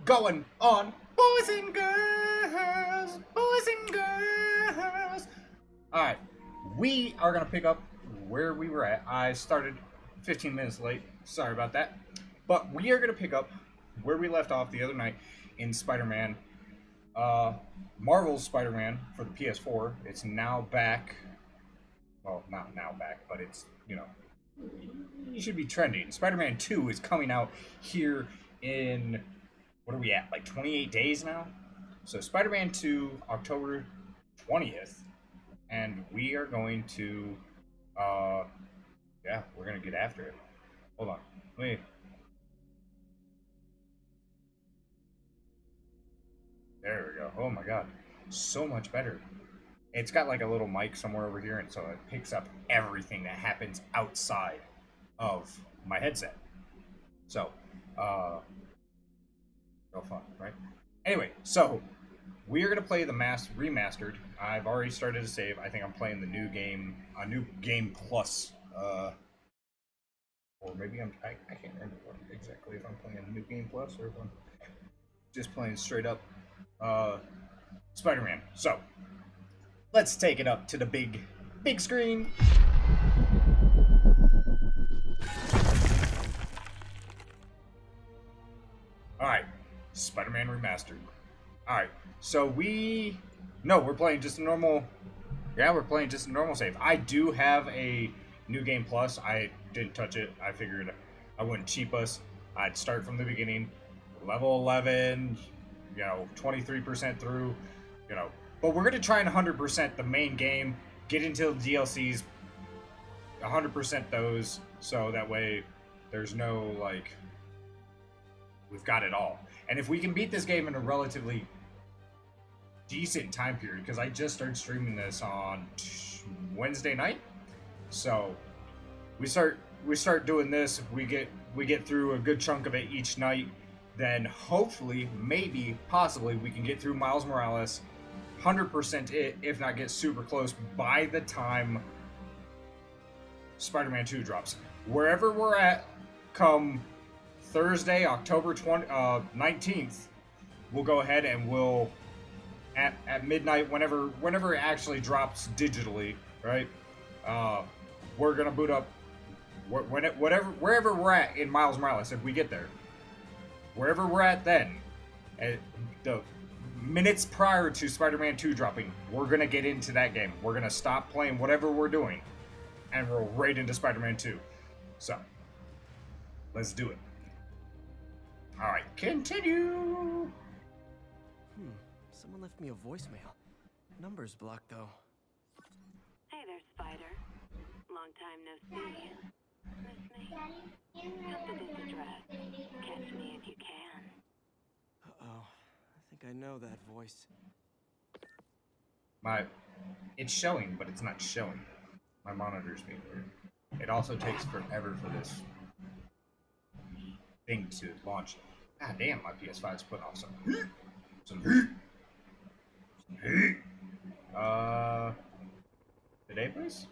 going on, boys and girls? Boys and girls. All right, we are gonna pick up where we were at. I started 15 minutes late. Sorry about that. But we are gonna pick up where we left off the other night in Spider-Man, uh, Marvel's Spider-Man for the PS4. It's now back. Well, not now back, but it's, you should be trending. Spider-Man 2 is coming out here in, what are we at, like 28 days now? So Spider-Man 2, October 20th, and we are going to, yeah, we're going to get after it. Hold on. Wait. There we go. Oh my god. So much better. It's got like a little mic somewhere over here, and so it picks up everything that happens outside of my headset. So, real fun, right? Anyway, so we are gonna play the remastered. I've already started to save. I think I'm playing the new game, a new game plus, or maybe I can't remember what exactly, if I'm playing a new game plus or if I'm just playing straight up Spider-Man. So let's take it up to the big screen. Alright, Spider-Man Remastered. Alright, so we're playing just a normal, yeah, we're playing just a normal save. I do have a New Game Plus. I didn't touch it. I figured I wouldn't cheap us. I'd start from the beginning, level 11, 23% through, But we're going to try and 100% the main game, get into the DLCs, 100% those, so that way there's no, we've got it all. And if we can beat this game in a relatively decent time period, because I just started streaming this on Wednesday night, so we start doing this. If we get through a good chunk of it each night, then hopefully, maybe, possibly, we can get through Miles Morales 100% it, if not get super close by the time Spider-Man 2 drops. Wherever we're at come Thursday, October 19th, we'll go ahead and we'll, at midnight, whenever it actually drops digitally, right? We're going to boot up wherever we're at in Miles Morales, if we get there. Wherever we're at then, the minutes prior to Spider-Man 2 dropping, we're going to get into that game. We're going to stop playing whatever we're doing and roll right into Spider-Man 2. So, let's do it. Alright, continue! Someone left me a voicemail. Number's blocked, though. Hey there, Spider. Long time no see. Miss me? Come to this address. Catch me if you can. Uh-oh. I think I know that voice. It's showing, but it's not showing. My monitor's being weird. It also takes forever for this thing to launch. God damn, my PS5's putting off some heat. Today, please?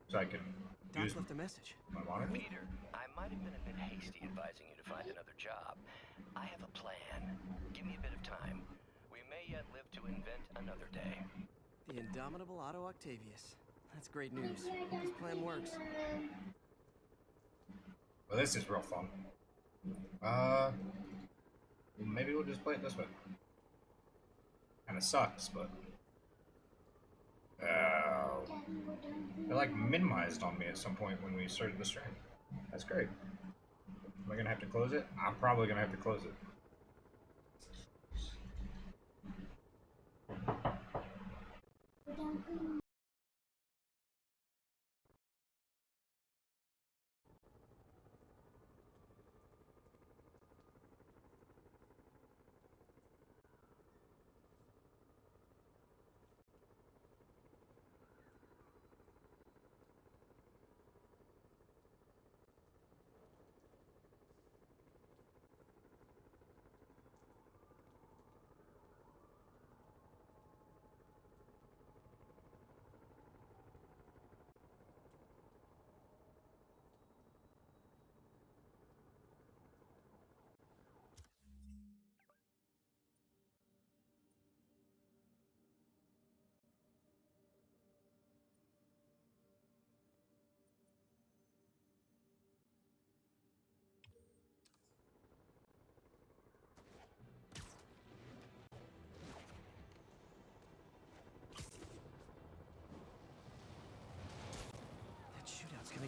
So I can Doc use left a message. my monitor. Peter, I might have been a bit hasty advising you to find another job. I have a plan. Give me a bit of time. We may yet live to invent another day. The indomitable Otto Octavius. That's great news. Hope this plan works. Well, this is real fun. Maybe we'll just play it this way. Kinda sucks, but... They minimized on me at some point when we started the stream. That's great. Am I gonna have to close it? I'm probably gonna have to close it.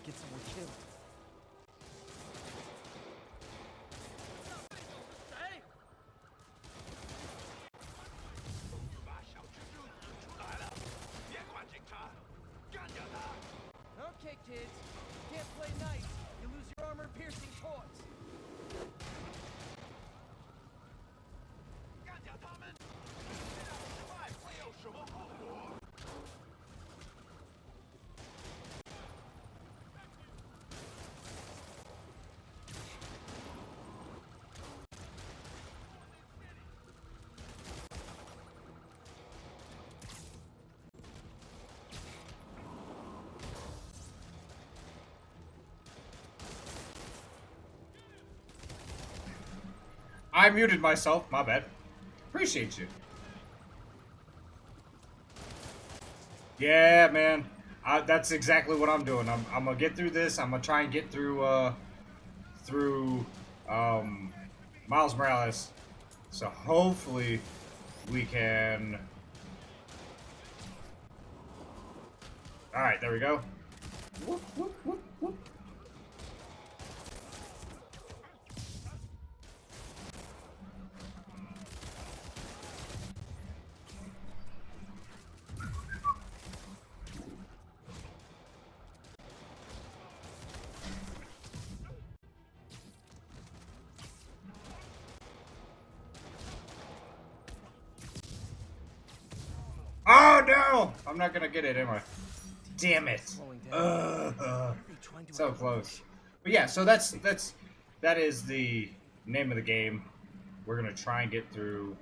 might get someone killed. Okay, kids. You can't play nice. You lose your armor-piercing torch. I muted myself. My bad. Appreciate you. Yeah, man. That's exactly what I'm doing. I'm gonna get through this. I'm gonna try and get through Miles Morales. So hopefully we can. All right, there we go. Whoop, whoop, whoop, whoop. Oh no! I'm not gonna get it, am I? Damn it! So close. But yeah, so that is the name of the game. We're gonna try and get through.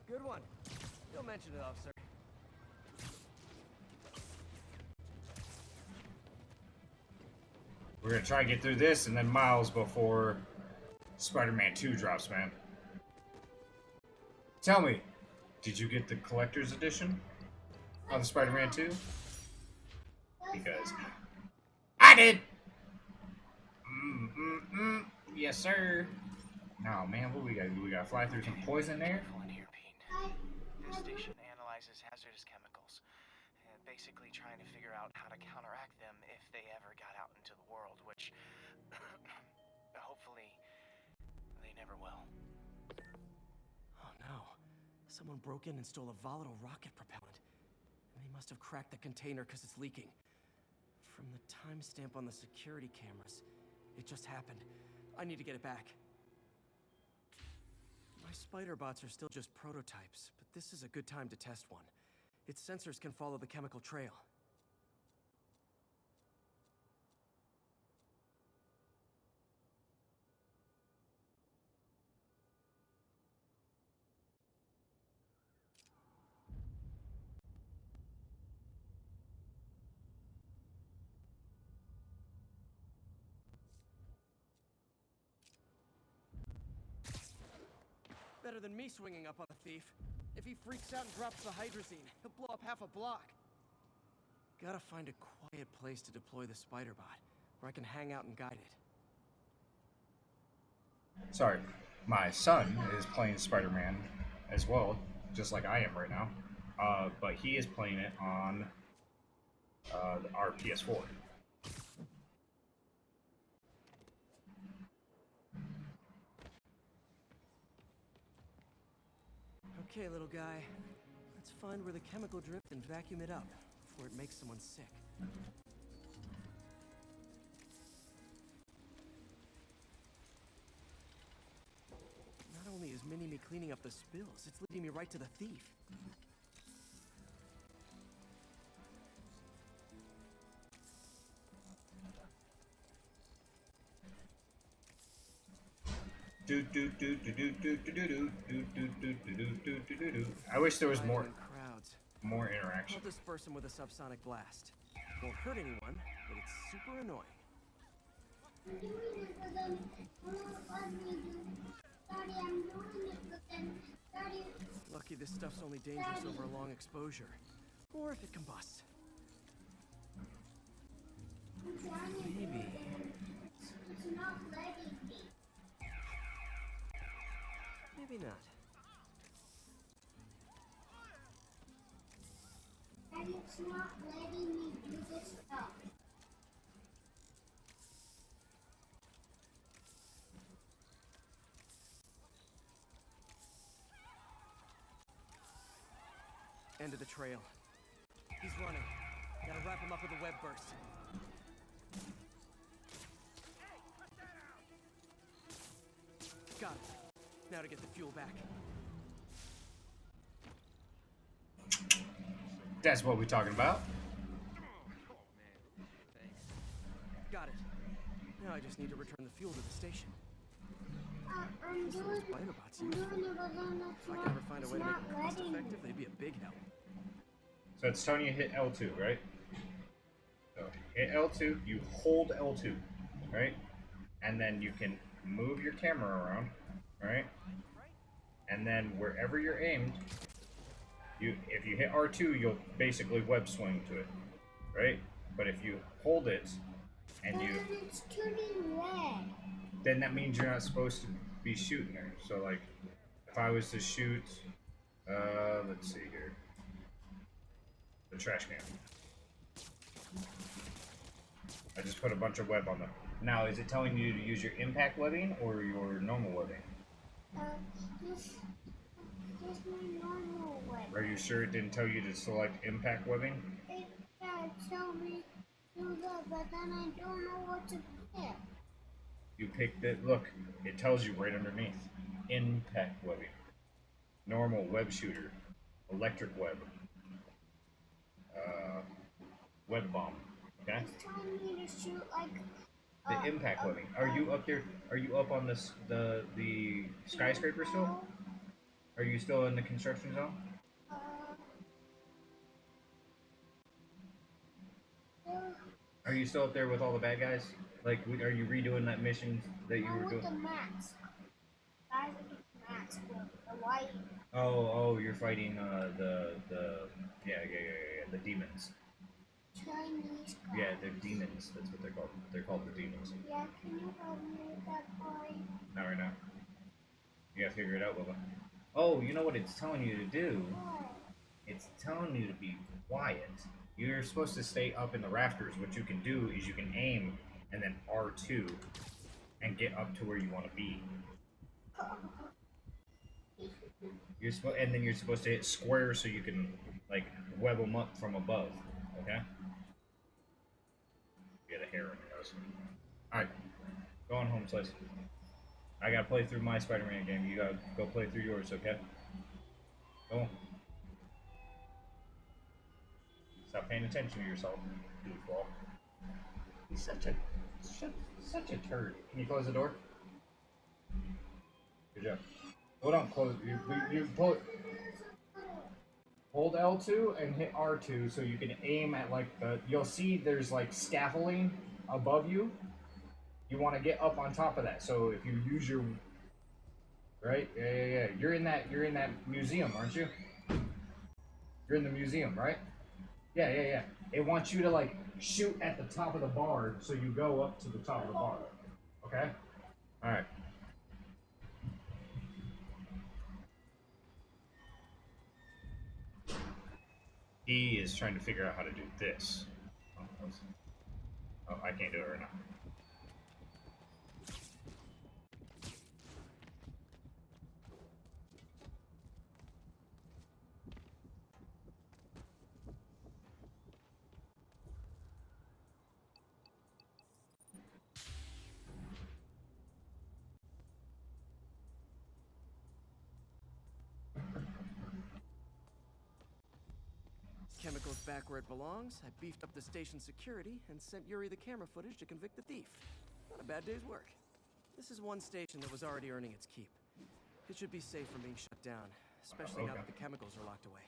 Good one. Don't mention it, officer. We're gonna try and get through this and then Miles before Spider-Man 2 drops, man. Tell me, did you get the collector's edition of Spider-Man 2? Because I did. Yes, sir. Oh man, what we got? We gotta fly through some poison there. One here, Pete. This station analyzes hazardous chemicals, basically trying to figure out how to counteract them if they ever got out into the world, which hopefully they never will. Oh no. Someone broke in and stole a volatile rocket propellant. And they must have cracked the container because it's leaking. From the timestamp on the security cameras, it just happened. I need to get it back. My spider bots are still just prototypes, but this is a good time to test one. Its sensors can follow the chemical trail. Better than me swinging up on the thief. If he freaks out and drops the hydrazine, he'll blow up half a block. Gotta find a quiet place to deploy the spider bot, where I can hang out and guide it. Sorry, my son is playing Spider-Man as well, just like I am right now. But he is playing it on our PS4. Okay, little guy. Let's find where the chemical drift and vacuum it up before it makes someone sick. Not only is Mini-Me cleaning up the spills, it's leading me right to the thief. I wish there was more Crowds. interaction. I'll disperse them with a subsonic blast. Won't hurt anyone, but it's super annoying. Lucky this stuff's only dangerous over a long exposure. Or if it combusts. Maybe. Maybe not. It's not letting me do this stuff. End of the trail. He's running. Gotta wrap him up with a web burst. Got it. Now to get the fuel back. That's what we're talking about. Got it. Now I just need to return the fuel to the station. I'm Those doing spider bots I'm useful. doing it, but then If I could ever find a way to make not them cost letting me. effective, they'd be a big help. So it's telling you to hit L2, right? So hit L2, you hold L2, right? And then you can move your camera around, right? And then wherever you're aimed, if you hit R2, you'll basically web swing to it, right? But if you hold it and Then it's turning red. then that means you're not supposed to be shooting there. So like, if I was to shoot, let's see here, the trash can. I just put a bunch of web on them. Now, is it telling you to use your impact webbing or your normal webbing? Just my normal way. Are you sure it didn't tell you to select impact webbing? It tell me do that, but then I don't know what to pick. You picked it. Look, it tells you right underneath. Impact webbing. Normal web shooter. Electric web. Web bomb. Okay? It's telling me to shoot like The impact webbing. Are you up there? Are you up on this the skyscraper still? Are you still in the construction zone? Are you still up there with all the bad guys? Like, are you redoing that mission that you were with doing? the max. Guys with the max, the white. Oh, you're fighting the the demons. Chinese guys. Yeah, they're demons. That's what they're called. They're called the demons. Yeah, can you help me with that point? Not right now. You gotta figure it out, Willow. Oh, you know what it's telling you to do? What? It's telling you to be quiet. You're supposed to stay up in the rafters. What you can do is you can aim and then R2 and get up to where you want to be. And then you're supposed to hit square so you can like web them up from above. Okay. Get a hair in your nose. All right, going home, Slice. I gotta play through my Spider-Man game. You gotta go play through yours, okay? Go on. Stop paying attention to yourself, goofball. He's such a turd. Can you close the door? Good job. Well, don't close. You pull. Hold L2 and hit R2 so you can aim at like the. You'll see there's like scaffolding above you. You want to get up on top of that. So if you use your. Right? Yeah. You're in that museum, aren't you? You're in the museum, right? Yeah. It wants you to like shoot at the top of the bar, so you go up to the top of the bar. Okay? Alright. He is trying to figure out how to do this. Oh, I can't do it right now. Chemicals back where it belongs. I beefed up the station security and sent Yuri the camera footage to convict the thief. Not a bad day's work. This is one station that was already earning its keep. It should be safe from being shut down, especially now that the chemicals are locked away.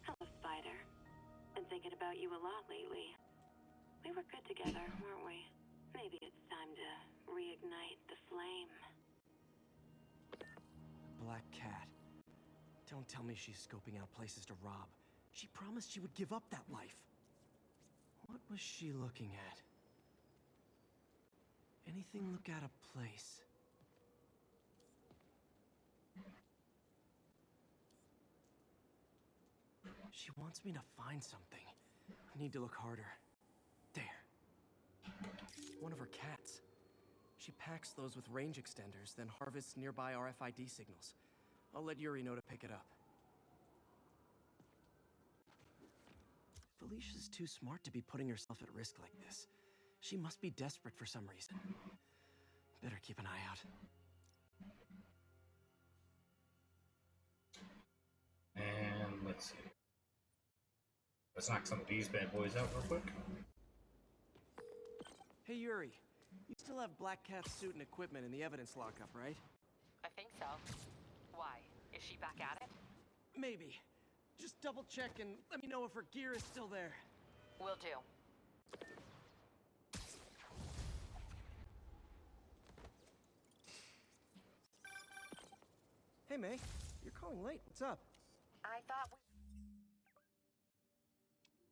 Hello, Spider. Been thinking about you a lot lately. We were good together, weren't we? Maybe it's time to reignite the flame. Black Cat. Don't tell me she's scoping out places to rob. She promised she would give up that life. What was she looking at? Anything look out of place? She wants me to find something. I need to look harder. There. One of her cats. She packs those with range extenders, then harvests nearby RFID signals. I'll let Yuri know to pick it up. Felicia's too smart to be putting herself at risk like this. She must be desperate for some reason. Better keep an eye out. And let's see. Let's knock some of these bad boys out real quick. Hey Yuri, you still have Black Cat's suit and equipment in the evidence lockup, right? I think so. Why? Is she back at it? Maybe. Just double check and let me know if her gear is still there. Will do. Hey May, you're calling late. What's up? I thought we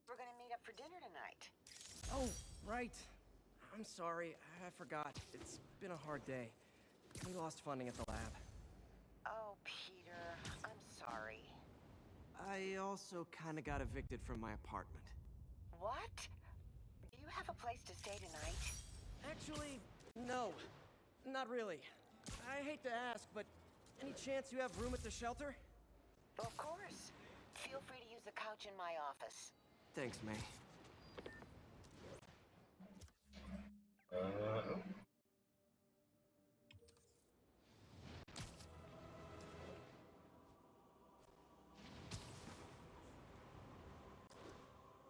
were gonna meet up for dinner tonight. Oh, right. I'm sorry, I forgot. It's been a hard day. We lost funding at the lab. Oh, Peter, I'm sorry. I also kinda got evicted from my apartment. What? Do you have a place to stay tonight? Actually, no. Not really. I hate to ask, but any chance you have room at the shelter? Of course. Feel free to use the couch in my office. Thanks, May.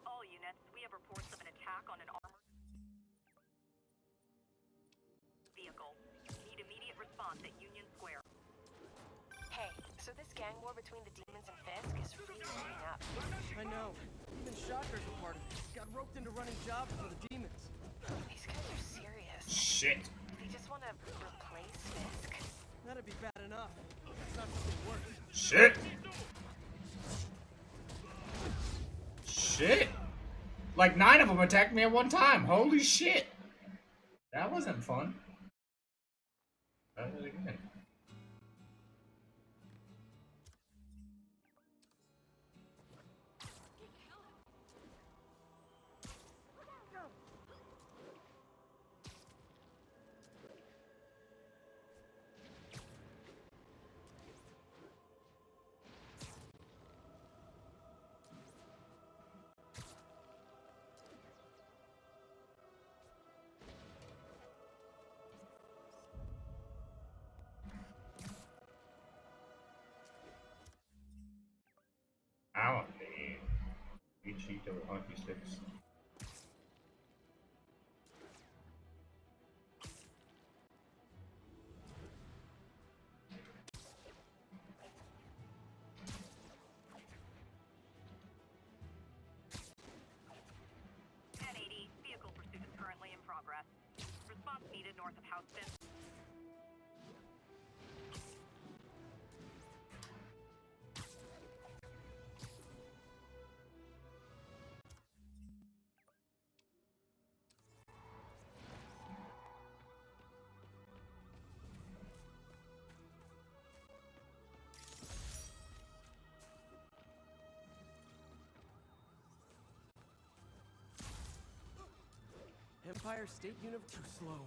All units, we have reports of an attack on an armored vehicle. Need immediate response at Union Square. Hey, so this gang war between the demons and Fisk is really heating up. I know. Even Shocker's a part of it. Got roped into running jobs for the demons. These guys are serious. Shit. They just want to replace Fisk. That'd be bad enough. It's not something worse. Shit. Shit. Like 9 of them attacked me at one time. Holy shit. That wasn't fun. That was again. I want the Cheeto hockey sticks. Vehicle pursuit is currently in progress. Response needed north of Houston. Empire State Unit too slow.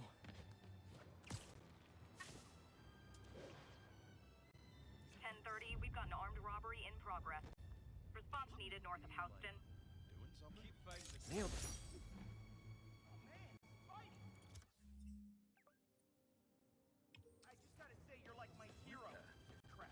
We've got an armed robbery in progress. Response needed north of Houston. Nailed it. I just gotta say, you're like my hero. Crap.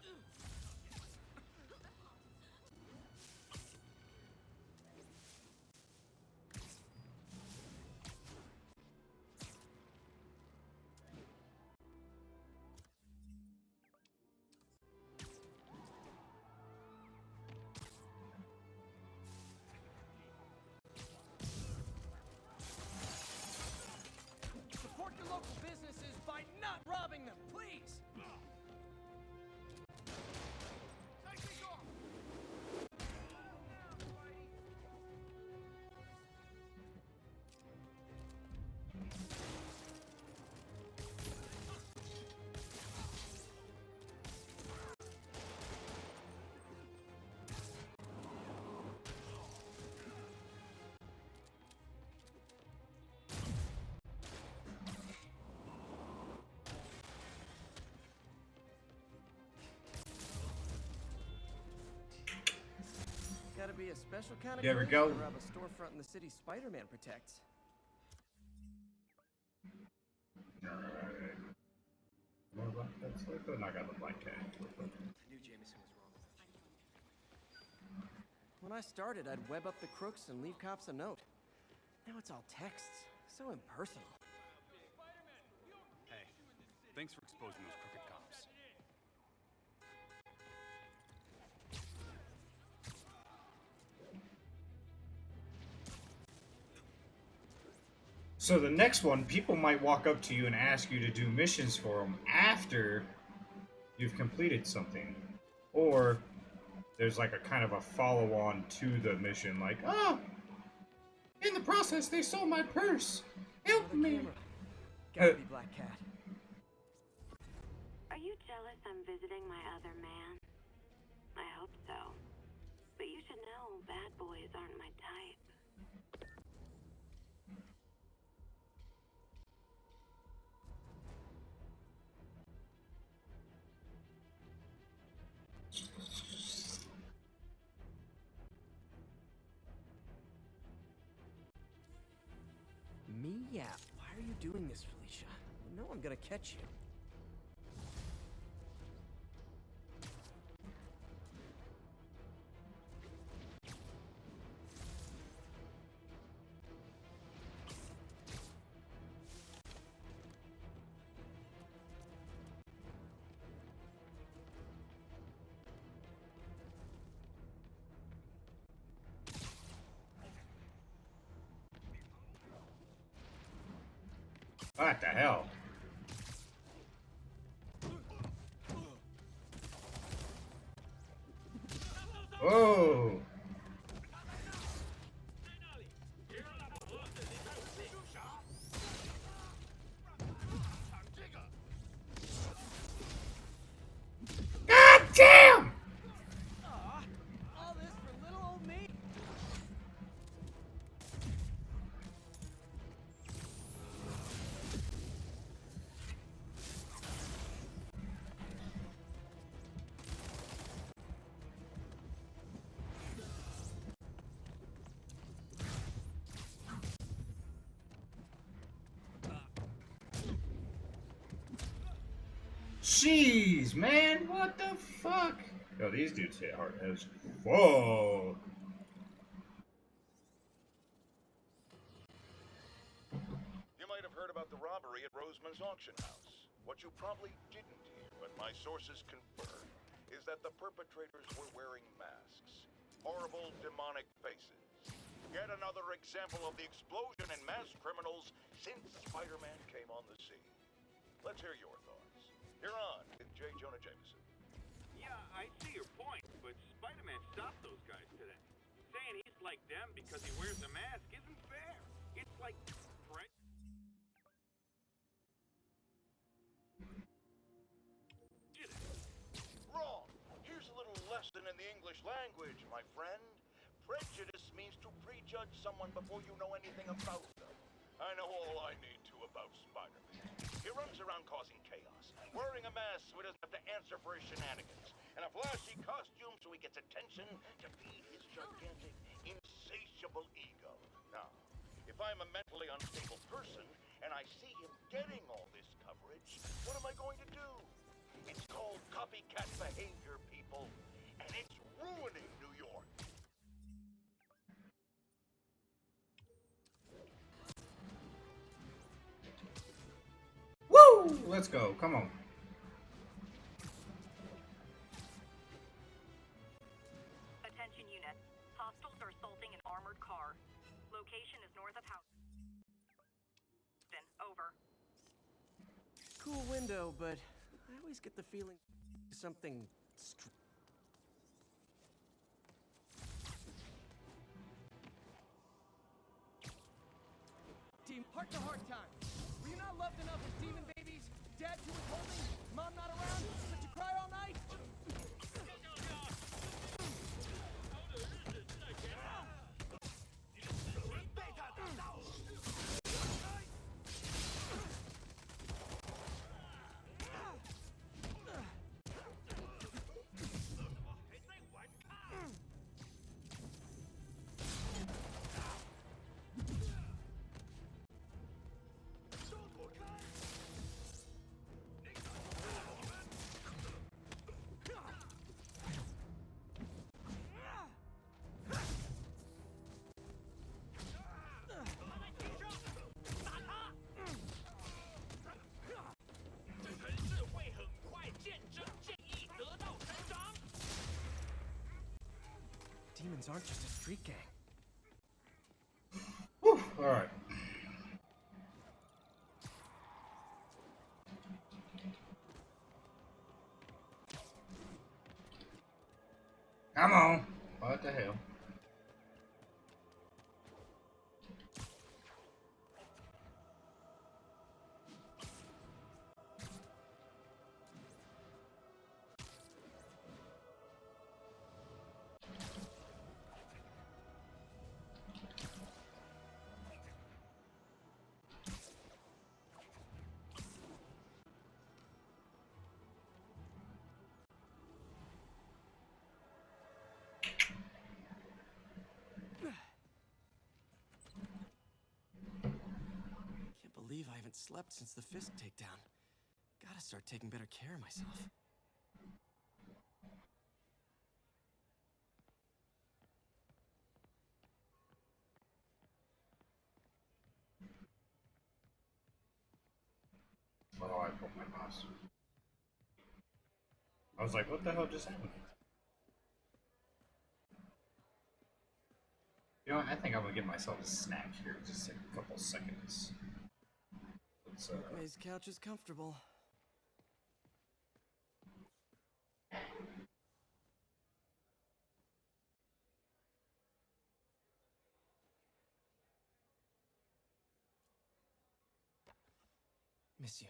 Gotta be a special kind of There we crazy go. to rob a storefront in the city Spider-Man protects. Alright. More black cats. I could not got the black cat. I knew Jameson was wrong about you. When I started, I'd web up the crooks and leave cops a note. Now it's all texts. So impersonal. Hey, thanks for exposing those crooked cops. So the next one, people might walk up to you and ask you to do missions for them after you've completed something. Or there's like a kind of a follow-on to the mission, like, oh, in the process they stole my purse. Help Another me. camera. Gotta be Black Cat. Are you jealous I'm visiting my other man? I hope so. But you should know bad boys aren't my type. Me? Yeah. Why are you doing this, Felicia? You know I'm gonna catch you. What the hell? Oh! God damn! All this for little old me? Jeez, man, what the fuck? Yo, these dudes hit hard as fuck. You might have heard about the robbery at Roseman's auction house. What you probably didn't hear, but my sources confirm, is that the perpetrators were wearing masks. Horrible, demonic faces. Yet another example of the explosion in mass criminals since Spider-Man came on the scene. Let's hear your thoughts. You're on with J. Jonah Jameson. Yeah, I see your point, but Spider-Man stopped those guys today. Saying he's like them because he wears a mask isn't fair. It's like Wrong. Here's a little lesson in the English language, my friend. Prejudice means to prejudge someone before you know anything about them. I know all I need to about Spider-Man. He runs around causing chaos, wearing a mask so he doesn't have to answer for his shenanigans, and a flashy costume so he gets attention to feed his gigantic, insatiable ego. Now, if I'm a mentally unstable person and I see him getting all this coverage, what am I going to do? It's called copycat behavior, people, and it's ruining New York. Woo! Let's go. Come on. Attention unit. Hostiles are assaulting an armored car. Location is north of house. Over. Cool window, but I always get the feeling something Team, heart to heart time. Were you not loved enough as demon babies? Dad too withholding? Mom not around? But you cry all night? demons aren't just a street gang. Whew, all right. Come on. What the hell? Can't believe I haven't slept since the Fisk takedown. Gotta start taking better care of myself. Where do I put my mouse? I was like, what the hell just happened? You know what? I think I'm gonna give myself a snack here. Just a couple seconds. Let's, May's couch is comfortable. Miss you.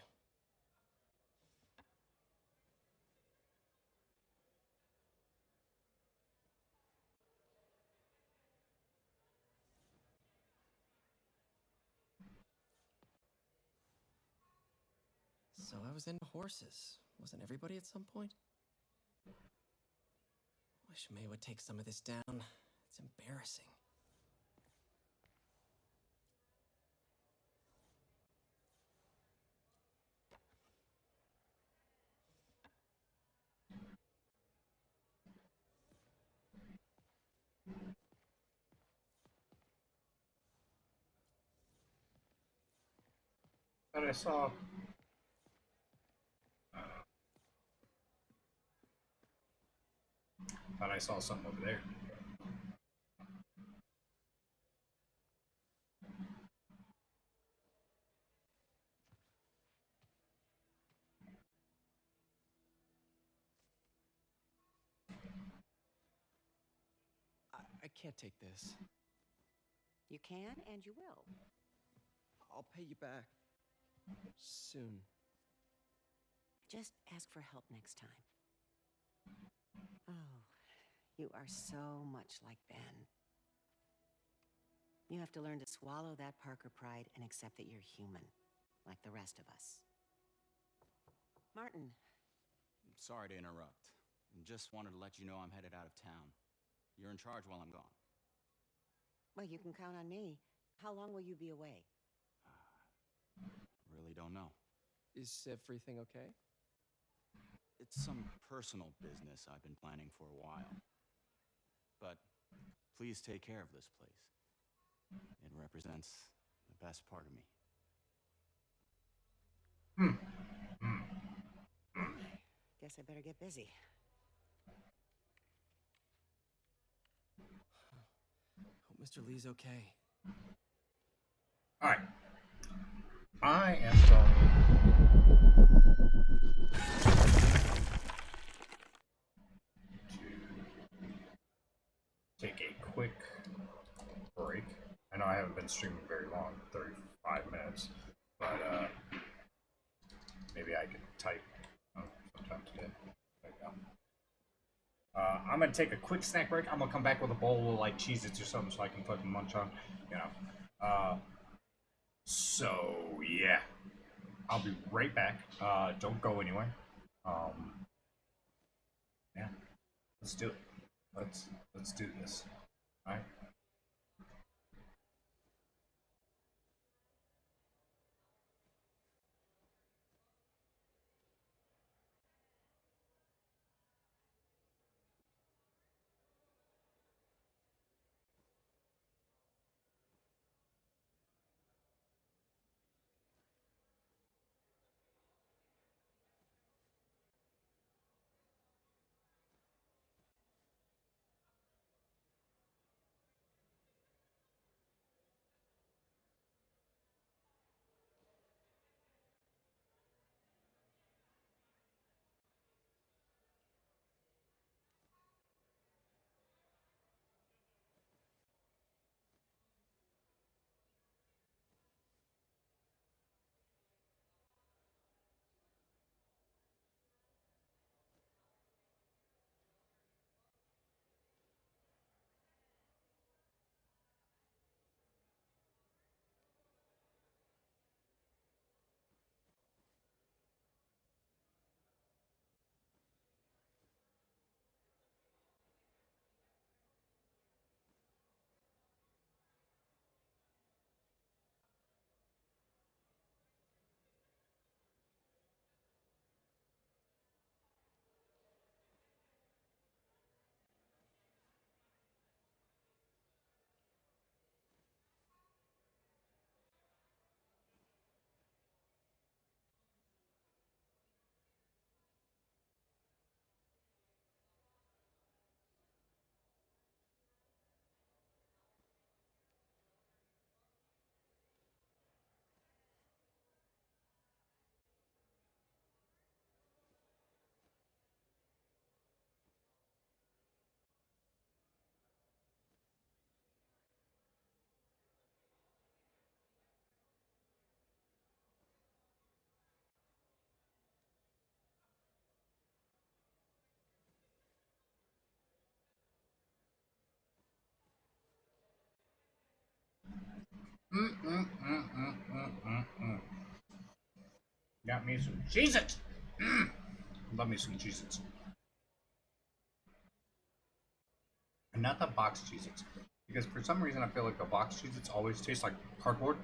So I was into horses. Wasn't everybody at some point? Wish May would take some of this down. It's embarrassing. But I saw. Thought I saw something over there. I can't take this. You can and you will. I'll pay you back. Soon. Just ask for help next time. Oh, you are so much like Ben. You have to learn to swallow that Parker pride and accept that you're human, like the rest of us. Martin. Sorry to interrupt. Just wanted to let you know I'm headed out of town. You're in charge while I'm gone. Well, you can count on me. How long will you be away? Really don't know. Is everything okay? It's some personal business I've been planning for a while. But please take care of this place. It represents the best part of me. Guess I better get busy. Hope Mr. Lee's okay. Alright. I am going to take a quick break. I know I haven't been streaming very long, 35 minutes, but maybe I can type sometime today. There we go. I'm gonna take a quick snack break. I'm gonna come back with a bowl of like Cheez-Its or something so I can fucking munch on, you know. So yeah, I'll be right back. Don't go anywhere. Yeah, let's do it. Let's do this. All right. Got me some Cheez-Its. Love me some Cheez-Its. And not the box Cheez-Its. Because for some reason I feel like the box Cheez-Its always taste like cardboard.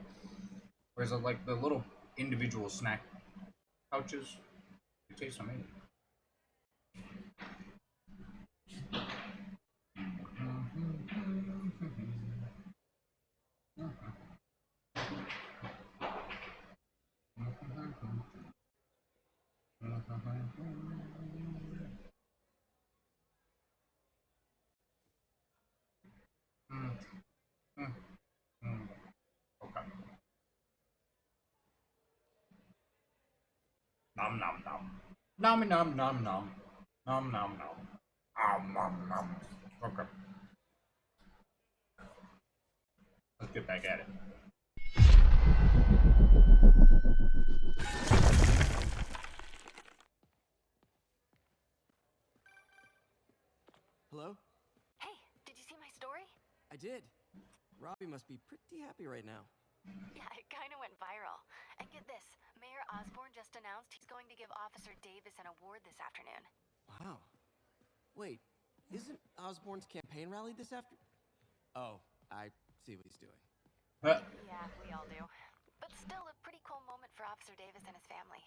Whereas like the little individual snack pouches, they taste amazing. Okay. Nom nom nom. Nom nom nom nom. Nom nom nom. Nom nom. Okay. Let's get back at it. Hello? Hey, did you see my story? I did. Robbie must be pretty happy right now. Yeah, it kind of went viral. And get this, Mayor Osborne just announced he's going to give Officer Davis an award this afternoon. Wow. Wait, isn't Osborne's campaign rally this after? Oh, I see what he's doing. Yeah, we all do. But still a pretty cool moment for Officer Davis and his family.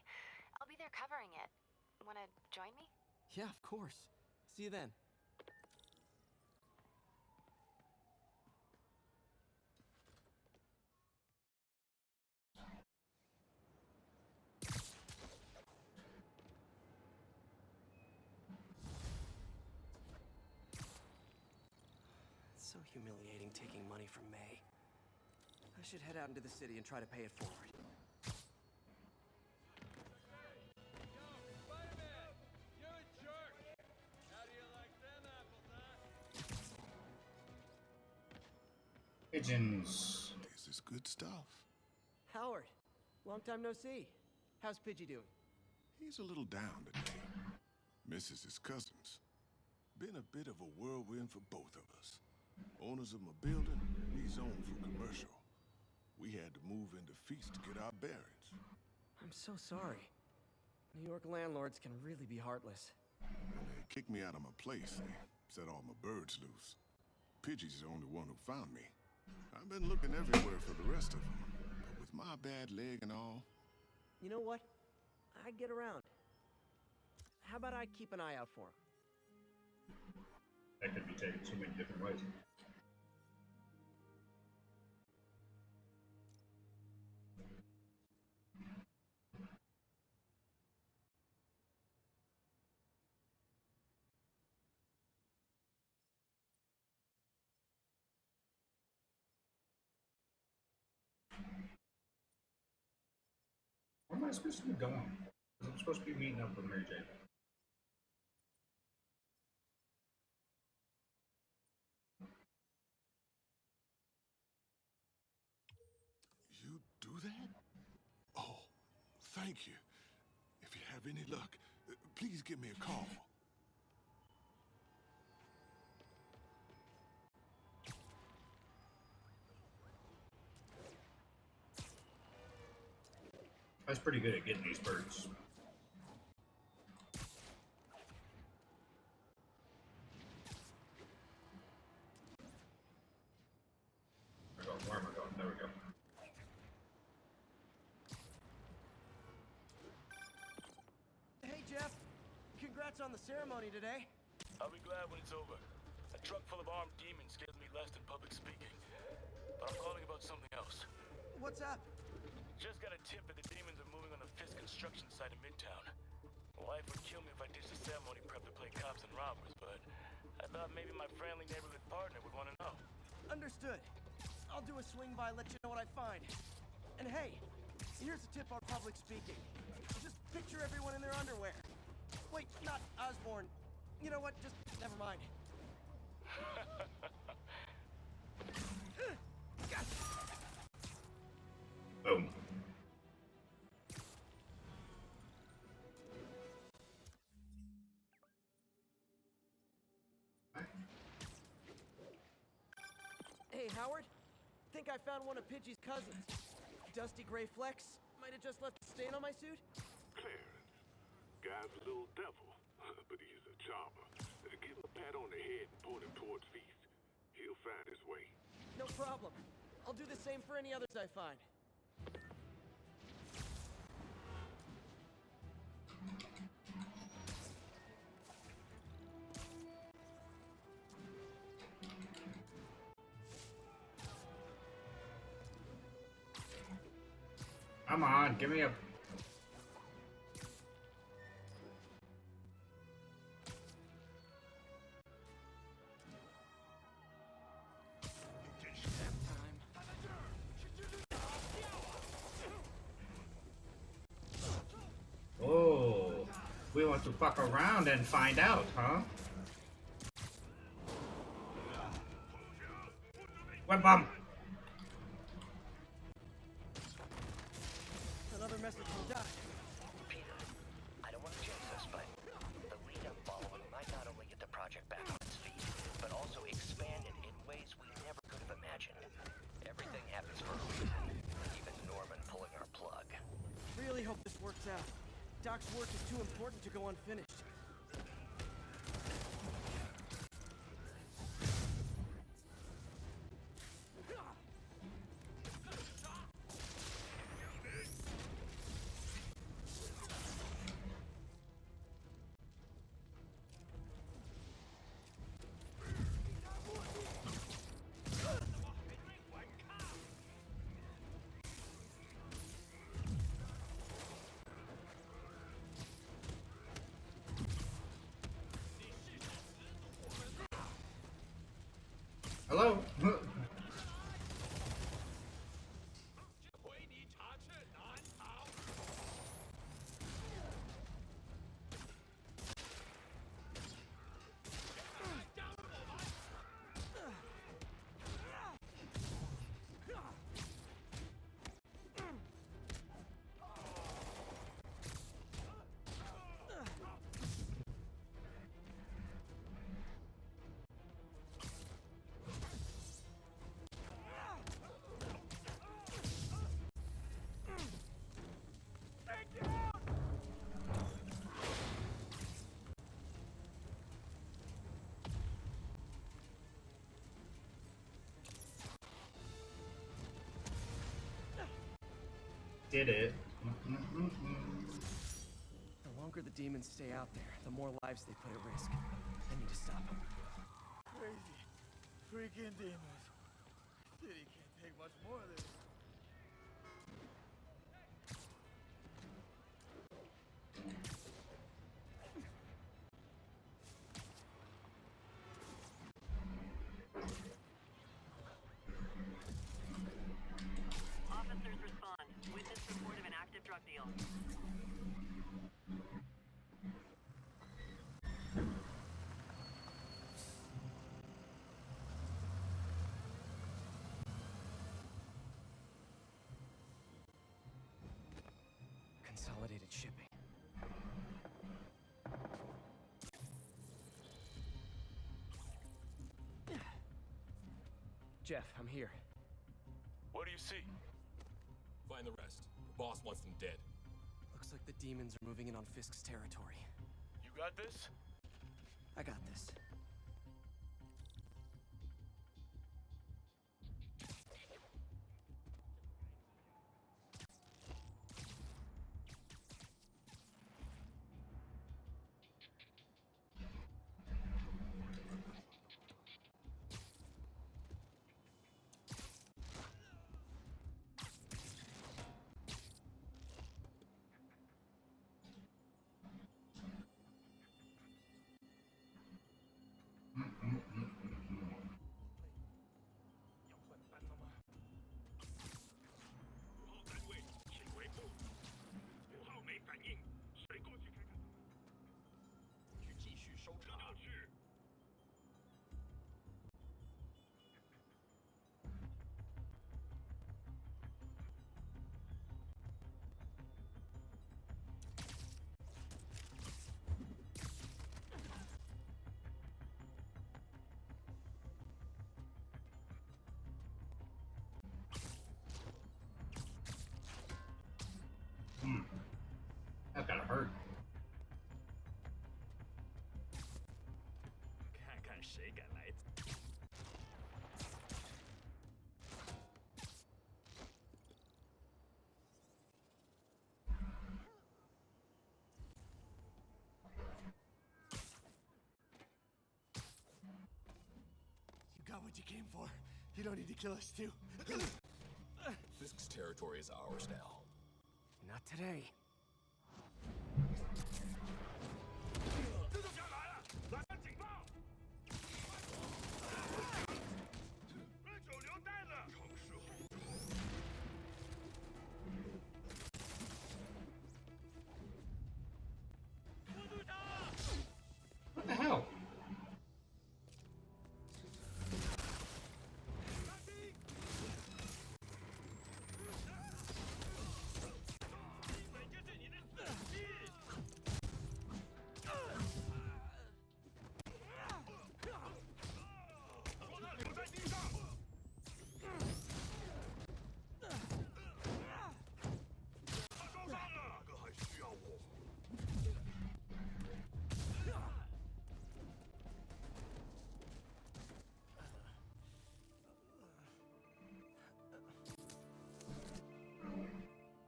I'll be there covering it. Wanna join me? Yeah, of course. See you then. It's so humiliating taking money from May. I should head out into the city and try to pay it forward. Pigeons. This is good stuff. Howard, long time no see. How's Pidgey doing? He's a little down today. Misses his cousins. Been a bit of a whirlwind for both of us. Owners of my building, rezoned for commercial. We had to move into Feast to get our bearings. I'm so sorry. New York landlords can really be heartless. When they kicked me out of my place, they set all my birds loose. Pidgey's the only one who found me. I've been looking everywhere for the rest of them, but with my bad leg and all... You know what? I get around. How about I keep an eye out for him? That could be taken so many different ways. Where am I supposed to be going? Because I'm supposed to be meeting up with Mary Jane. You do that? Oh, thank you. If you have any luck, please give me a call. I was pretty good at getting these birds. Where am I going? There we go. Hey, Jeff. Congrats on the ceremony today. I'll be glad when it's over. A truck full of armed demons scares me less than public speaking. But I'm calling about something else. What's up? Just got a tip that the demons are moving on the Fisk construction site in Midtown. Wife would kill me if I ditched the ceremony prep to play cops and robbers, but I thought maybe my friendly neighborhood partner would want to know. Understood. I'll do a swing by, let you know what I find. And hey, here's a tip on public speaking. Just picture everyone in their underwear. Wait, not Osborne. You know what? Just never mind. Boom. Hey, Howard. Think I found one of Pidgey's cousins. Dusty gray flecks. Might have just left a stain on my suit. Clarence. Guy's a little devil, but he's a charmer. Give him a pat on the head and point him towards Feast. He'll find his way. No problem. I'll do the same for any others I find. Come on, give me a... Oh, we want to fuck around and find out, huh? Web bomb! Another message from Doc. Peter, I don't want to jinx us, but the lead I'm following might not only get the project back on its feet, but also expand it in ways we never could have imagined. Everything happens for a reason, even Norman pulling our plug. Really hope this works out. Doc's work is too important to go unfinished. Hello? Did it. The longer the demons stay out there, the more lives they put at risk. I need to stop them. Crazy. Freaking demons. City can't take much more of this. Officers respond. Witness report of an active drug deal. Consolidated shipping. Jeff, I'm here. What do you see? Find the rest. The boss wants them dead. Looks like the demons are moving in on Fisk's territory. You got this? I got this. You got what you came for. You don't need to kill us too. Fisk's territory is ours now. Not today. What the hell?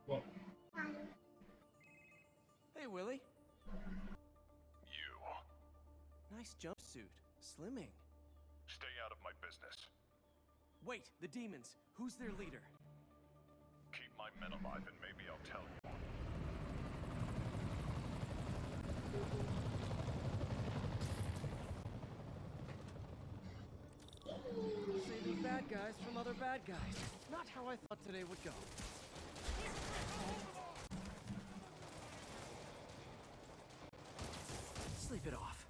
Well, Hey, Willie. You. Nice jumpsuit. Slimming. Stay out of my business. Wait, the demons. Who's their leader? Keep my men alive and maybe I'll tell you. Saving bad guys from other bad guys. Not how I thought today would go. Sleep it off.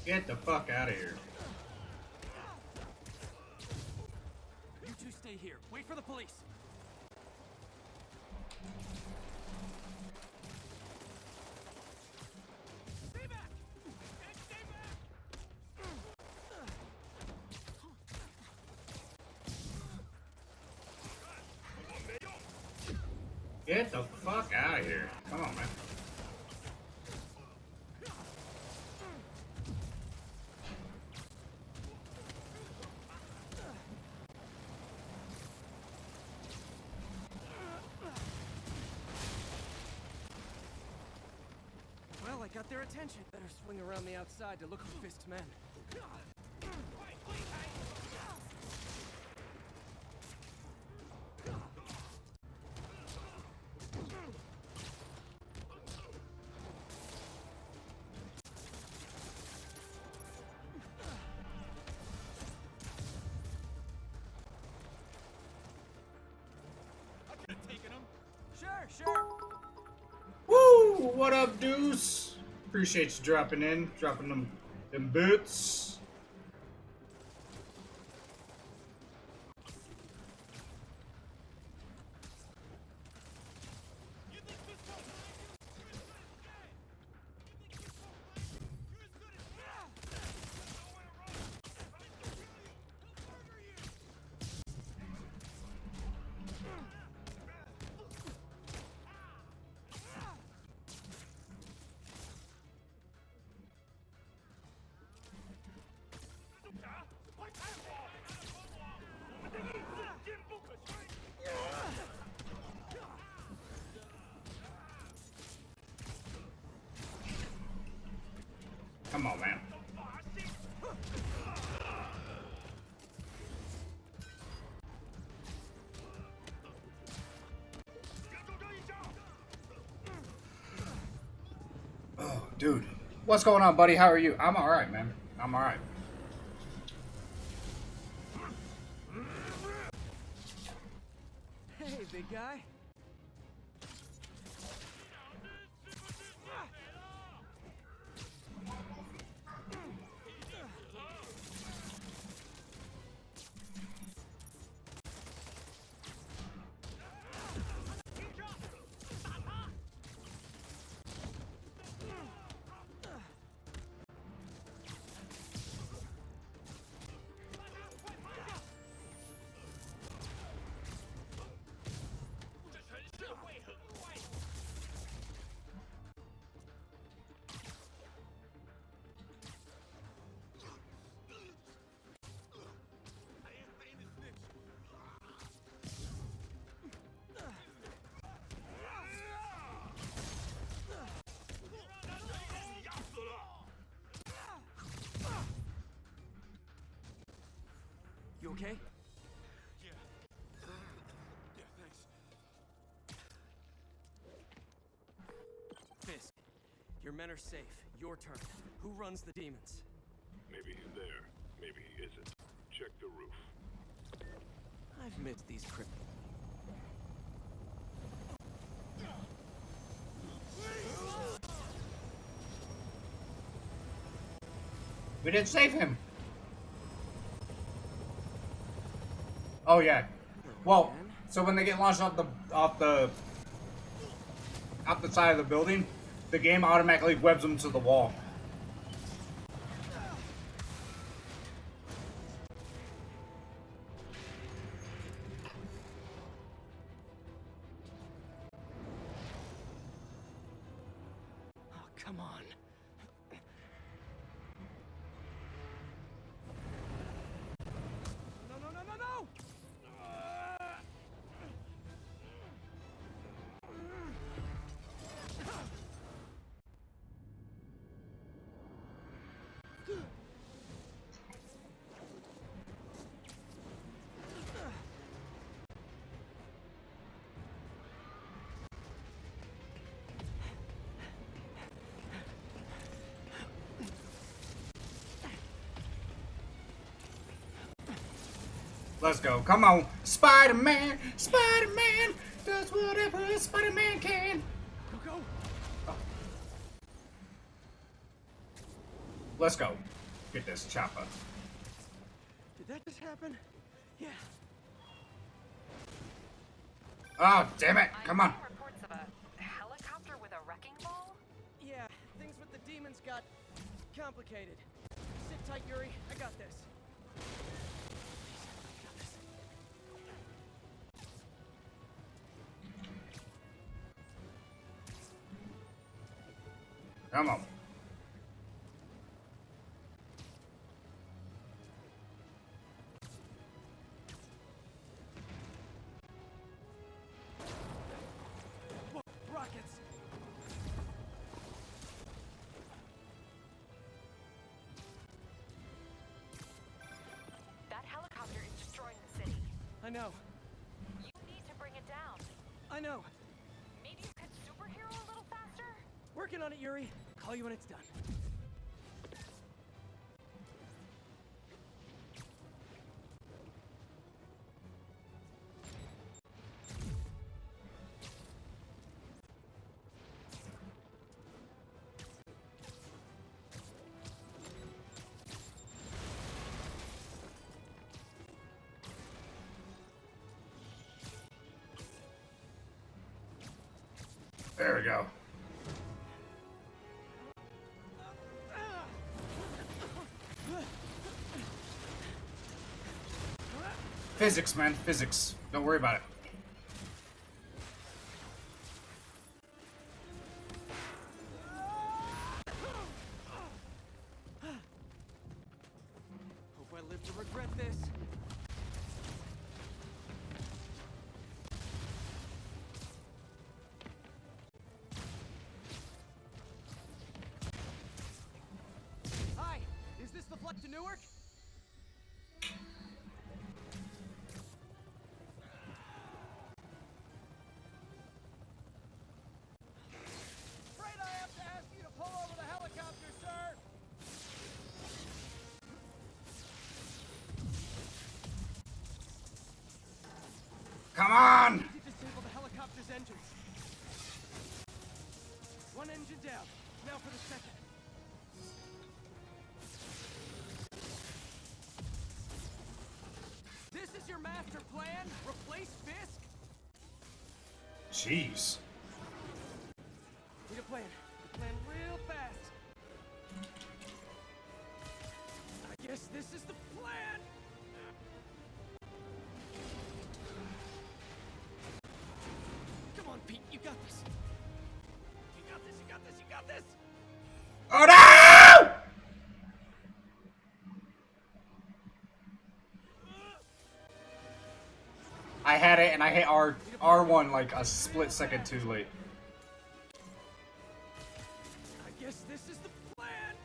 get the fuck out of here. You two stay here. Wait for the police. Stay back! Stay back! Get the fuck out of here. Come on, man. Well, I got their attention. Better swing around the outside to look for Fist's men. Sure. Woo! What up, Deuce? Appreciate you dropping in, dropping them boots. Come on, man. Dude, what's going on, buddy? How are you? I'm alright, man. I'm alright. Hey, big guy. You okay? Yeah. Yeah, thanks. Fisk, your men are safe. Your turn. Who runs the demons? Maybe he's there. Maybe he isn't. Check the roof. I've missed these crypt. We didn't save him. Oh yeah. Well, so when they get launched off the side of the building, the game automatically webs them to the wall. Oh, come on. No, no, no, no, no! Let's go. Come on. Spider-Man! Spider-Man! Does whatever a Spider-Man can! Go, go! Oh. Let's go. Get this chopper. Did that just happen? Yeah. Oh, damn it. Come on. Reports of a helicopter with a wrecking ball? Yeah, things with the demons got complicated. Sit tight, Yuri. I got this. Come on. Whoa, rockets! That helicopter is destroying the city. I know. You need to bring it down. I know. Maybe you could superhero a little faster? Working on it, Yuri. Call you when it's done. There we go. Physics, man. Physics. Don't worry about it. Hope I live to regret this. Hi, is this the flight to Newark? Afraid I have to ask you to pull over the Come on! To disable the helicopter's engines. One engine down. Now for the second. This is your master plan? Replace Fisk? Jeez. Need a plan. Plan real fast. I guess this is the plan. Come on, Pete. You got this. You got this. You got this. You got this. Oh no! I had it and I hit R1 like a split second too late. I guess this is the plan.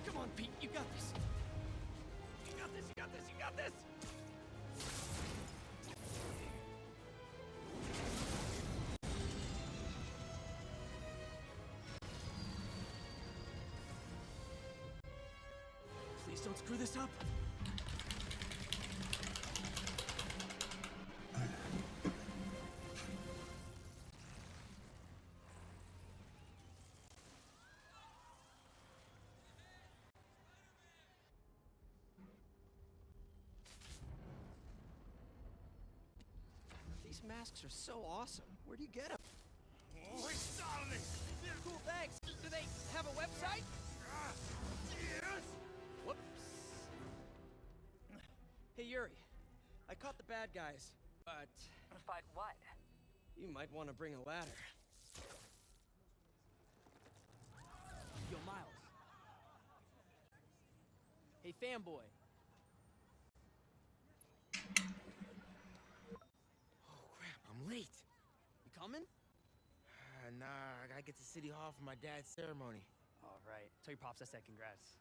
Come on, Pete. You got this. You got this. You got this. You got this. Please don't screw this up. These masks are so awesome. Where do you get them? Oh, it's solid. Cool, thanks. Do they have a website? Yes. Whoops. Hey, Yuri. I caught the bad guys, but... But what? You might want to bring a ladder. Yo, Miles. Hey, fanboy. Oh, crap, I'm late. You coming? Nah, I gotta get to City Hall for my dad's ceremony. All right. Tell your pops I said congrats.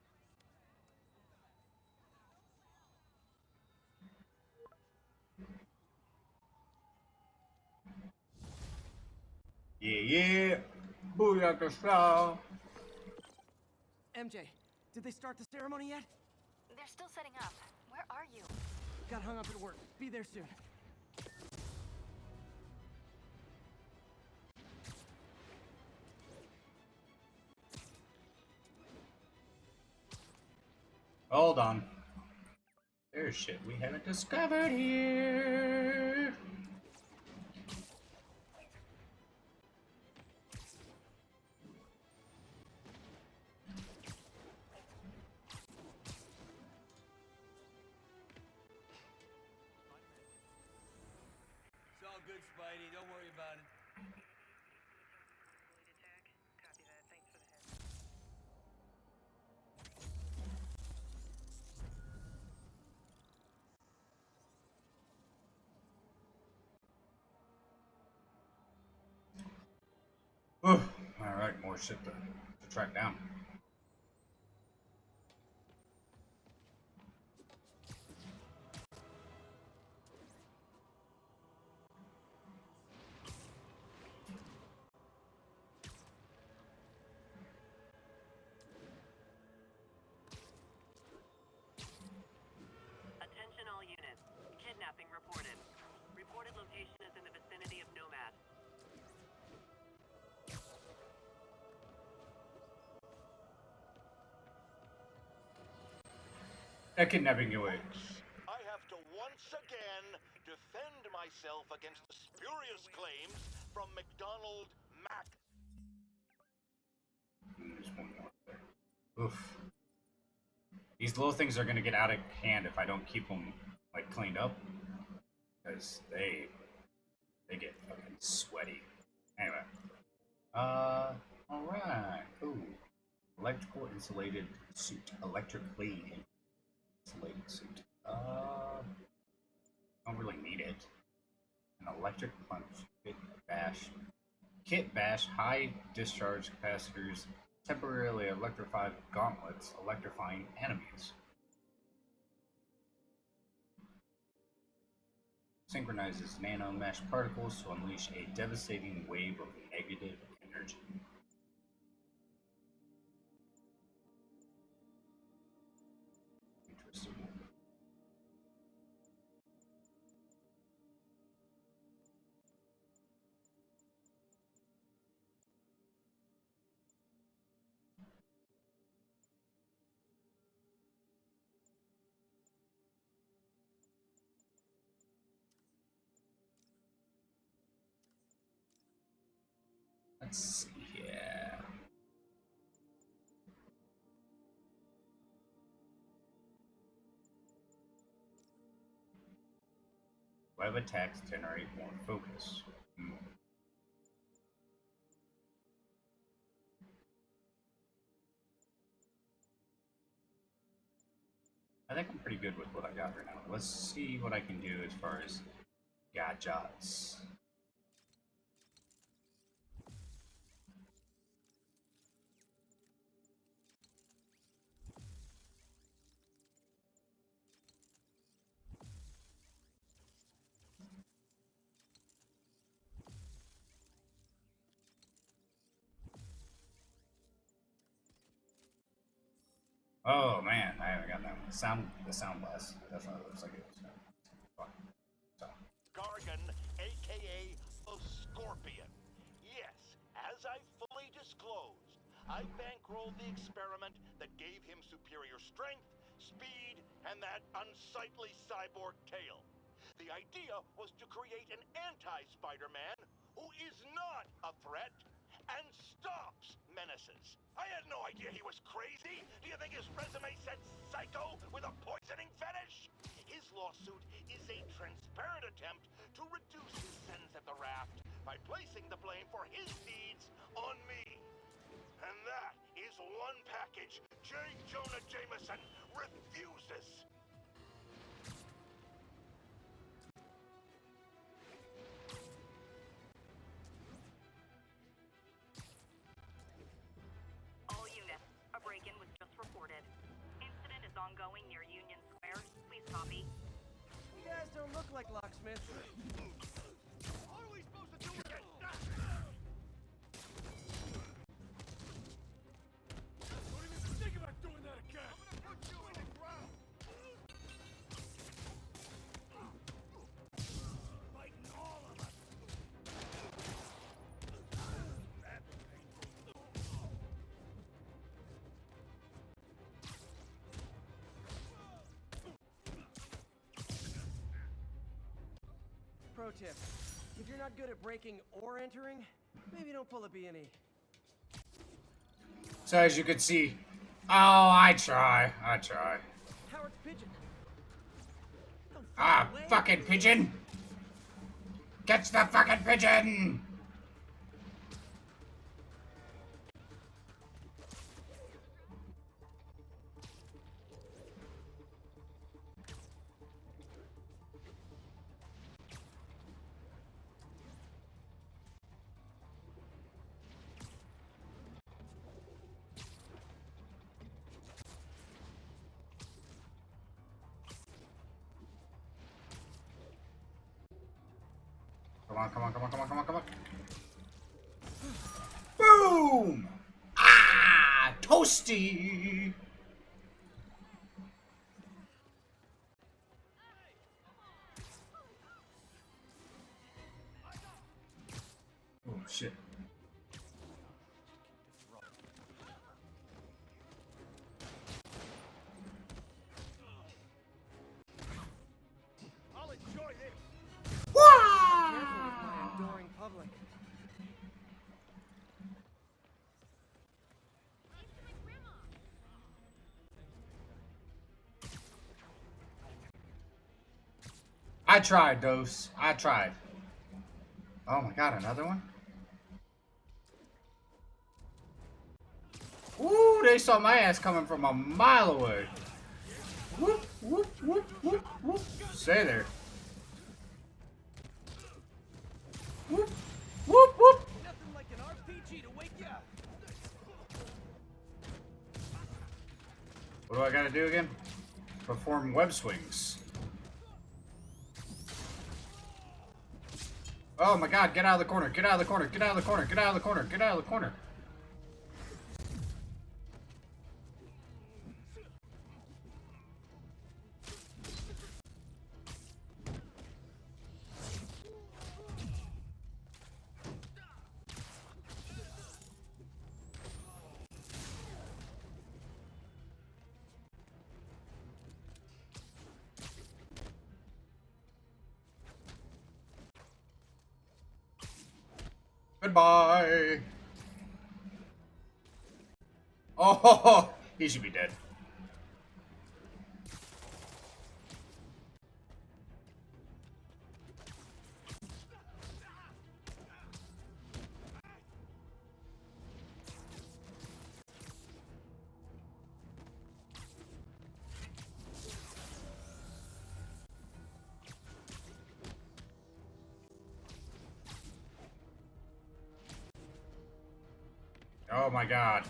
Yeah. Booyah, style. MJ, did they start the ceremony yet? They're still setting up. Where are you? Got hung up at work. Be there soon. Hold on. There's shit we haven't discovered here. It's all good, Spidey. Don't worry about it. Alright, more shit to track down. Attention all units. Kidnapping reported. Reported location is in the vicinity of Nomad. That kidnapping away. I have to once again defend myself against the spurious claims from McDonald Mack. There's one more there. Oof. These little things are gonna get out of hand if I don't keep them like cleaned up, because they get fucking sweaty. Anyway, all right, cool. Electrical insulated suit, electrically insulated suit. Don't really need it. An electric punch, kit bash, high discharge capacitors, temporarily electrified gauntlets, electrifying enemies. Synchronizes nano mesh particles to unleash a devastating wave of negative energy. Let's see here. Web attacks generate more focus. I think I'm pretty good with what I got right now. Let's see what I can do as far as gadgets. Oh man, I haven't got that one. The sound blast definitely looks like it's fun. So. Gargan, aka the Scorpion. Yes, as I fully disclosed, I bankrolled the experiment that gave him superior strength, speed, and that unsightly cyborg tail. The idea was to create an anti-Spider-Man who is not a threat and stops menaces. I had no idea he was crazy. Do you think his resume said psycho with a poisoning fetish? His lawsuit is a transparent attempt to reduce his sentence at the raft by placing the blame for his deeds on me. And that is one package J. Jonah Jameson refuses. All units, a break-in was just reported. Incident is ongoing near Union Square. Please copy. You guys don't look like locksmiths. What are we supposed to do with it? Don't even think about doing that again! I'm gonna put you in the ground! Fighting all of us! That's painful. Pro tip, if you're not good at breaking or entering, maybe don't pull a B&E. So as you can see, I try. Howard's pigeon. Fucking pigeon! Catch the fucking pigeon! Come on. Boom! Toasty! Oh, shit. I'll enjoy this! Adoring public. I tried, Dose. I tried. Oh my god, another one? Ooh, they saw my ass coming from a mile away. Whoop, whoop, whoop, whoop, whoop. Stay there. Whoop, whoop, whoop. Nothing like an RPG to wake you up. What do I gotta do again? Perform web swings. Oh my god, get out of the corner, get out of the corner, get out of the corner, get out of the corner, get out of the corner. Goodbye. Oh, he should be dead. Oh my god.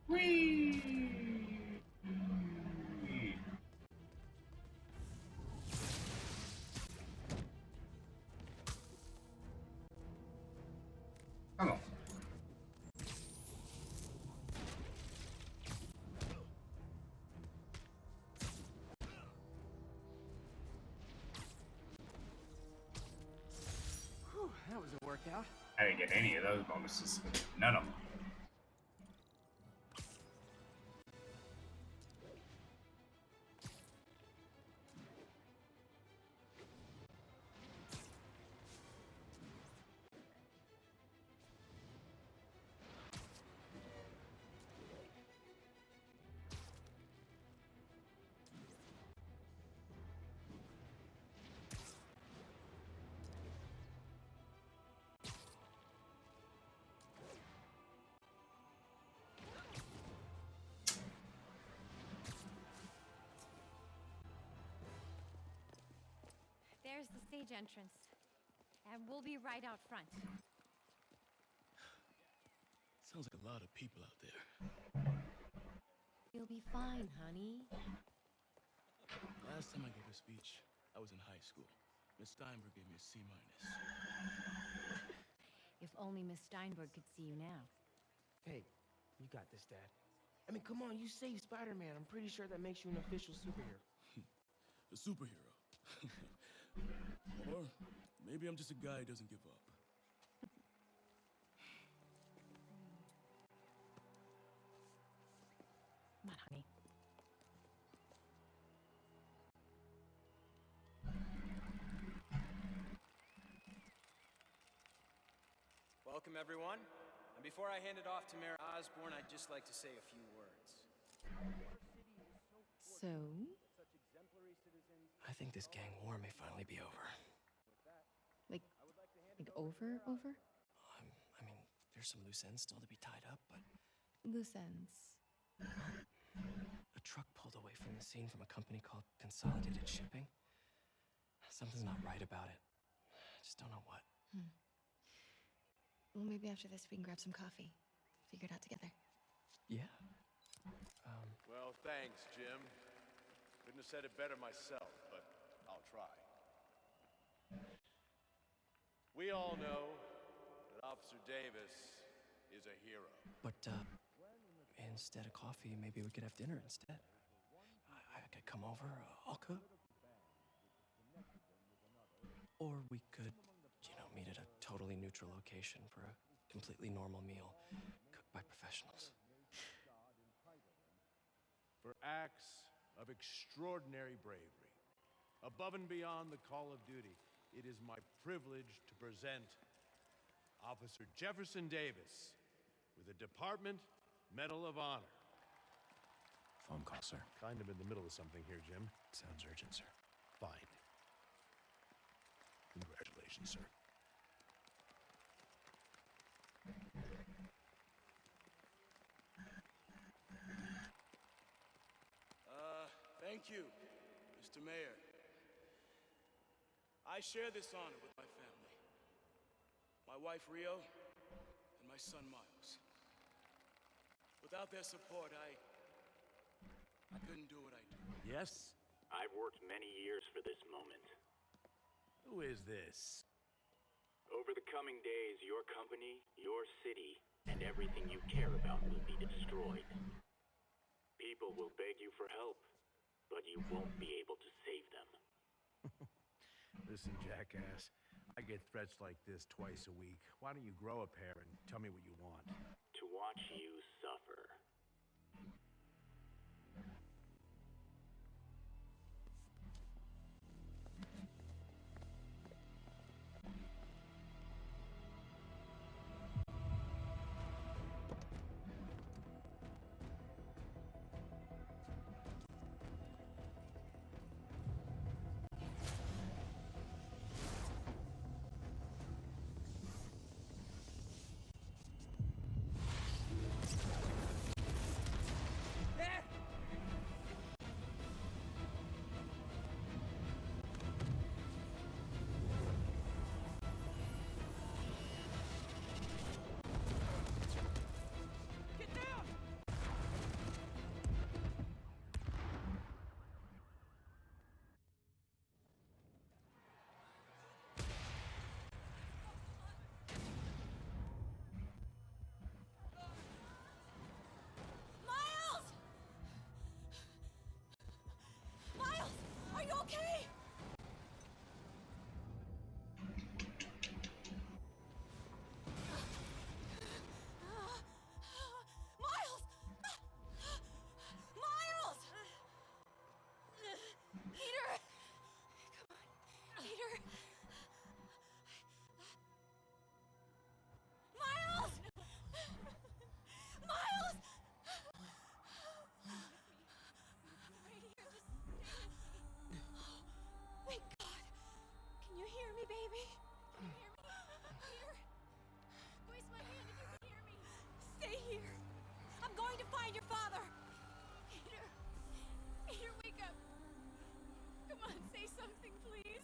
Whee! Come on. Whew, that was a workout. I didn't get any of those bonuses. None of them. There's the stage entrance. And we'll be right out front. Sounds like a lot of people out there. You'll be fine, honey. Last time I gave a speech, I was in high school. Miss Steinberg gave me a C-. If only Miss Steinberg could see you now. Hey, you got this, Dad. I mean, come on, you saved Spider-Man. I'm pretty sure that makes you an official superhero. A superhero. Or maybe I'm just a guy who doesn't give up. Come on, honey. Welcome, everyone. And before I hand it off to Mayor Osborne, I'd just like to say a few words. So? I think this gang war may finally be over. Like over? I mean, there's some loose ends still to be tied up, but... Loose ends. A truck pulled away from the scene from a company called Consolidated Shipping. Something's not right about it. I just don't know what. Well, maybe after this we can grab some coffee. Figure it out together. Yeah. Well, thanks, Jim. Couldn't have said it better myself, but I'll try. We all know that Officer Davis is a hero. But, instead of coffee, maybe we could have dinner instead. I could come over, I'll cook. Or we could, meet at a totally neutral location for a completely normal meal, cooked by professionals. For acts of extraordinary bravery, above and beyond the call of duty, it is my privilege to present Officer Jefferson Davis with the Department Medal of Honor. Phone call, sir. Kind of in the middle of something here, Jim. Sounds urgent, sir. Fine. Congratulations, sir. Thank you, Mr. Mayor. I share this honor with my family. My wife, Rio, and my son, Miles. Without their support, I couldn't do what I do. Yes? I've worked many years for this moment. Who is this? Over the coming days, your company, your city, and everything you care about will be destroyed. People will beg you for help, but you won't be able to save them. Listen, jackass. I get threats like this twice a week. Why don't you grow a pair and tell me what you want? To watch you suffer. Miles! Miles, are you okay? Miles! Miles! Peter! Come on, Peter! Miles! Miles! Right here, just stay with me. Thank God. Can you hear me, baby? Can you hear me? Peter? Squeeze my hand if you can hear me. Stay here. I'm going to find your father. Peter. Peter, wake up. Come on, say something, please.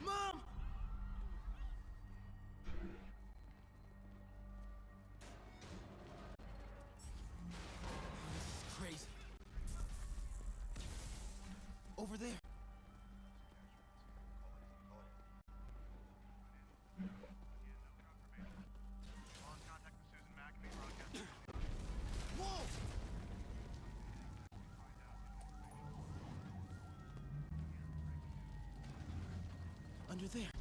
Mom! This is crazy. Over there. Whoa! Under there.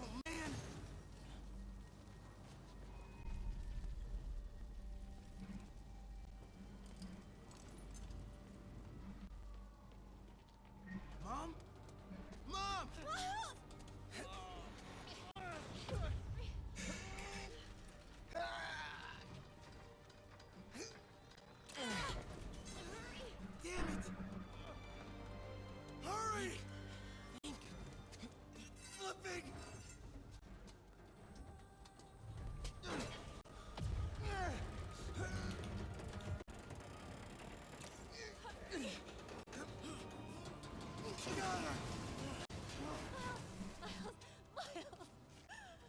Oh, man! Mom? Mom! Damn it! Hurry! Think. Flipping!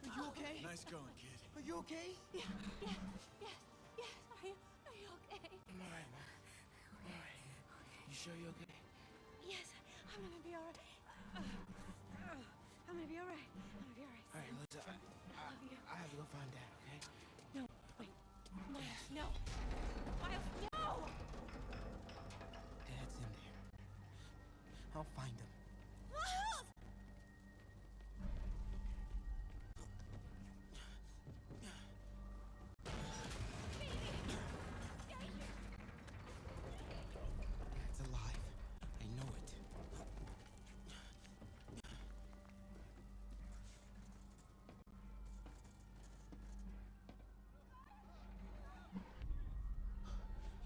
Are you okay? Nice going, kid. Are you okay? Yeah, yes, yes, yes. Are you okay? I'm alright, Mom. I'm alright. You sure you're okay? Yes, I'm gonna be alright. I'm gonna be alright. I'm gonna be alright. Alright, listen. I love you. I have to go find Dad, okay? No, wait. Miles, no. Miles, no! Dad's in there. I'll find him. Miles! Dad's alive. I know it.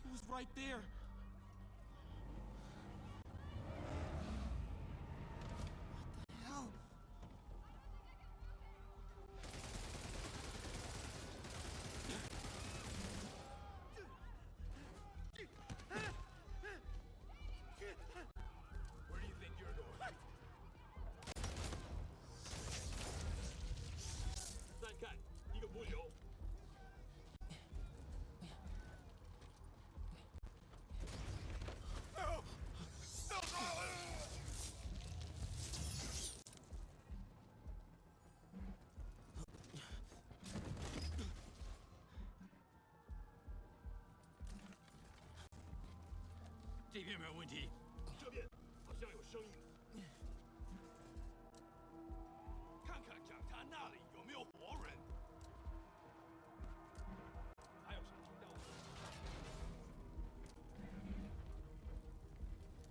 He was right there. What the hell? Where do you think you're going? 这边没有问题。这边好像有声音。看看讲台那里有没有活人。还有谁听到我？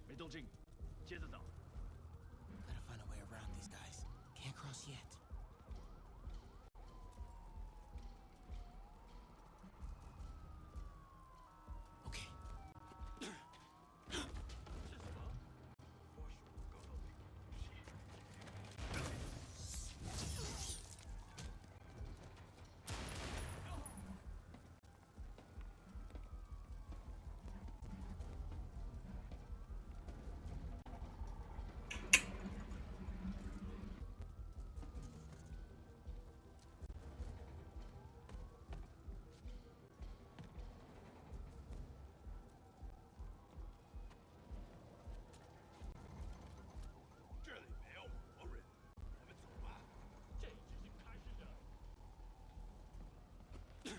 没动静，接着找。Gotta find a way around these guys. Can't cross yet. Okay. 这里没有活人，我们走吧。这只是开始的。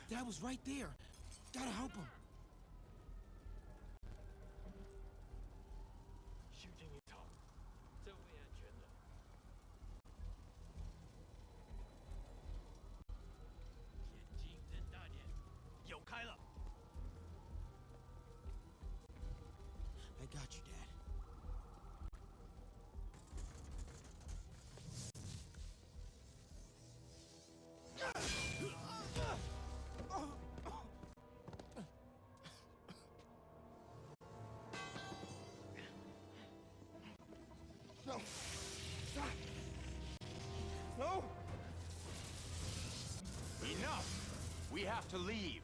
Dad was right there. Gotta help him. 修建一套，这会安全的。眼睛睁大点，有开了。 I got you, Dad. No! Stop! No! Enough! We have to leave.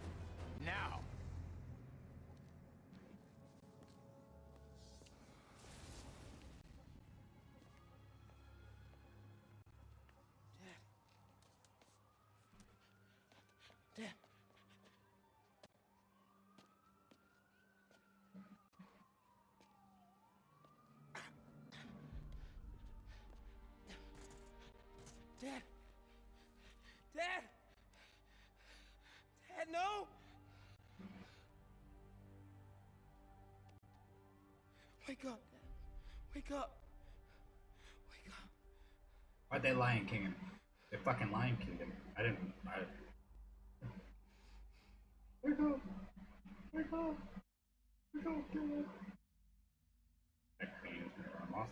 Now! Dad. Dad. Dad. Dad, no. Wake up, Dad. Wake up. Wake up. Why'd they Lion King him? They fucking Lion Kinged him. I didn't. Wake up! Wake up! Wake up, Dad! That queen is gonna run off.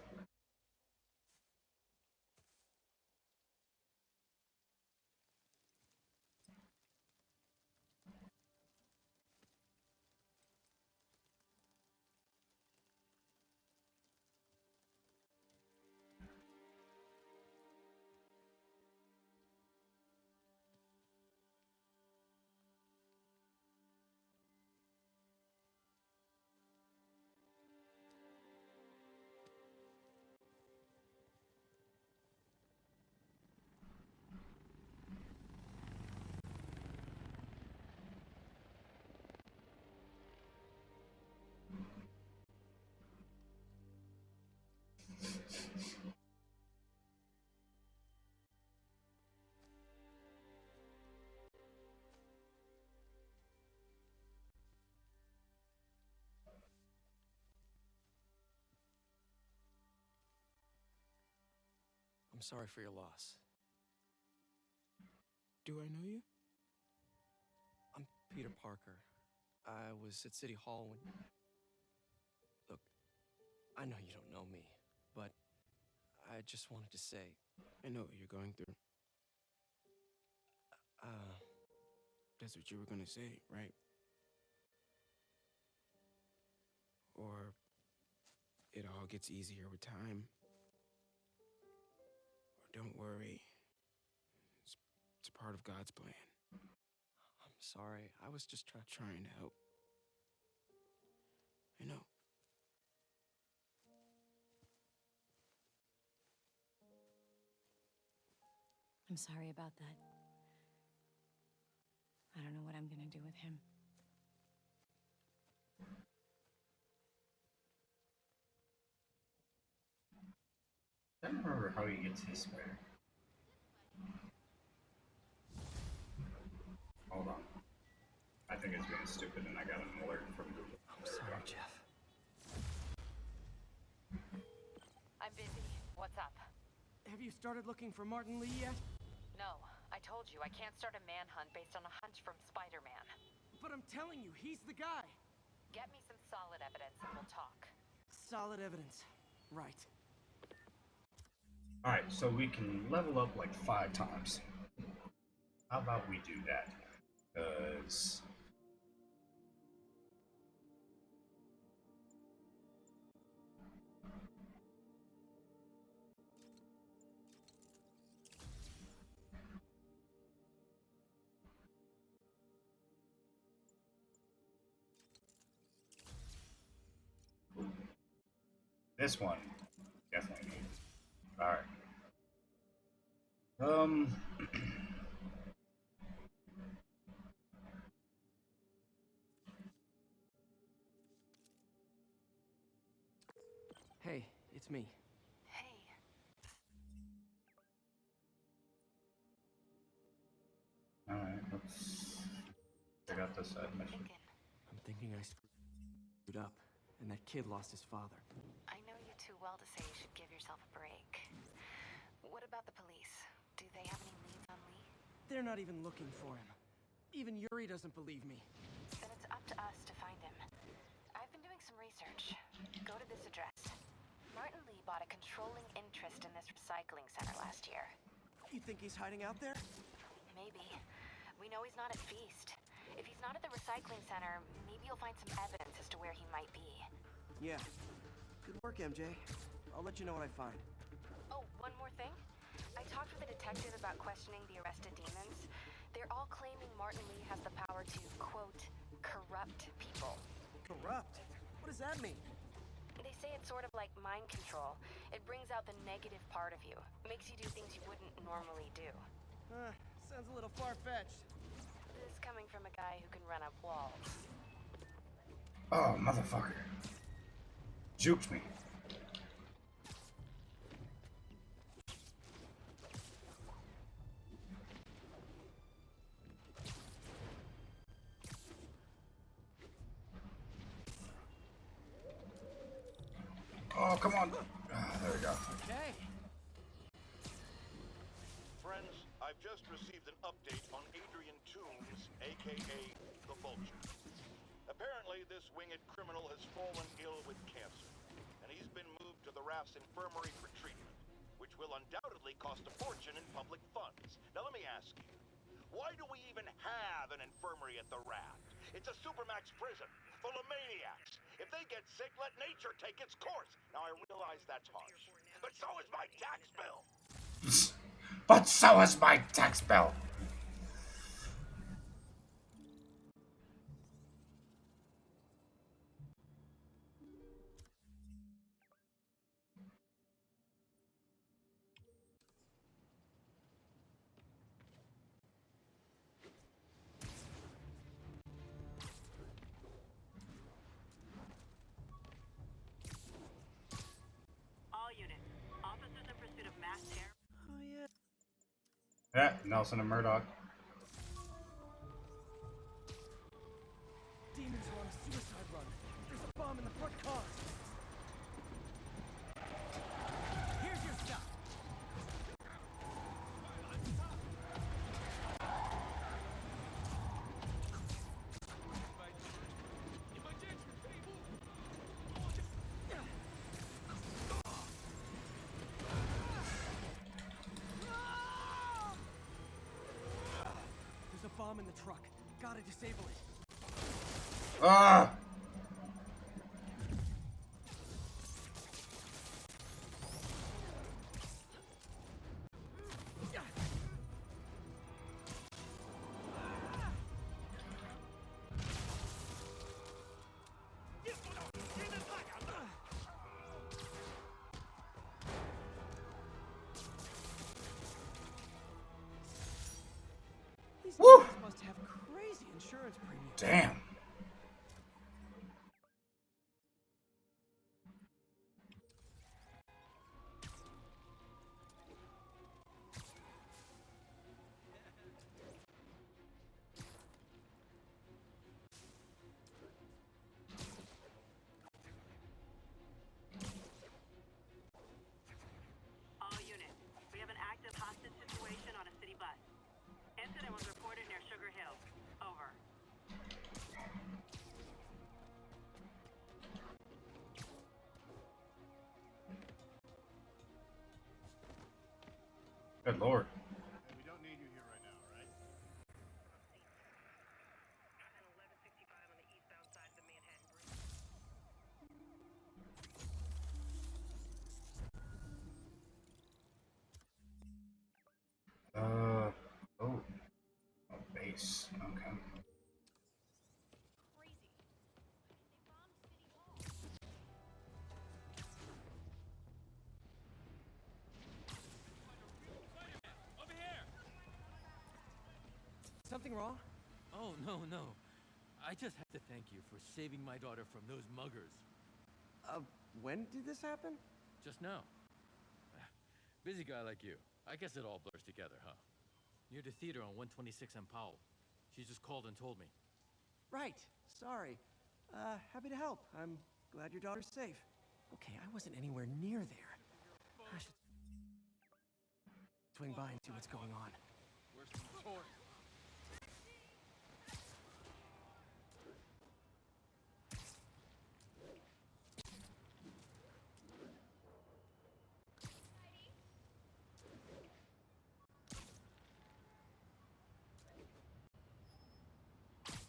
I'm sorry for your loss. Do I know you? I'm Peter Parker. I was at City Hall when... Look, I know you don't know me, but I just wanted to say... I know what you're going through. That's what you were gonna say, right? Or it all gets easier with time. Or don't worry. It's part of God's plan. I'm sorry. I was just trying to help. I know. I'm sorry about that. I don't know what I'm gonna do with him. I don't remember how he gets his spider. Hold on. I think it's being stupid and I got an alert from Google. I'm sorry, Jeff. Have you started looking for Martin Lee yet? No, I told you I can't start a manhunt based on a hunch from Spider-Man. But I'm telling you, he's the guy. Get me some solid evidence and we'll talk. Solid evidence. Right. Alright, so we can level up like 5 times. How about we do that? Because... this one, definitely. Alright. Hey, it's me. Hey. Alright, let's check out this side mission. I'm thinking I screwed up, and that kid lost his father. I know you too well to say you should give yourself a break. What about the police? Do they have any leads on Lee? They're not even looking for him. Even Yuri doesn't believe me. Then it's up to us to find him. I've been doing some research. Go to this address. Martin Lee bought a controlling interest in this recycling center last year. You think he's hiding out there? Maybe. We know he's not at Feast. If he's not at the recycling center, maybe you'll find some evidence as to where he might be. Yeah. Good work, MJ. I'll let you know what I find. Oh, one more thing. I talked with a detective about questioning the arrested demons. They're all claiming Martin Lee has the power to, quote, corrupt people. Corrupt? What does that mean? They say it's sort of like mind control. It brings out the negative part of you. Makes you do things you wouldn't normally do. Sounds a little far-fetched. This coming from a guy who can run up walls. Oh, motherfucker. Juked me. Oh, come on. There we go. Okay. Friends, I've just received an update on Adrian Toombs, aka the Vulture. Apparently, this winged criminal has fallen ill with cancer, and he's been moved to the Raft's infirmary for treatment, which will undoubtedly cost a fortune in public funds. Now let me ask you, why do we even have an infirmary at the Raft? It's a supermax prison, full of maniacs. If they get sick, let nature take its course. Now I realize that's harsh, but so is my tax bill. But so is my tax bill. All units. Officers in pursuit of mass terror. Oh, yeah. Yeah, Nelson and Murdoch. Demons are on a suicide run. There's a bomb in the front car. Here's your stuff. There's a bomb in the truck. Gotta disable it. Ah! These Woo! guys must have crazy insurance premiums. Damn. All units. Good lord. Hey, we don't need you here right now, all right? Oh. Oh, base. Okay. Over here! Something wrong? Oh, no. I just have to thank you for saving my daughter from those muggers. When did this happen? Just now. Busy guy like you. I guess it all blurs together, huh? Near the theater on 126 and Powell. She just called and told me. Right. Sorry. Happy to help. I'm glad your daughter's safe. Okay, I wasn't anywhere near there. I should swing by and see what's going on. Where's some toys?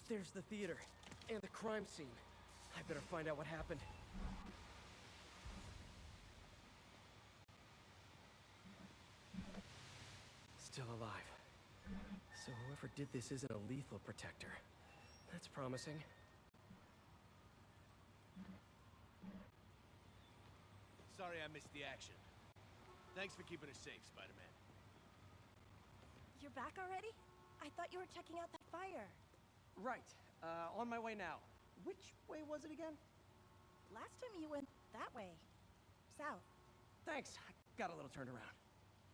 There's the theater and the crime scene. I better find out what happened. Still alive. So whoever did this isn't a lethal protector. That's promising. Sorry I missed the action. Thanks for keeping us safe, Spider-Man. You're back already? I thought you were checking out that fire. Right. On my way now. Which way was it again? Last time you went that way. South. Thanks. I got a little turned around.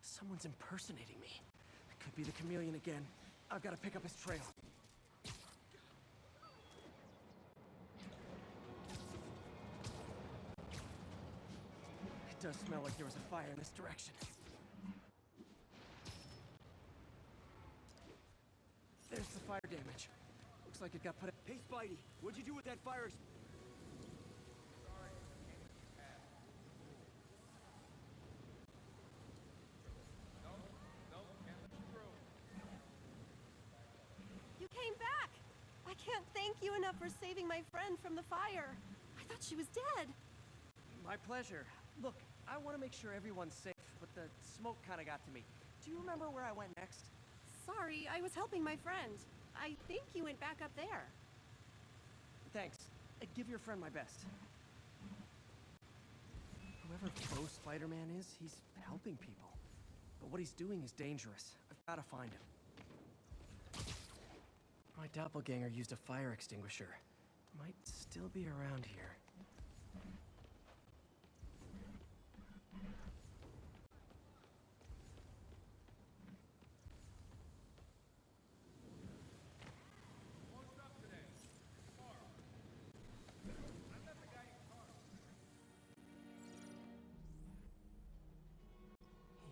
Someone's impersonating me. It could be the chameleon again. I've got to pick up his trail. It does smell like there was a fire in this direction. There's the fire damage. Looks like it got put in. Hey, Spidey, what'd you do with that fire? You came back! I can't thank you enough for saving my friend from the fire. I thought she was dead. My pleasure. Look, I want to make sure everyone's safe, but the smoke kind of got to me. Do you remember where I went next? Sorry, I was helping my friend. I think you went back up there. Thanks. Give your friend my best. Whoever Bo Spider-Man is, he's helping people. But what he's doing is dangerous. I've got to find him. My doppelganger used a fire extinguisher. Might still be around here.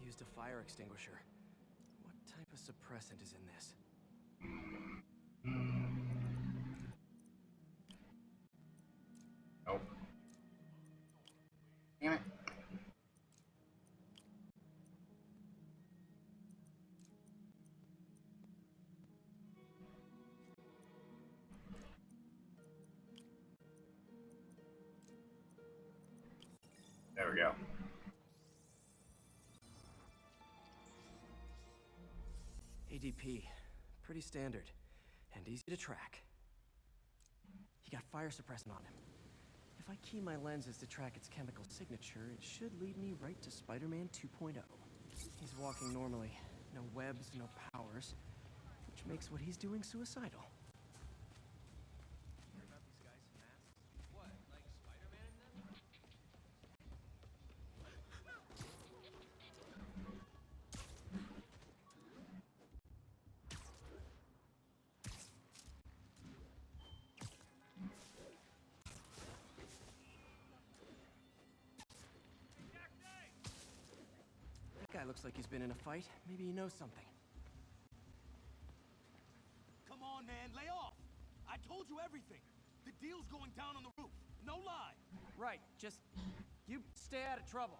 He used a fire extinguisher. What type of suppressant is in this? Nope. Damn it. There we go. ADP. Pretty standard. And easy to track. He got fire suppressant on him. If I key my lenses to track its chemical signature, it should lead me right to Spider-Man 2.0. He's walking normally. No webs, no powers. Which makes what he's doing suicidal. That guy looks like he's been in a fight. Maybe he knows something. Come on, man, lay off! I told you everything. The deal's going down on the roof. No lie. Right, just... you stay out of trouble.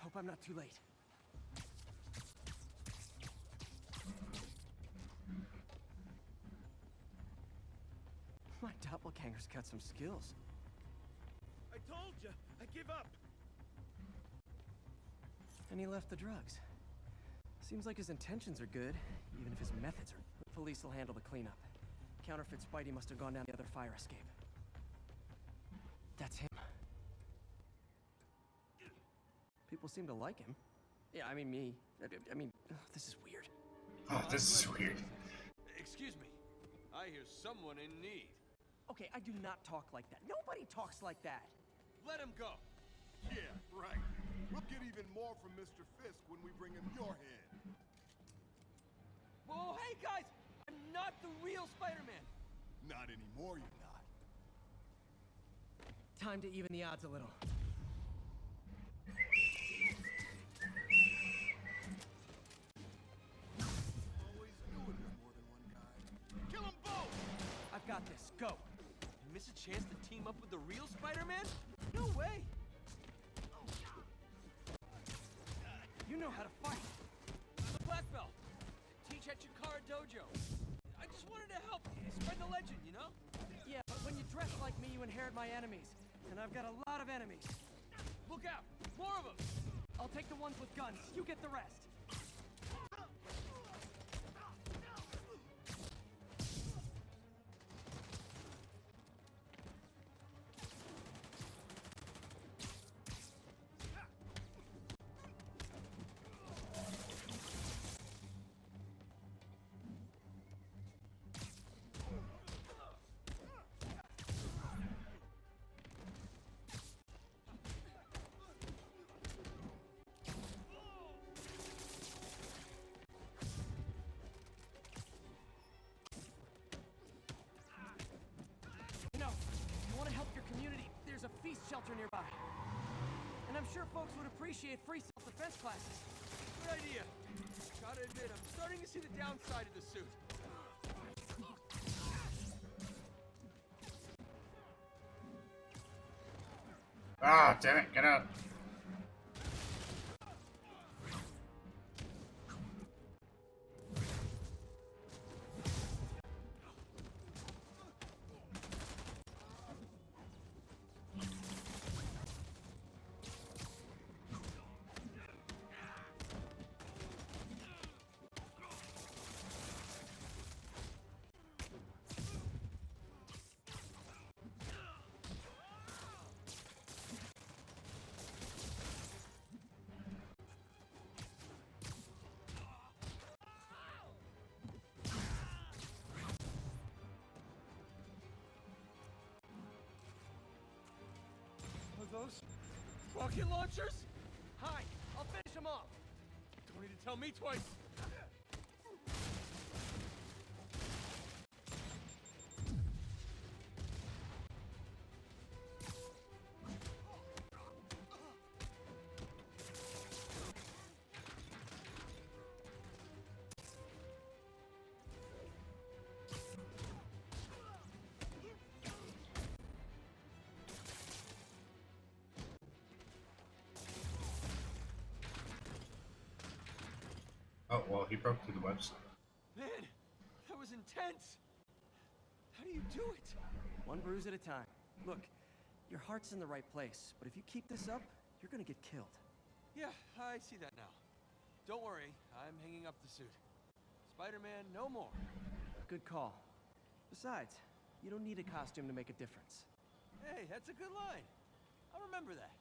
Hope I'm not too late. My doppelganger's got some skills. I told you, I give up. And he left the drugs. Seems like his intentions are good, even if his methods are... The police will handle the cleanup. Counterfeit Spidey must have gone down the other fire escape. That's him. People seem to like him. Yeah, I mean me. I mean, this is weird. Oh, this is weird. Excuse me. I hear someone in need. Okay, I do not talk like that. Nobody talks like that. Let him go. Yeah, right. We'll get even more from Mr. Fisk when we bring him your head. Whoa, hey guys! I'm not the real Spider-Man. Not anymore, you're not. Time to even the odds a little. Always knew it was more than one guy. Kill them both! I've got this. Go. You miss a chance to team up with the real Spider-Man? No way. You know how to fight. The black belt. Teach at Chikara Dojo. I just wanted to help spread the legend, you know? Yeah, but when you dress like me, you inherit my enemies. And I've got a lot of enemies. Look out! More of them! I'll take the ones with guns. You get the rest. There's a feast shelter nearby. And I'm sure folks would appreciate free self-defense classes. Good idea. Gotta admit, I'm starting to see the downside of the suit. Ah, damn it, get out. Those rocket launchers? Hi, I'll finish them off. Don't need to tell me twice. Oh, well, he broke through the website. Man, that was intense. How do you do it? One bruise at a time. Look, your heart's in the right place, but if you keep this up, you're gonna get killed. Yeah, I see that now. Don't worry, I'm hanging up the suit. Spider-Man, no more. Good call. Besides, you don't need a costume to make a difference. Hey, that's a good line. I'll remember that.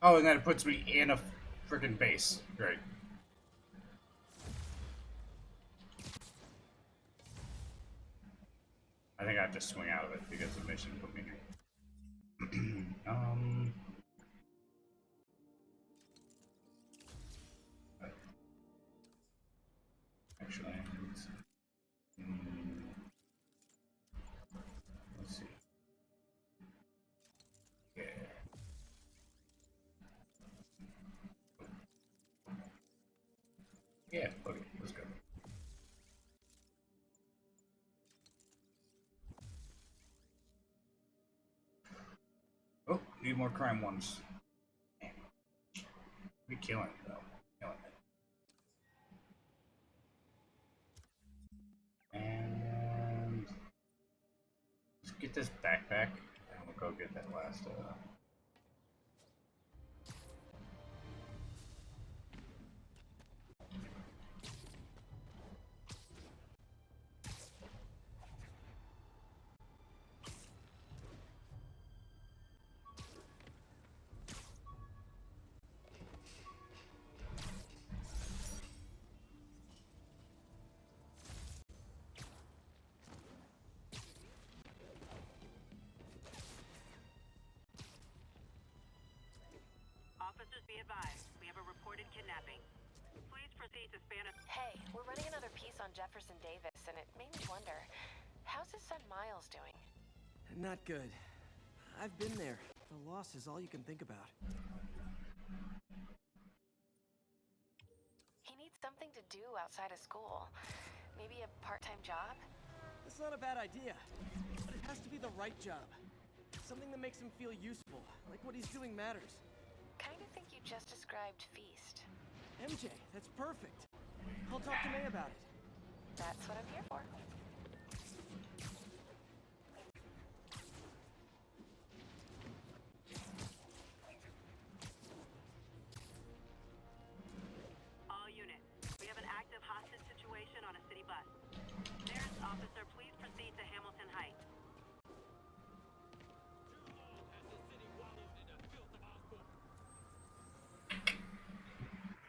Oh, and then it puts me in a freaking base. Great. I think I have to swing out of it because the mission put me here. Actually, let's see. Yeah. Yeah, okay, let's go. Oh, need more crime ones. We killing it though. Killing it. And let's get this backpack, and we'll go get that last. Officers, be advised. We have a reported kidnapping. Please proceed to span a... Hey, we're running another piece on Jefferson Davis, and it made me wonder, how's his son Miles doing? Not good. I've been there. The loss is all you can think about. He needs something to do outside of school. Maybe a part-time job? That's not a bad idea, but it has to be the right job. Something that makes him feel useful, like what he's doing matters. Kinda think you just described Feast. MJ, that's perfect. I'll talk to May about it. That's what I'm here for. All units, we have an active hostage situation on a city bus. There's officer, please proceed to Hamilton Heights.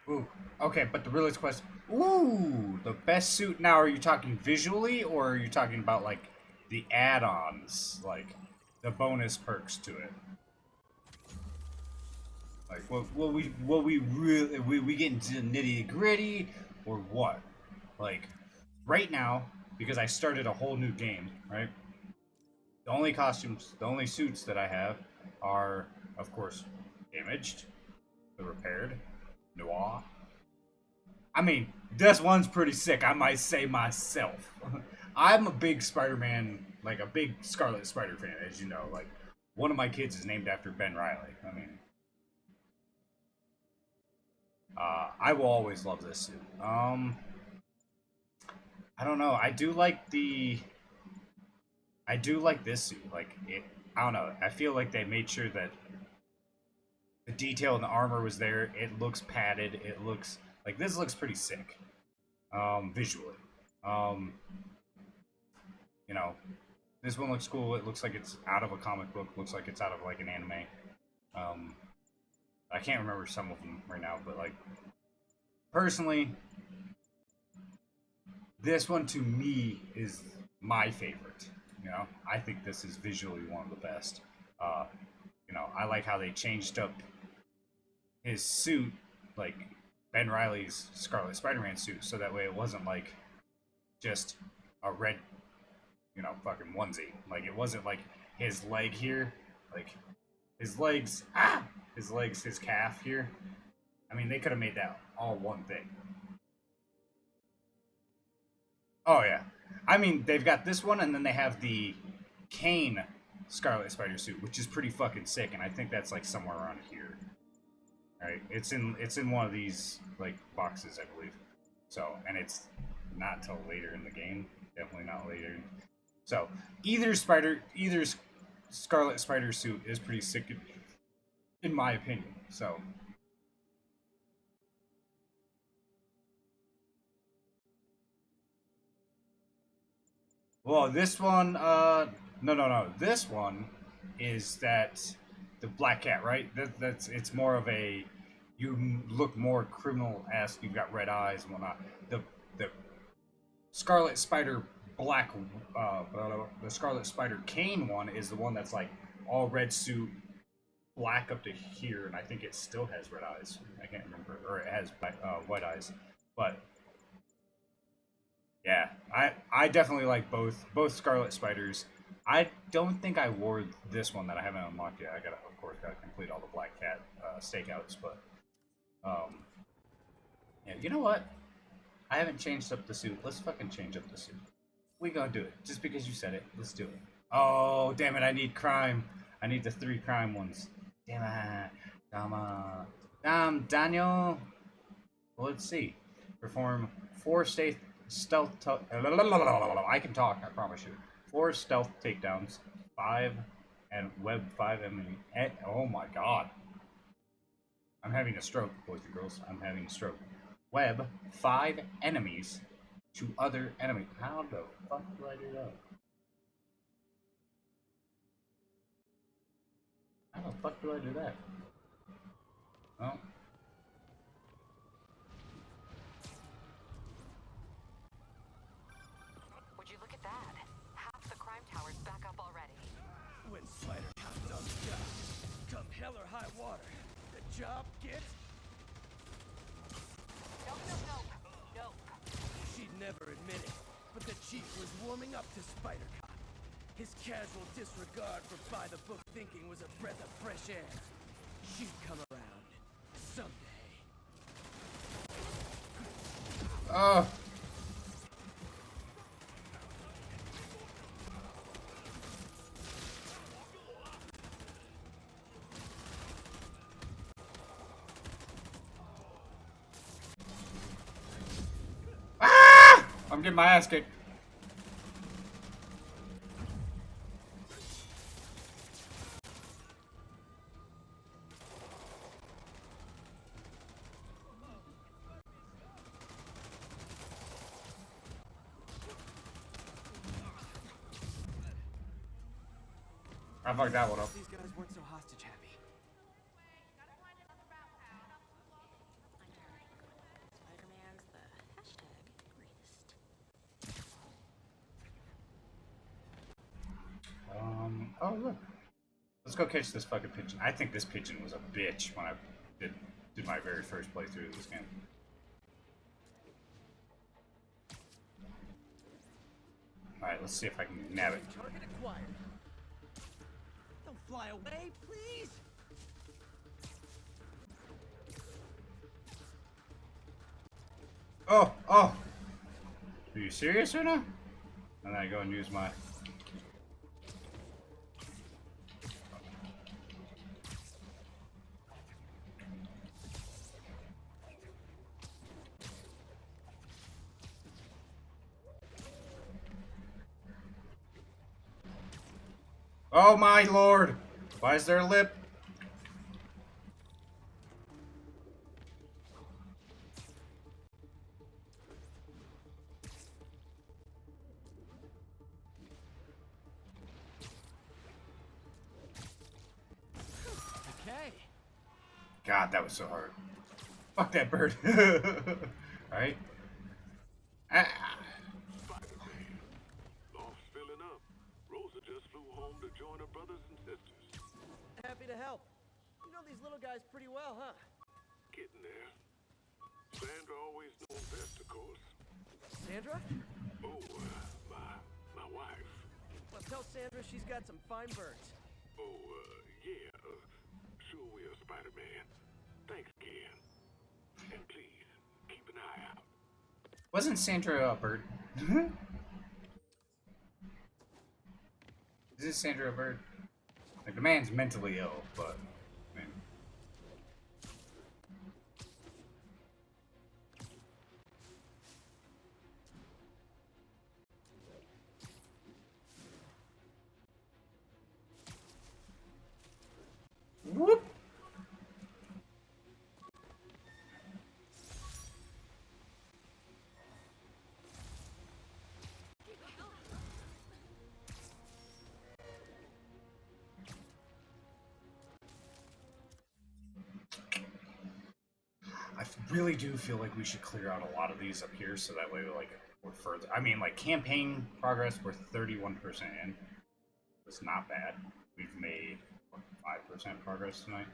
Ooh, okay, but the realest question. Ooh, the best suit now. Are you talking visually, or are you talking about like the add-ons, like the bonus perks to it? Like, what we really we get into nitty gritty, or what? Like, right now, because I started a whole new game, right? The only costumes, the only suits that I have are, of course, Imaged, the Repaired, Noir. I mean, this one's pretty sick, I might say myself. I'm a big Spider-Man, like a big Scarlet Spider fan, as you know. Like, one of my kids is named after Ben Reilly. I mean, I will always love this suit. I don't know. I do like this suit. Like, it. I don't know. I feel like they made sure that the detail in the armor was there. It looks padded. It looks like this looks pretty sick, visually. You know, this one looks cool. It looks like it's out of a comic book. Looks like it's out of like an anime. I can't remember some of them right now, but like personally, this one to me is my favorite. You know, I think this is visually one of the best. You know, I like how they changed up his suit, like Ben Reilly's Scarlet Spider-Man suit, so that way it wasn't like just a red, you know, fucking onesie. Like, it wasn't like his leg here, like his legs, his calf here. I mean, they could have made that all one thing. Oh yeah, I mean, they've got this one, and then they have the Kane Scarlet Spider suit, which is pretty fucking sick, and I think that's like somewhere around here. Right? It's in one of these like boxes, I believe. So, and it's not till later in the game. Definitely not later. So, either Scarlet Spider suit is pretty sick, in my opinion. So. Well, this one, no. This one is that the Black Cat, right? It's more of a, you look more criminal-esque. You've got red eyes and whatnot. The Scarlet Spider the Scarlet Spider Kane one is the one that's like all red suit, black up to here, and I think it still has red eyes. I can't remember, or it has black, white eyes, but. Yeah, I definitely like both Scarlet Spiders. I don't think I wore this one that I haven't unlocked yet. I gotta, of course, complete all the Black Cat stakeouts, but yeah, you know what? I haven't changed up the suit. Let's fucking change up the suit. We gonna do it just because you said it. Let's do it. Oh damn it! I need crime. I need the 3 crime ones. Damn it! Come on. Daniel. Well, let's see. Perform 4 stealth. I can talk. I promise you. 4 stealth takedowns. 5 and web 5 enemy. Oh my god. I'm having a stroke, boys and girls. I'm having a stroke. Web 5 enemies to other enemies. How the fuck do I do that? How the fuck do I do that? Oh. Would you look at that? Half the crime tower's back up already. When Spider comes on the job, come hell or high water, the job gets... Nope. She'd never admit it, but the chief was warming up to Spider-Cop. His casual disregard for by-the-book thinking was a breath of fresh air. She'd come around someday. Oh. Ah! I'm getting my ass kicked. I fucked that one up. These guys weren't so hostage happy. Spider-Man's the hashtag greatest. Oh look. Let's go catch this fucking pigeon. I think this pigeon was a bitch when I did my very first playthrough of this game. Alright, let's see if I can nab it. Target acquired. Don't fly away, please. Oh! Are you serious right now? And then I go and use my... Oh my lord! Why is there a lip? Okay. God, that was so hard. Fuck that bird. Alright. Loft's filling up. Rosa just flew home to join her brothers and sisters. Happy to help. You know these little guys pretty well, huh? Getting there. Sandra always knows best, of course. Sandra? Oh, my wife. Well, tell Sandra she's got some fine birds. Oh, yeah. Sure will, Spider-Man. Thanks again. And please, keep an eye out. Wasn't Sandra a bird? Isn't Sandra a bird? Like, the man's mentally ill, but... I mean... Whoop! I really do feel like we should clear out a lot of these up here so that way we're further. I mean, like, campaign progress, we're 31% in. It's not bad. We've made, what, 5% progress tonight?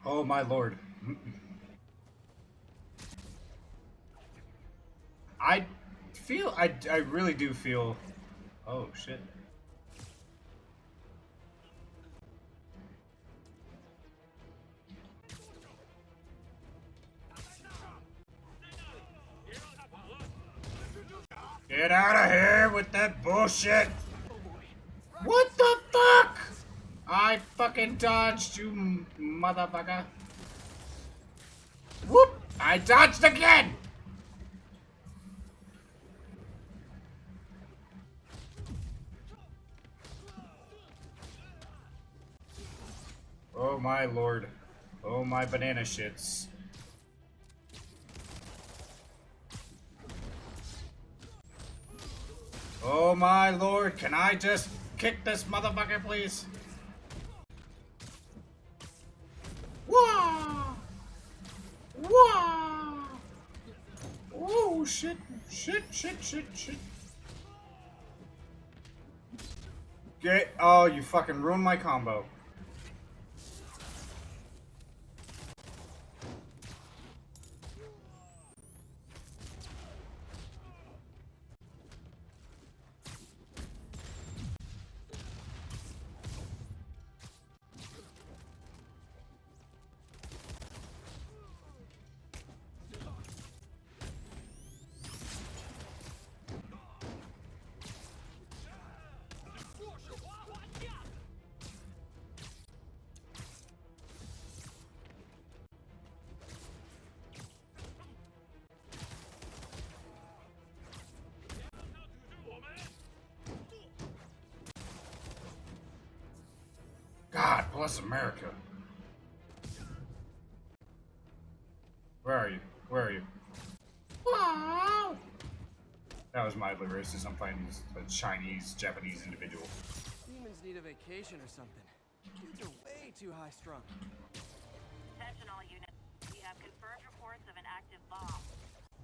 Oh my lord. I really do feel... Oh shit. Get out of here with that bullshit! What the fuck? I fucking dodged, you motherfucker. Whoop! I dodged again! Oh my lord. Oh my banana shits. Oh my lord, can I just kick this motherfucker, please? Wah! Wah! Oh shit, shit, shit, shit, shit. Get, oh, you fucking ruined my combo. God bless America. Where are you? Where are you? Wow. That was mildly racist. I'm fighting a Chinese, Japanese individual. Demons need a vacation or something. Kids are way too high strung. Attention all units. We have confirmed reports of an active bomb.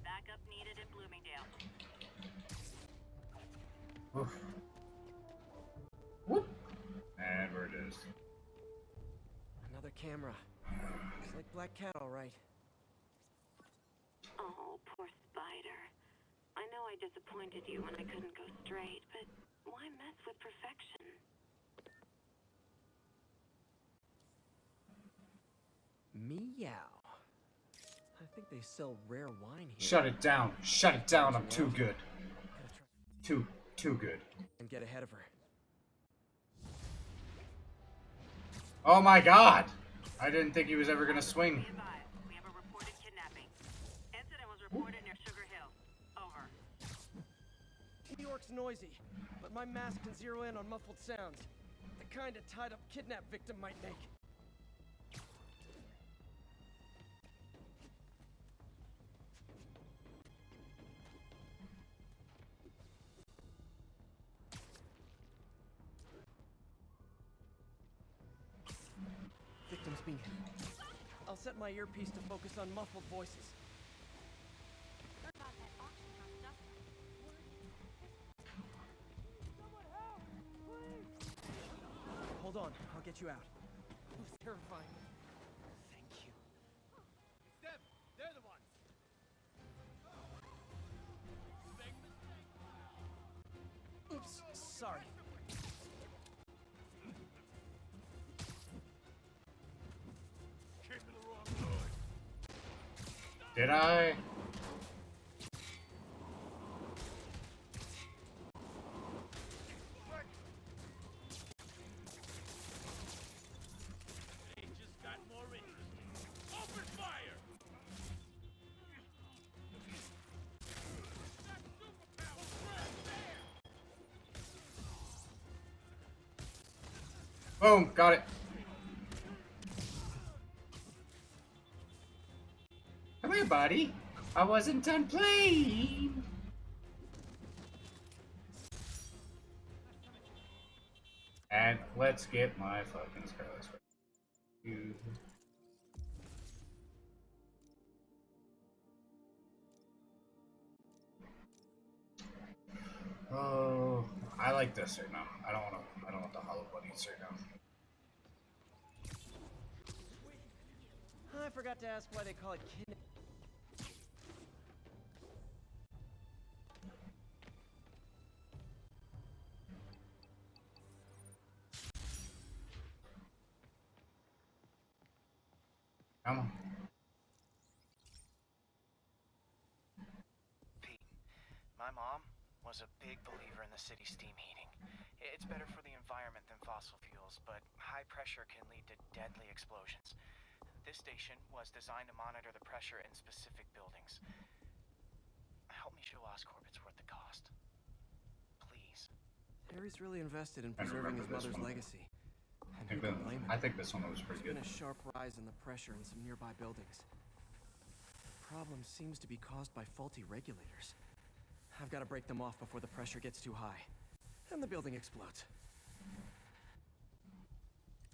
Backup needed in Bloomingdale. Oof. Whoop. And where it is. Another camera. It's like Black Cat, all right. Oh, poor Spider. I know I disappointed you when I couldn't go straight, but why mess with perfection? Meow. I think they sell rare wine here. Shut it down. Shut it down. I'm too good. Too good. And get ahead of her. Oh my god! I didn't think he was ever gonna swing. We have a reported kidnapping. Incident was reported near Sugar Hill. Over. New York's noisy, but my mask can zero in on muffled sounds. The kind a tied-up kidnap victim might make. Victims being... I'll set my earpiece to focus on muffled voices. Hold on, I'll get you out. That was terrifying. Thank you. Them! They're the ones! Oops, sorry. Did I? Boom, got it. Come here, buddy. I wasn't done playing. And let's get my fucking Scarlet. You. Oh, I like this right now. I don't want the hollow bunnies right now. I forgot to ask why they call it kidnap. Come on. Pete, my mom was a big believer in the city's steam heating. It's better for the environment than fossil fuels, but high pressure can lead to deadly explosions. This station was designed to monitor the pressure in specific buildings. Help me show Oscorp it's worth the cost. Please. Harry's really invested in I preserving remember his this mother's one. legacy. And who can blame him? I think this one was pretty There's good. been a sharp rise in the pressure in some nearby buildings. The problem seems to be caused by faulty regulators. I've got to break them off before the pressure gets too high. And the building explodes.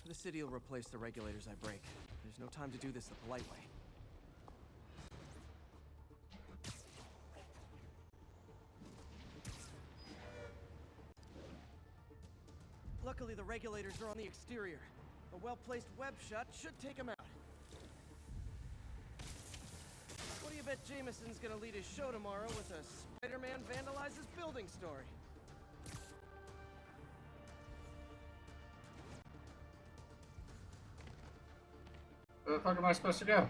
The city will replace the regulators I break. There's no time to do this the polite way. Luckily, the regulators are on the exterior. A well-placed web shot should take them out. What do you bet Jameson's gonna lead his show tomorrow with a Spider-Man vandalizes building story? Where the fuck am I supposed to go?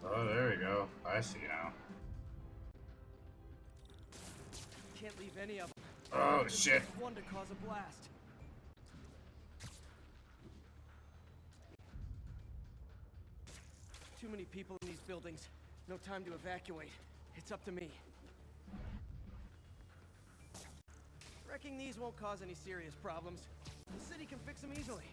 Oh, there we go. I see now. Can't leave any of them. Oh, shit. One to cause a blast. Too many people in these buildings. No time to evacuate. It's up to me. Wrecking these won't cause any serious problems. The city can fix them easily.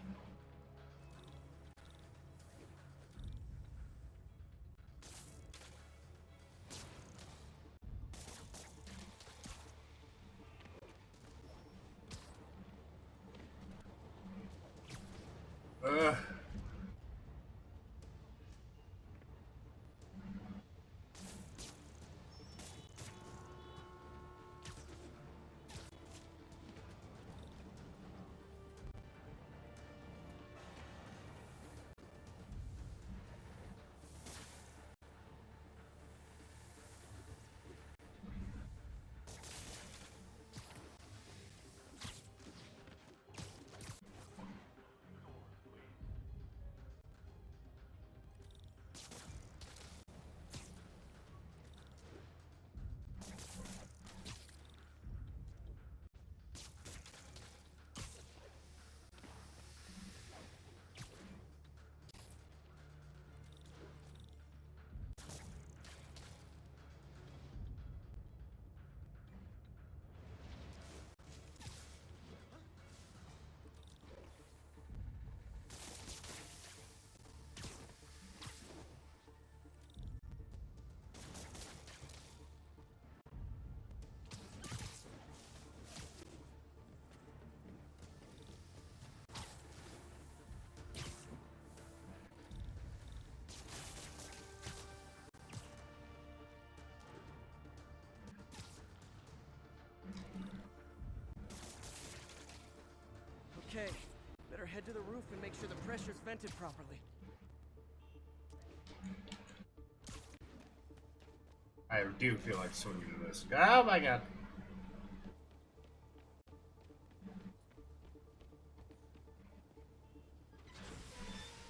Okay, better head to the roof and make sure the pressure's vented properly. I do feel like swinging to this. Oh my god.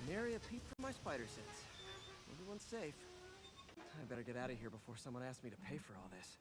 Nary a peep from my spider sense. Everyone's safe. I better get out of here before someone asks me to pay for all this.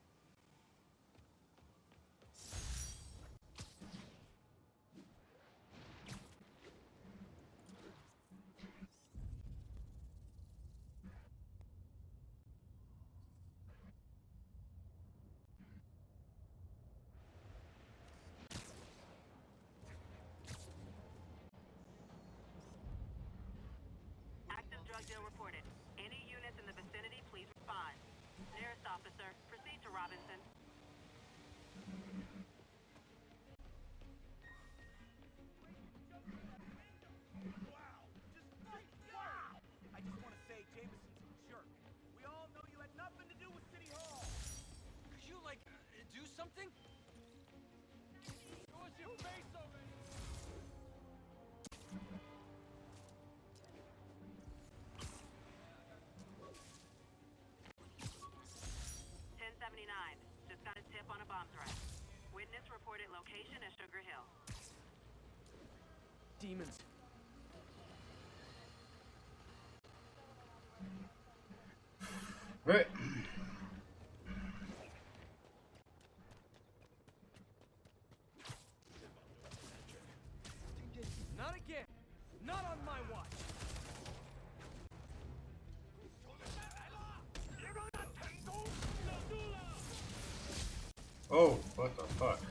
Active drug deal reported. Any units in the vicinity, please respond. Nearest officer, proceed to Robinson. Wow! I just want to say Jameson's a jerk. We all know you had nothing to do with City Hall. Could you, like, do something? Show us your face already! 1079. Just got a tip on a bomb threat. Witness reported location at Sugar Hill. Demons. Right. Not again. Not on my watch. Oh, what the fuck?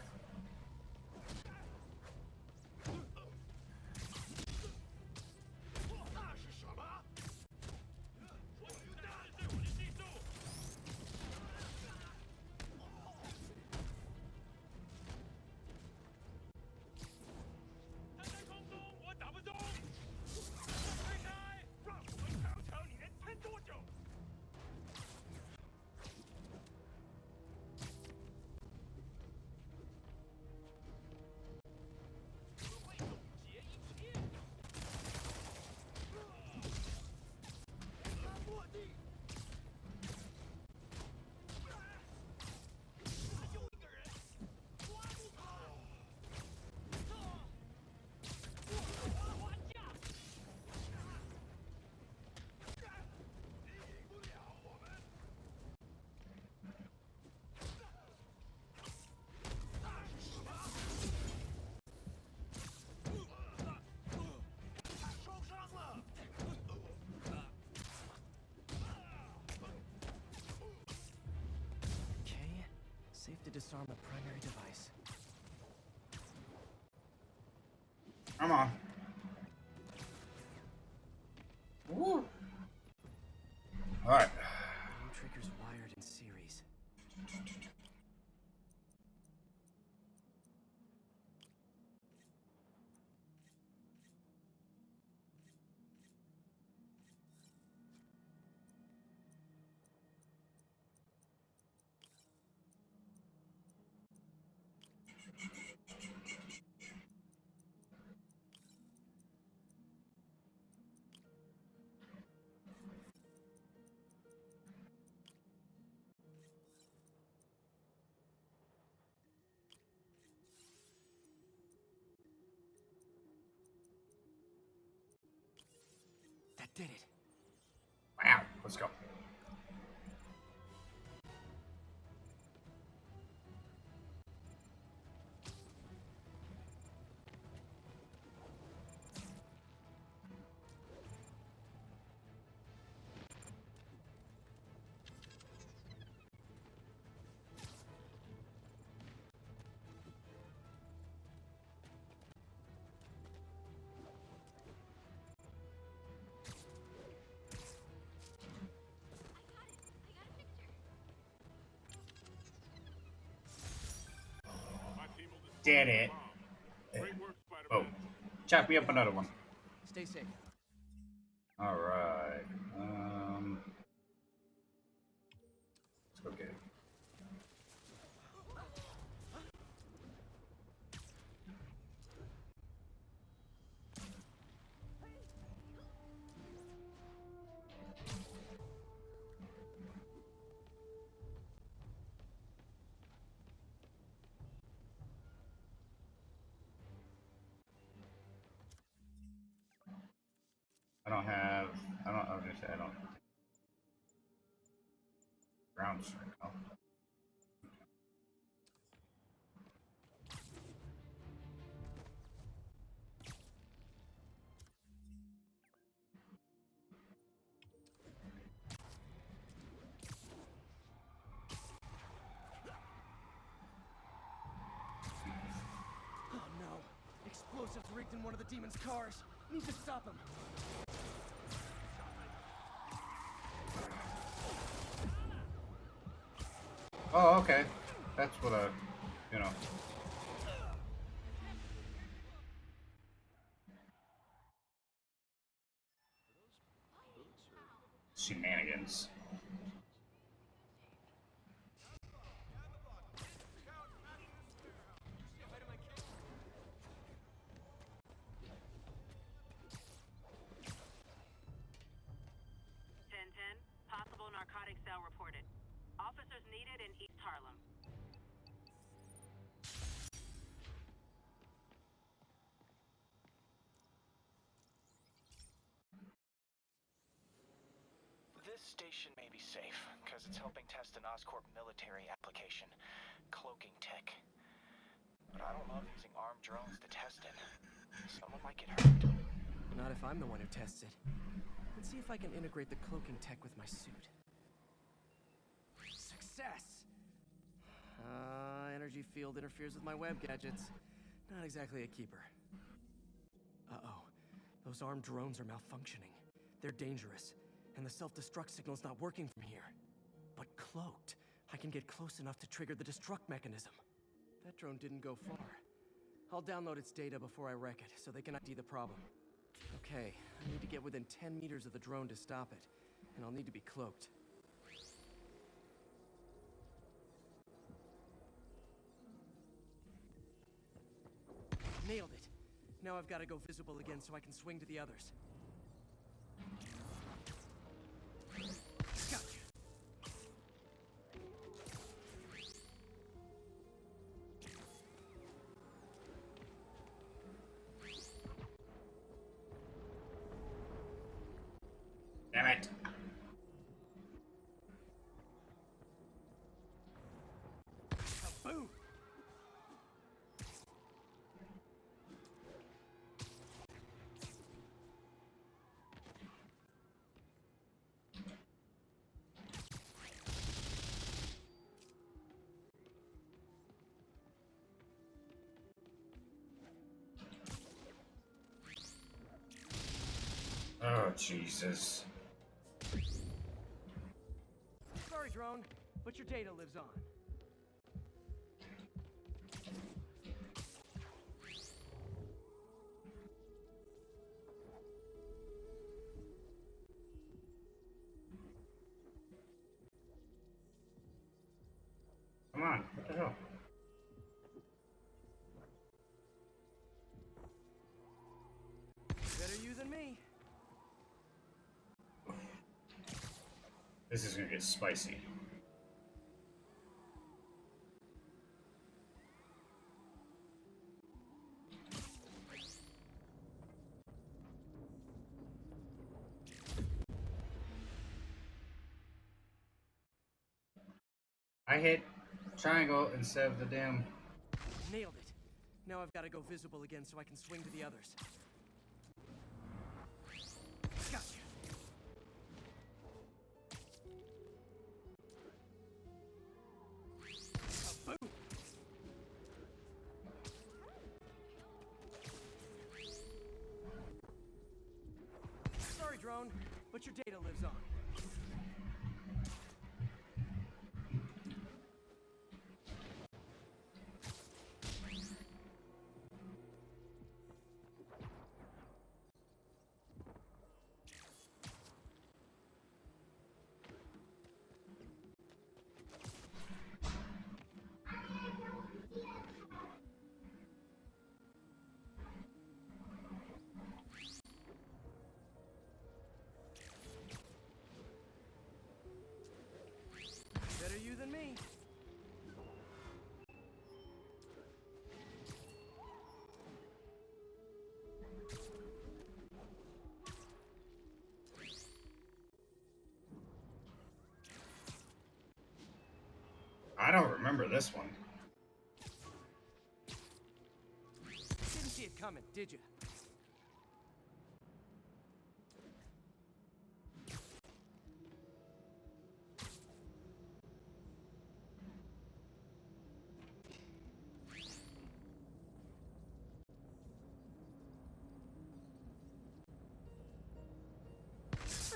Okay, safe to disarm the primary device. Come on. Woo. All right. Game triggers wired in series. That did it. Wow. Let's go. Did it. Oh. Chop me up another one. Stay safe. All right. Let's go get it. I was gonna say I don't. Ground strike. Oh. Oh no. Explosives rigged in one of the demon's cars. Need to stop him. Oh, okay. That's what you know. Shenanigans. Possible narcotic cell reported. Officers needed in East Harlem. This station may be safe, because it's helping test an Oscorp military application, cloaking tech. But I don't love using armed drones to test it. Someone might get hurt. Not if I'm the one who tests it. Let's see if I can integrate the cloaking tech with my suit. Success! Energy field interferes with my web gadgets. Not exactly a keeper. Uh-oh. Those armed drones are malfunctioning. They're dangerous, and the self-destruct signal's not working from here. But cloaked, I can get close enough to trigger the destruct mechanism. That drone didn't go far. I'll download its data before I wreck it, so they can ID the problem. Okay, I need to get within 10 meters of the drone to stop it, and I'll need to be cloaked. Nailed it. Now I've got to go visible again so I can swing to the others. Gotcha. Damn it. Boom. Oh, Jesus. Sorry, drone, but your data lives on. Come on, what the hell? Better you than me. This is gonna get spicy. I hit triangle instead of the damn... Nailed it. Now I've got to go visible again so I can swing to the others. Gotcha. Boom. Sorry, drone, but your data lives on. Better you than me. I don't remember this one. Didn't see it coming, did you?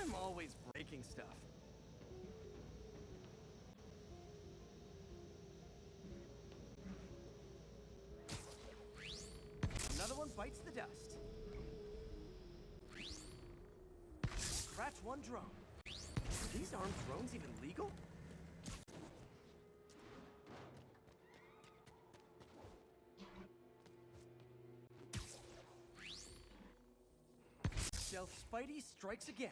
I'm always breaking stuff. Another one bites the dust. Scratch one drone. Are these armed drones even legal? Stealth Spidey strikes again.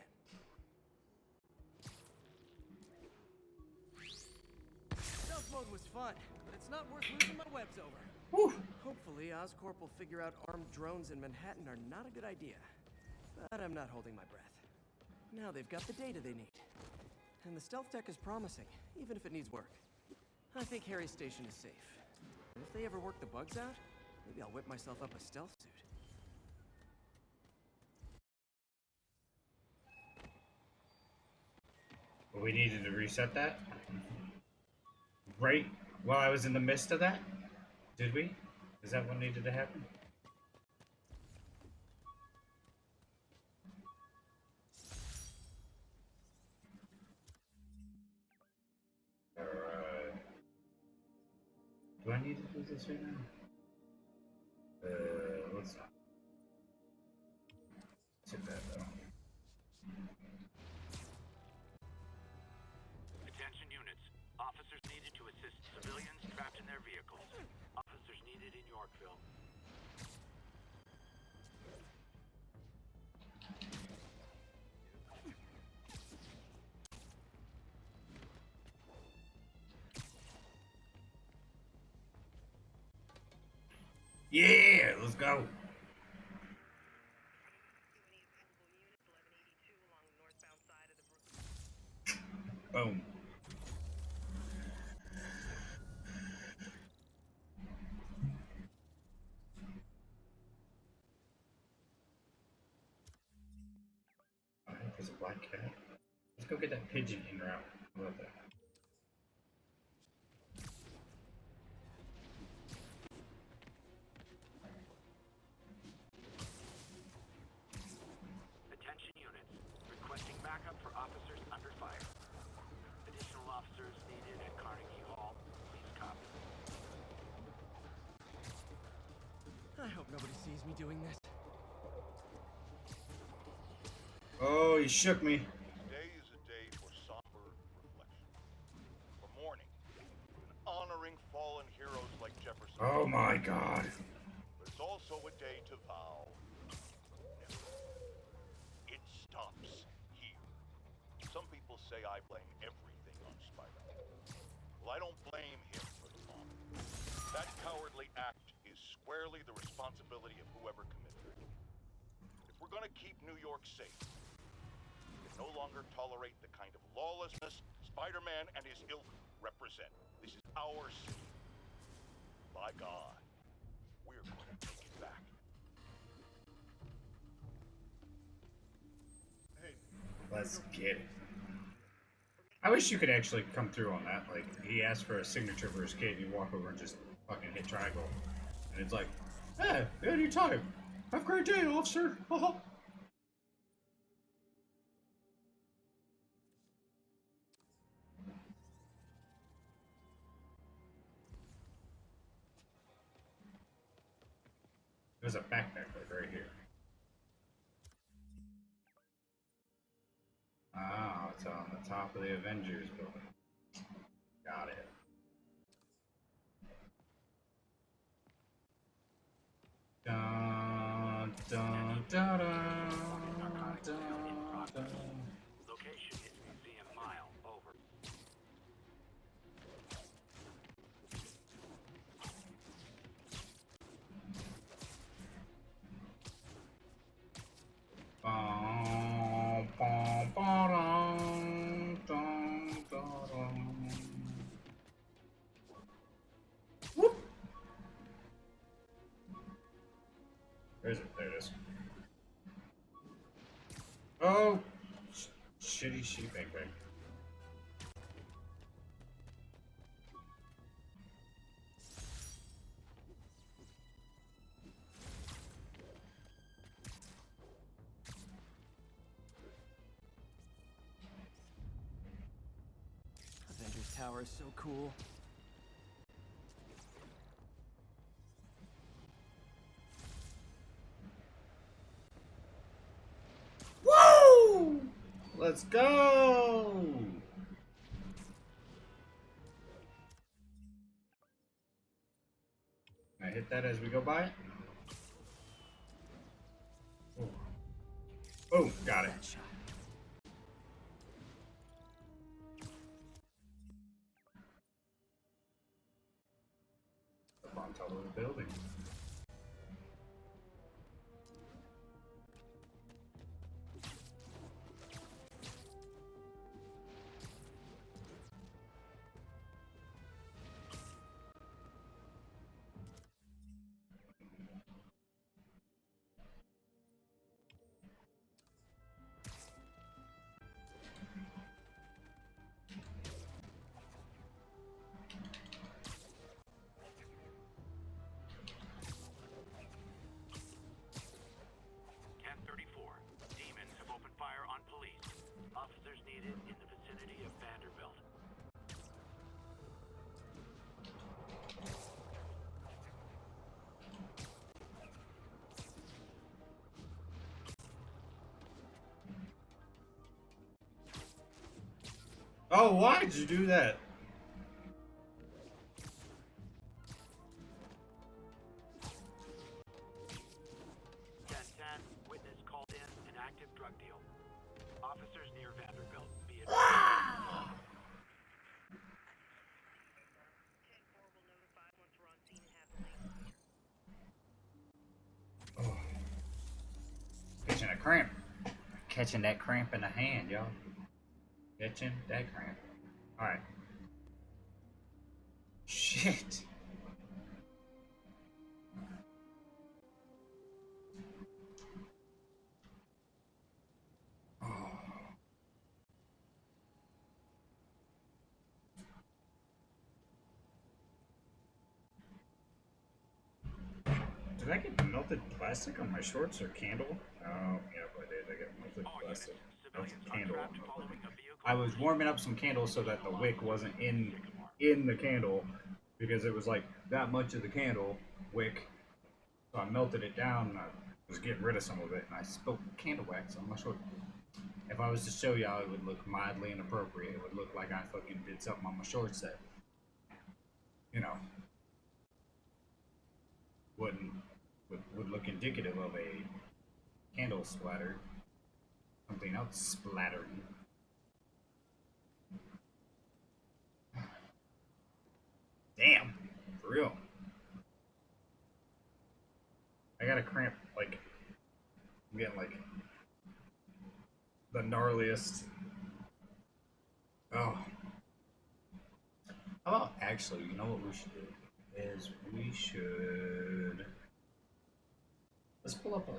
Stealth mode was fun, but it's not worth losing my webs over. Whew. Hopefully, Oscorp will figure out armed drones in Manhattan are not a good idea. But I'm not holding my breath. Now they've got the data they need. And the stealth tech is promising, even if it needs work. I think Harry's station is safe. And if they ever work the bugs out, maybe I'll whip myself up a stealth suit. But we needed to reset that? Right while I was in the midst of that? Did we? Is that what needed to happen? Alright. Do I need to do this right now? Let's not. Too bad though. Attention units. Officers needed to assist civilians trapped in their vehicles. Officers needed in Yorkville. Yeah, let's go. Boom. Alright, there's a black cat. Let's go get that pigeon in route. How about that? Attention units. Requesting backup for officers under fire. Additional officers needed at Carnegie Hall. Please copy. I hope nobody sees me doing this. Oh, he shook me. Today is a day for somber reflection, for mourning, and honoring fallen heroes like Jefferson. Oh my God. But it's also a day to vow never. It stops here. Some people say I blame everything on Spider-Man. Well, I don't blame him for the bomb. That cowardly act is squarely the responsibility of whoever committed it. If we're gonna keep New York safe, we can no longer tolerate the kind of lawlessness Spider-Man and his ilk represent. This is our city. By God, we're gonna take it back. Let's get it. I wish you could actually come through on that. Like, he asked for a signature for his kid, and you walk over and just fucking hit triangle. And it's like, hey, anytime. Have a great day, officer. There's a backpack right here. Ah, it's on the top of the Avengers building. Got it. Dun, dun, dun, dun, dun, dun. Location is Museum Mile. Over. Bum, bum, ba-dum, dum, da-dum. Whoop. Where is it? There it is. Oh! Shitty bang bang. Avengers Tower is so cool. Woo! Let's go! Can I hit that as we go by it? Oh, got it. Up on top of the building. Oh, why'd you do that? 10-10, witness called in an active drug deal. Officers near Vanderbilt, be it. Oh. Catching a cramp. Catching that cramp in the hand, y'all. Catching that cramp. Alright. Shit. Did I get melted plastic on my shorts or candle? Oh, yeah, I did. I got melted plastic. Melted candle. I was warming up some candles so that the wick wasn't in the candle because it was like that much of the candle wick. So I melted it down and I was getting rid of some of it and I spilled candle wax on my short. If I was to show y'all, it would look mildly inappropriate. It would look like I fucking did something on my shorts that, you know, would look indicative of a candle splatter. Something else splattering. Damn, for real. I got a cramp, like, I'm getting like the gnarliest. Oh. How about actually, you know what we should do? Is we should let's pull up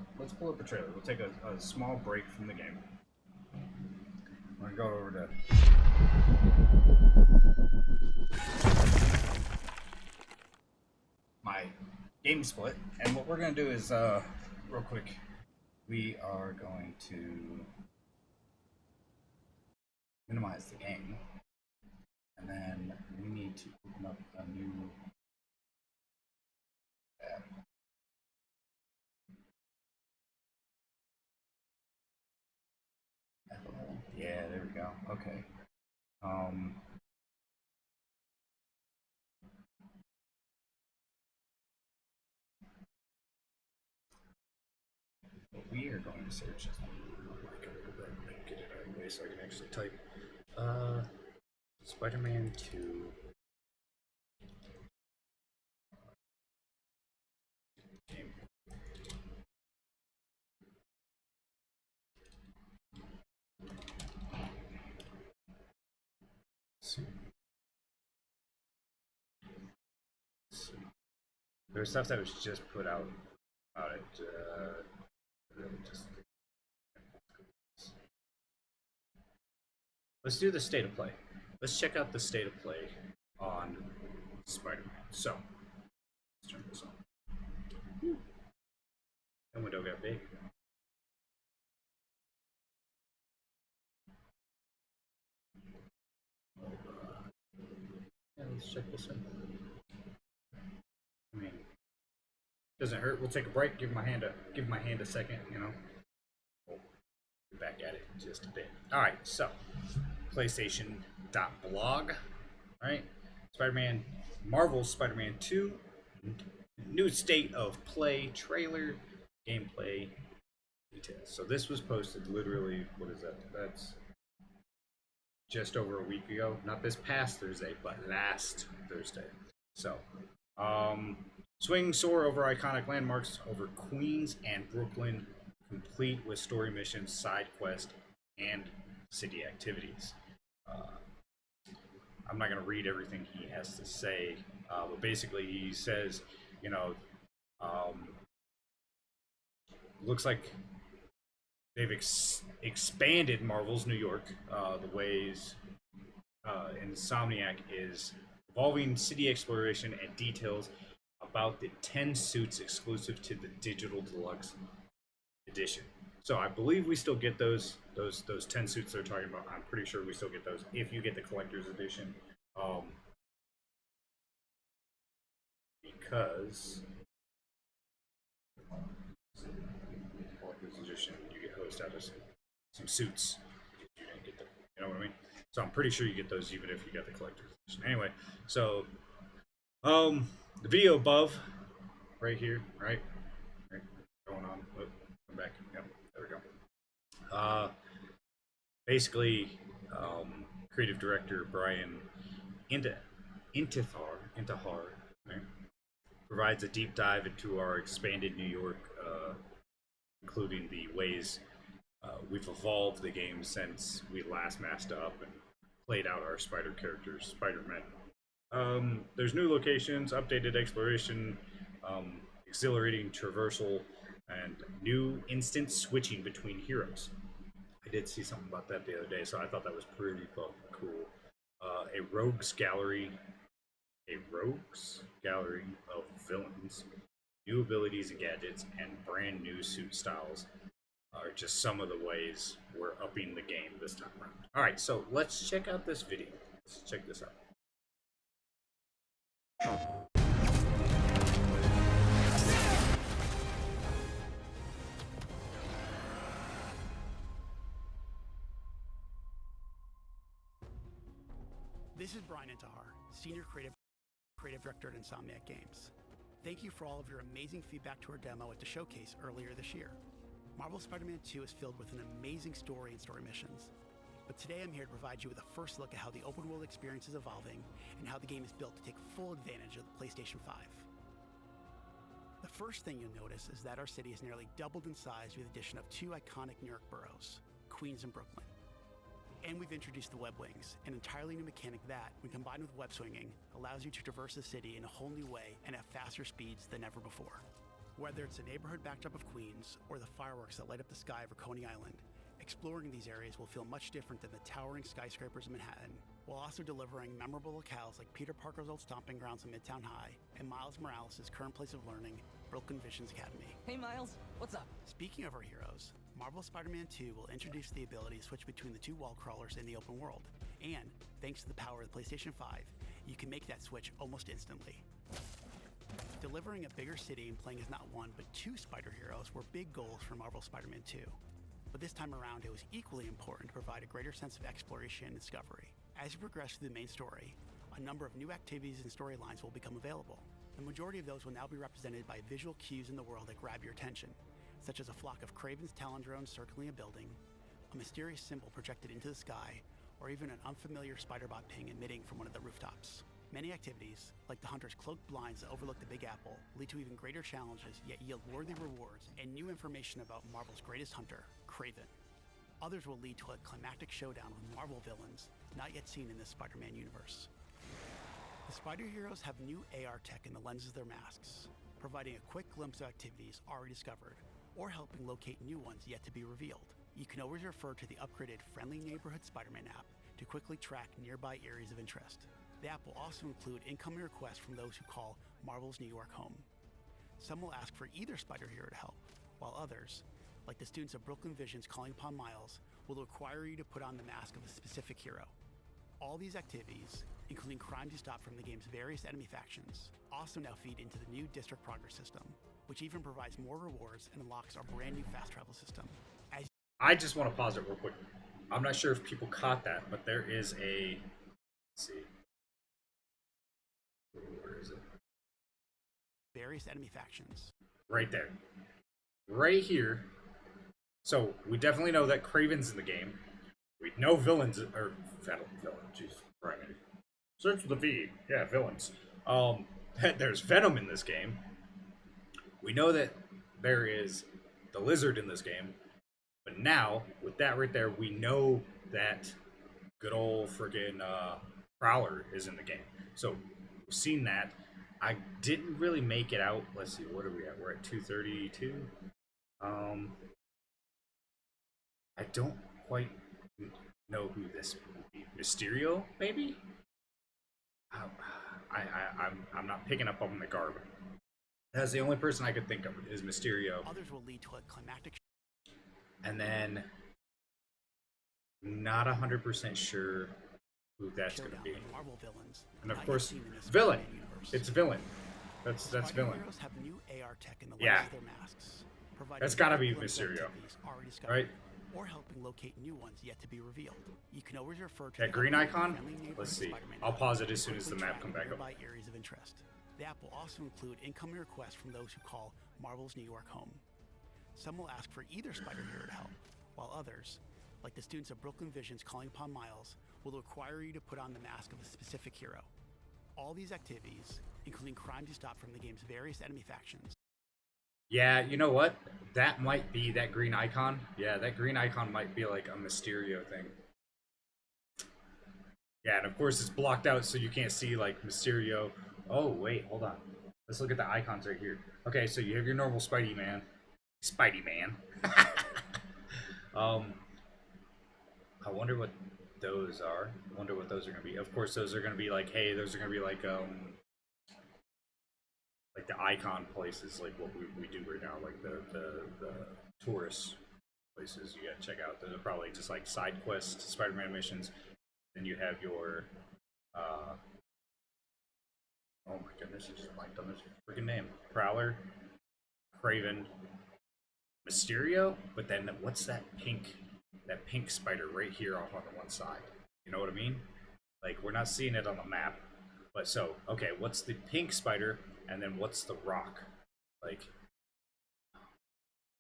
a trailer. We'll take a small break from the game. We're gonna go over to my game split, and what we're gonna do is real quick, we are going to minimize the game, and then we need to open up a new tab. Yeah, there we go. Okay. What we are going to search is get it out of the way so I can actually type. Spider-Man 2. Game. See. There's stuff that was just put out about it. Really just. Let's do the state of play. Let's check out the state of play on Spider-Man. So, let's turn this on. That window got big. Yeah, let's check this out. I mean, doesn't hurt. We'll take a break. Give my hand a second. You know. We'll be back at it in just a bit. All right. So, PlayStation.blog. Right. Spider-Man, Marvel's Spider-Man 2, new state of play trailer, gameplay details. So this was posted literally. What is that? That's just over a week ago. Not this past Thursday, but last Thursday. So, swing soar over iconic landmarks over Queens and Brooklyn, complete with story missions, side quest, and city activities. I'm not going to read everything he has to say, but basically he says, you know, looks like they've expanded Marvel's New York, the ways Insomniac is evolving city exploration and details about the 10 suits exclusive to the digital deluxe edition. So I believe we still get those 10 suits they're talking about. I'm pretty sure we still get those if you get the collector's edition. Because collector's edition, you get host out of some suits. You didn't get them. You know what I mean? So I'm pretty sure you get those even if you get the collector's edition. Anyway, so the video above, right here, right, going on. Oh, come back. Yep, there we go. Basically, creative director Brian Intihar, right, provides a deep dive into our expanded New York, including the ways we've evolved the game since we last masked up and played out our spider characters, Spider-Man. There's new locations, updated exploration, exhilarating traversal, and new instant switching between heroes. I did see something about that the other day, so I thought that was pretty fucking cool. A rogues gallery of villains, new abilities and gadgets, and brand new suit styles are just some of the ways we're upping the game this time around. All right, so let's check out this video. Let's check this out. This is Brian Intihar, Senior Creative Director at Insomniac Games. Thank you for all of your amazing feedback to our demo at the showcase earlier this year. Marvel Spider-Man 2 is filled with an amazing story and story missions. But today I'm here to provide you with a first look at how the open world experience is evolving and how the game is built to take full advantage of the PlayStation 5. The first thing you'll notice is that our city has nearly doubled in size with the addition of two iconic New York boroughs, Queens and Brooklyn. And we've introduced the web wings, an entirely new mechanic that, when combined with web swinging, allows you to traverse the city in a whole new way and at faster speeds than ever before. Whether it's a neighborhood backdrop of Queens or the fireworks that light up the sky over Coney Island, exploring these areas will feel much different than the towering skyscrapers of Manhattan, while also delivering memorable locales like Peter Parker's old stomping grounds in Midtown High and Miles Morales' current place of learning, Brooklyn Visions Academy. Hey Miles, what's up? Speaking of our heroes, Marvel Spider-Man 2 will introduce the ability to switch between the two wall crawlers in the open world, and thanks to the power of the PlayStation 5, you can make that switch almost instantly. Delivering a bigger city and playing as not one but two spider heroes were big goals for Marvel Spider-Man 2. But this time around, it was equally important to provide a greater sense of exploration and discovery. As you progress through the main story, a number of new activities and storylines will become available. The majority of those will now be represented by visual cues in the world that grab your attention, such as a flock of Kraven's Talon drones circling a building, a mysterious symbol projected into the sky, or even an unfamiliar spider-bot ping emitting from one of the rooftops. Many activities, like the Hunter's cloaked blinds that overlook the Big Apple, lead to even greater challenges yet yield worthy rewards and new information about Marvel's greatest hunter, Kraven. Others will lead to a climactic showdown with Marvel villains not yet seen in this Spider-Man universe. The Spider Heroes have new AR tech in the lenses of their masks, providing a quick glimpse of activities already discovered, or helping locate new ones yet to be revealed. You can always refer to the upgraded Friendly Neighborhood Spider-Man app to quickly track nearby areas of interest. The app will also include incoming requests from those who call Marvel's New York home. Some will ask for either spider hero to help, while others, like the students of Brooklyn Visions calling upon Miles, will require you to put on the mask of a specific hero. All these activities, including crimes you stop from the game's various enemy factions, also now feed into the new District Progress system, which even provides more rewards and unlocks our brand new fast travel system. I just want to pause it real quick. I'm not sure if people caught that, but there is a... Let's see. Where is it? Various enemy factions. Right there. Right here. So, we definitely know that Kraven's in the game. We know villains... Or, villain, jeez. Right. Search with a V. Yeah, villains. There's Venom in this game. We know that there is the Lizard in this game. But now, with that right there, we know that good old friggin' Prowler is in the game. So, we've seen that. I didn't really make it out. Let's see, what are we at? We're at 232. I don't quite know who this would be. Mysterio, maybe? I'm not picking up on the garb. That's the only person I could think of is Mysterio. Others will lead to a climactic. And then, not 100% sure who that's going to be. Marvel villains, and of course, villain. It's villain. That's villain. Heroes have new AR tech in the yeah. of their masks, That's got to be Mysterio, right? or helping locate new ones yet to be revealed. You can always refer to That the green help icon? friendly neighborhood Let's see. Spider-Man I'll hub pause it to as soon as the quickly map track come back up. nearby areas of interest. The app will also include incoming requests from those who call Marvel's New York home. Some will ask for either Spider-Hero to help, while others, like the students of Brooklyn Visions calling upon Miles, will require you to put on the mask of a specific hero. All these activities, including crimes you stop from the game's various enemy factions. Yeah, you know what? That might be that green icon. Yeah, that green icon might be like a Mysterio thing. Yeah, and of course it's blocked out so you can't see like Mysterio. Oh, wait, hold on. Let's look at the icons right here. Okay, so you have your normal Spidey Man. Spidey Man. I wonder what those are. I wonder what those are going to be. Of course, those are going to be like, hey, those are going to be like the icon places, like what we do right now, like the tourist places you gotta check out. Those are probably just like side quest Spider-Man missions. Then you have your oh my goodness, I just blanked on this freaking name. Prowler, Craven, Mysterio, but then what's that pink spider right here off on the one side? You know what I mean? Like, we're not seeing it on the map. But so, okay, what's the pink spider, and then what's the rock? Like,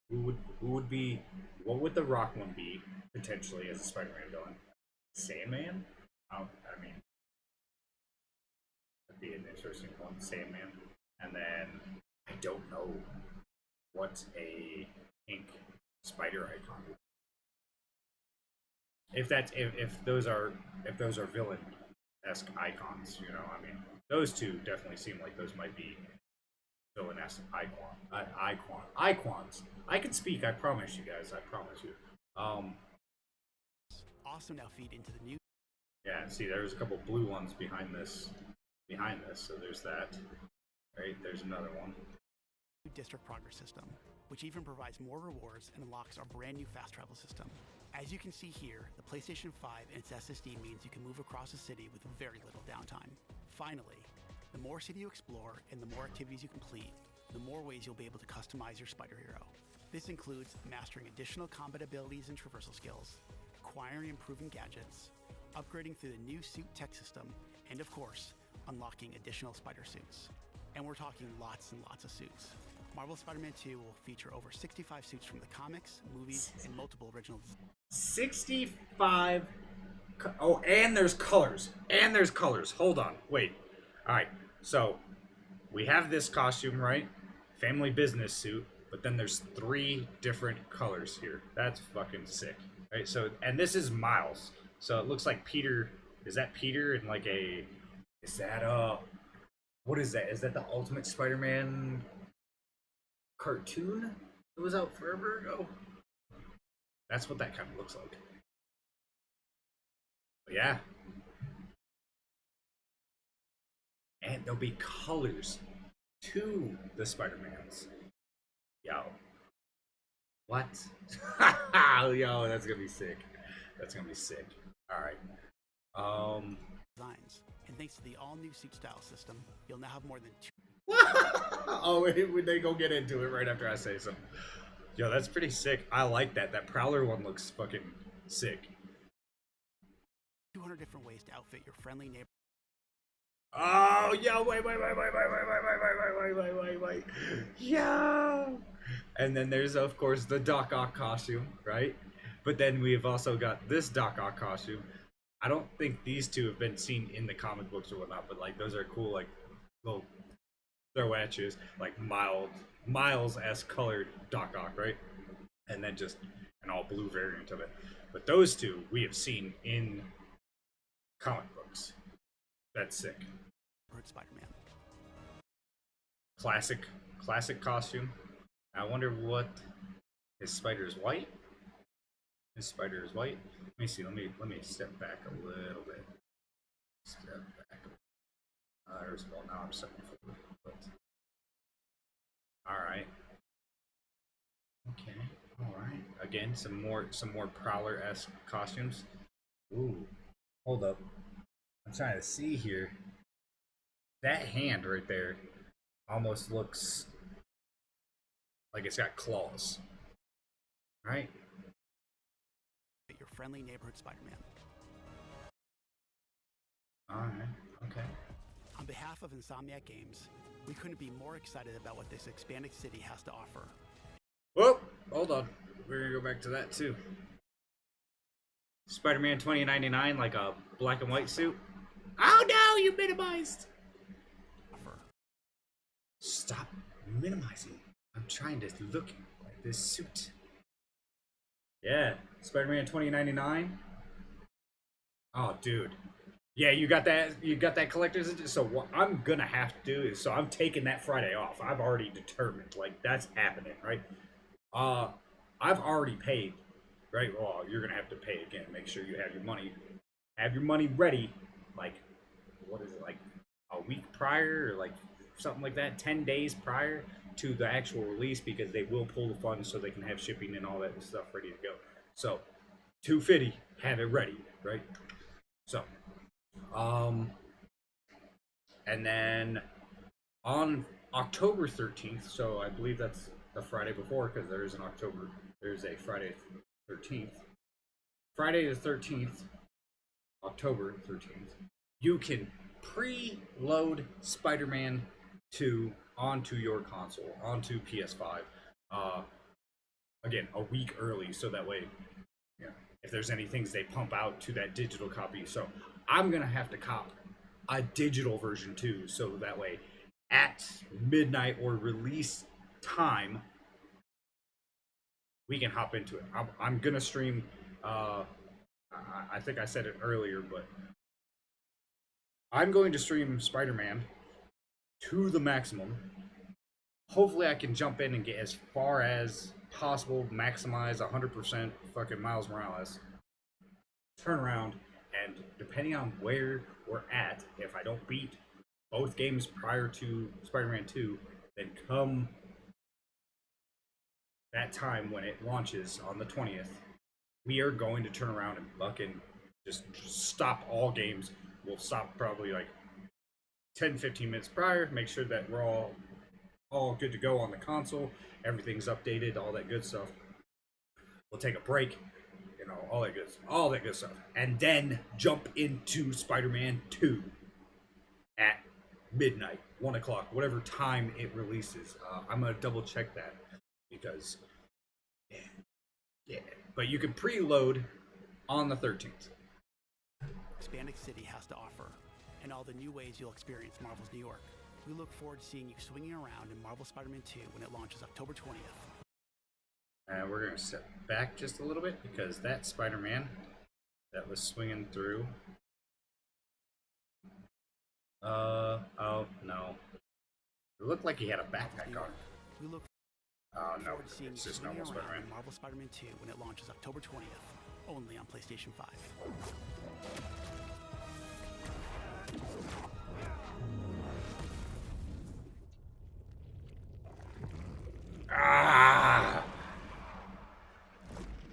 who would be, what would the rock one be, potentially, as a Spider-Man villain? Sandman? I mean, that'd be an interesting one, Sandman. And then, I don't know what a pink spider icon would be. If those are villain-esque icons, you know, I mean, those two definitely seem like those might be villain-esque icons. I can speak, I promise you guys, I promise you. Also now feed into the new. Yeah, see, there's a couple blue ones behind this, so there's that. Right, there's another one. District progress system, which even provides more rewards and unlocks our brand new fast travel system. As you can see here, the PlayStation 5 and its SSD means you can move across the city with very little downtime. Finally, the more city you explore and the more activities you complete, the more ways you'll be able to customize your Spider-Hero. This includes mastering additional combat abilities and traversal skills, acquiring and improving gadgets, upgrading through the new suit tech system, and of course, unlocking additional spider suits. And we're talking lots and lots of suits. Marvel Spider-Man 2 will feature over 65 suits from the comics, movies, and multiple originals. 65. Oh, and there's colors. Hold on. Wait. Alright. So, we have this costume, right? Family business suit. But then there's 3 different colors here. That's fucking sick. Right? So, and this is Miles. So it looks like Peter. Is that Peter in like a. Is that what is that? Is that the Ultimate Spider-Man cartoon that was out forever ago? That's what that kind of looks like. But yeah. And there'll be colors to the Spider-Mans. Yo. What? Yo, that's gonna be sick. That's gonna be sick. Alright. Designs. And thanks to the all-new suit style system, you'll now have more than 2. Oh, they go get into it right after I say something. Yo, that's pretty sick. I like that. That Prowler one looks fucking sick. 200 different ways to outfit your friendly neighbor. Oh, yo, wait. Yo! And then there's, of course, the Doc Ock costume, right? But then we've also got this Doc Ock costume. I don't think these two have been seen in the comic books or whatnot, but like those are cool, like little throw at you, like Miles-esque colored Doc Ock, right? And then just an all blue variant of it. But those two we have seen in comic books. That's sick. Spider-Man. Classic costume. I wonder what his spider is white. His spider is white. Let me see. Let me step back a little bit. Step back. Well, now I'm stepping forward. But all right. Okay. All right. Again, some more Prowler-esque costumes. Ooh. Hold up. I'm trying to see here. That hand right there almost looks like it's got claws. Right? your friendly neighborhood Spider-Man. Alright, okay. On behalf of Insomniac Games, we couldn't be more excited about what this expanded city has to offer. Whoop! Hold on. We're gonna go back to that too. Spider-Man 2099, like a black and white suit. Oh no, you minimized! Stop minimizing. I'm trying to look at this suit. Yeah, Spider-Man 2099. Oh, dude. Yeah, you got that. You got that collector's edition. So what I'm gonna have to do is, so I'm taking that Friday off. I've already determined, like that's happening, right? I've already paid, right? Well, you're gonna have to pay again. Make sure you have your money ready. Like, what is it, like a week prior or like something like that, 10 days prior to the actual release, because they will pull the funds so they can have shipping and all that stuff ready to go. So 250, have it ready, right? So and then on October 13th, so I believe that's the Friday before, because there's a Friday 13th. Friday the 13th, October 13th, you can pre-load Spider-Man 2 onto your console, onto PS5. Again, a week early, so that way, you know, if there's any things they pump out to that digital copy. So I'm gonna have to cop a digital version too, so that way at midnight or release time we can hop into it. I'm gonna stream. I think I said it earlier, but I'm going to stream Spider-Man to the maximum. Hopefully I can jump in and get as far as possible, maximize 100% fucking Miles Morales, turn around, and depending on where we're at, if I don't beat both games prior to Spider-Man 2, then come that time when it launches on the 20th, we are going to turn around and fucking just stop all games. We'll stop probably like 10-15 minutes prior, make sure that we're all good to go on the console, everything's updated, all that good stuff. We'll take a break, you know, all that good stuff, and then jump into Spider-Man 2 at midnight, 1 o'clock, whatever time it releases. I'm gonna double check that because yeah. But you can preload on the 13th. Expanded City has to offer, and all the new ways you'll experience Marvel's New York. We look forward to seeing you swinging around in Marvel Spider-Man 2 when it launches October 20th. And we're going to step back just a little bit, because that Spider-Man that was swinging through... oh, no. It looked like he had a backpack on. We look no, forward to seeing it's you just swinging normal around Spider-Man. in Marvel Spider-Man 2 when it launches October 20th, only on PlayStation 5.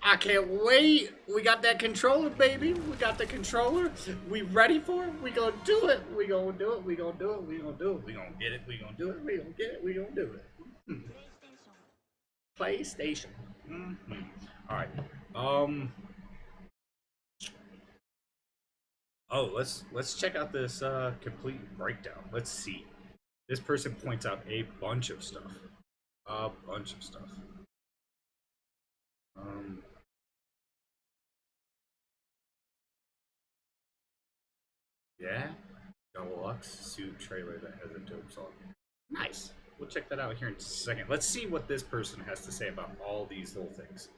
I can't wait. We got that controller, baby. We got the controller. We ready for it. We gonna do it. We gonna do it. We gonna do it. We gonna do it. We gonna get it. We gonna do it. We gonna get it. We gonna do it. PlayStation. All right. Oh, let's check out this complete breakdown. Let's see. This person points out a bunch of stuff. A bunch of stuff. Yeah, deluxe suit trailer that has a dope song. Nice. We'll check that out here in just a second. Let's see what this person has to say about all these little things,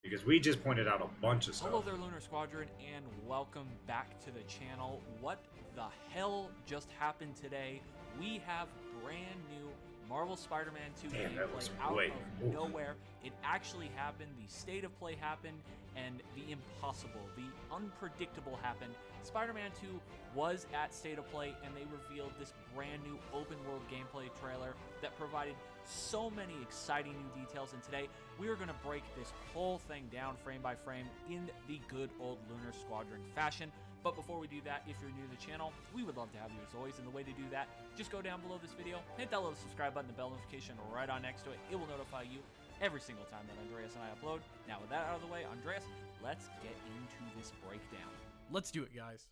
because we just pointed out a bunch of stuff. Hello there, Lunar Squadron, and welcome back to the channel. What the hell just happened today? We have brand new Marvel Spider-Man 2 gameplay out of nowhere. It actually happened. The state of play happened, and the impossible, the unpredictable happened. Spider-Man 2 was at State of Play, and they revealed this brand new open world gameplay trailer that provided so many exciting new details. And today, we are going to break this whole thing down frame by frame in the good old Lunar Squadron fashion. But before we do that, if you're new to the channel, we would love to have you as always. And the way to do that, just go down below this video, hit that little subscribe button, the bell notification right on next to it. It will notify you every single time that Andreas and I upload. Now with that out of the way, Andreas, let's get into this breakdown. Let's do it, guys.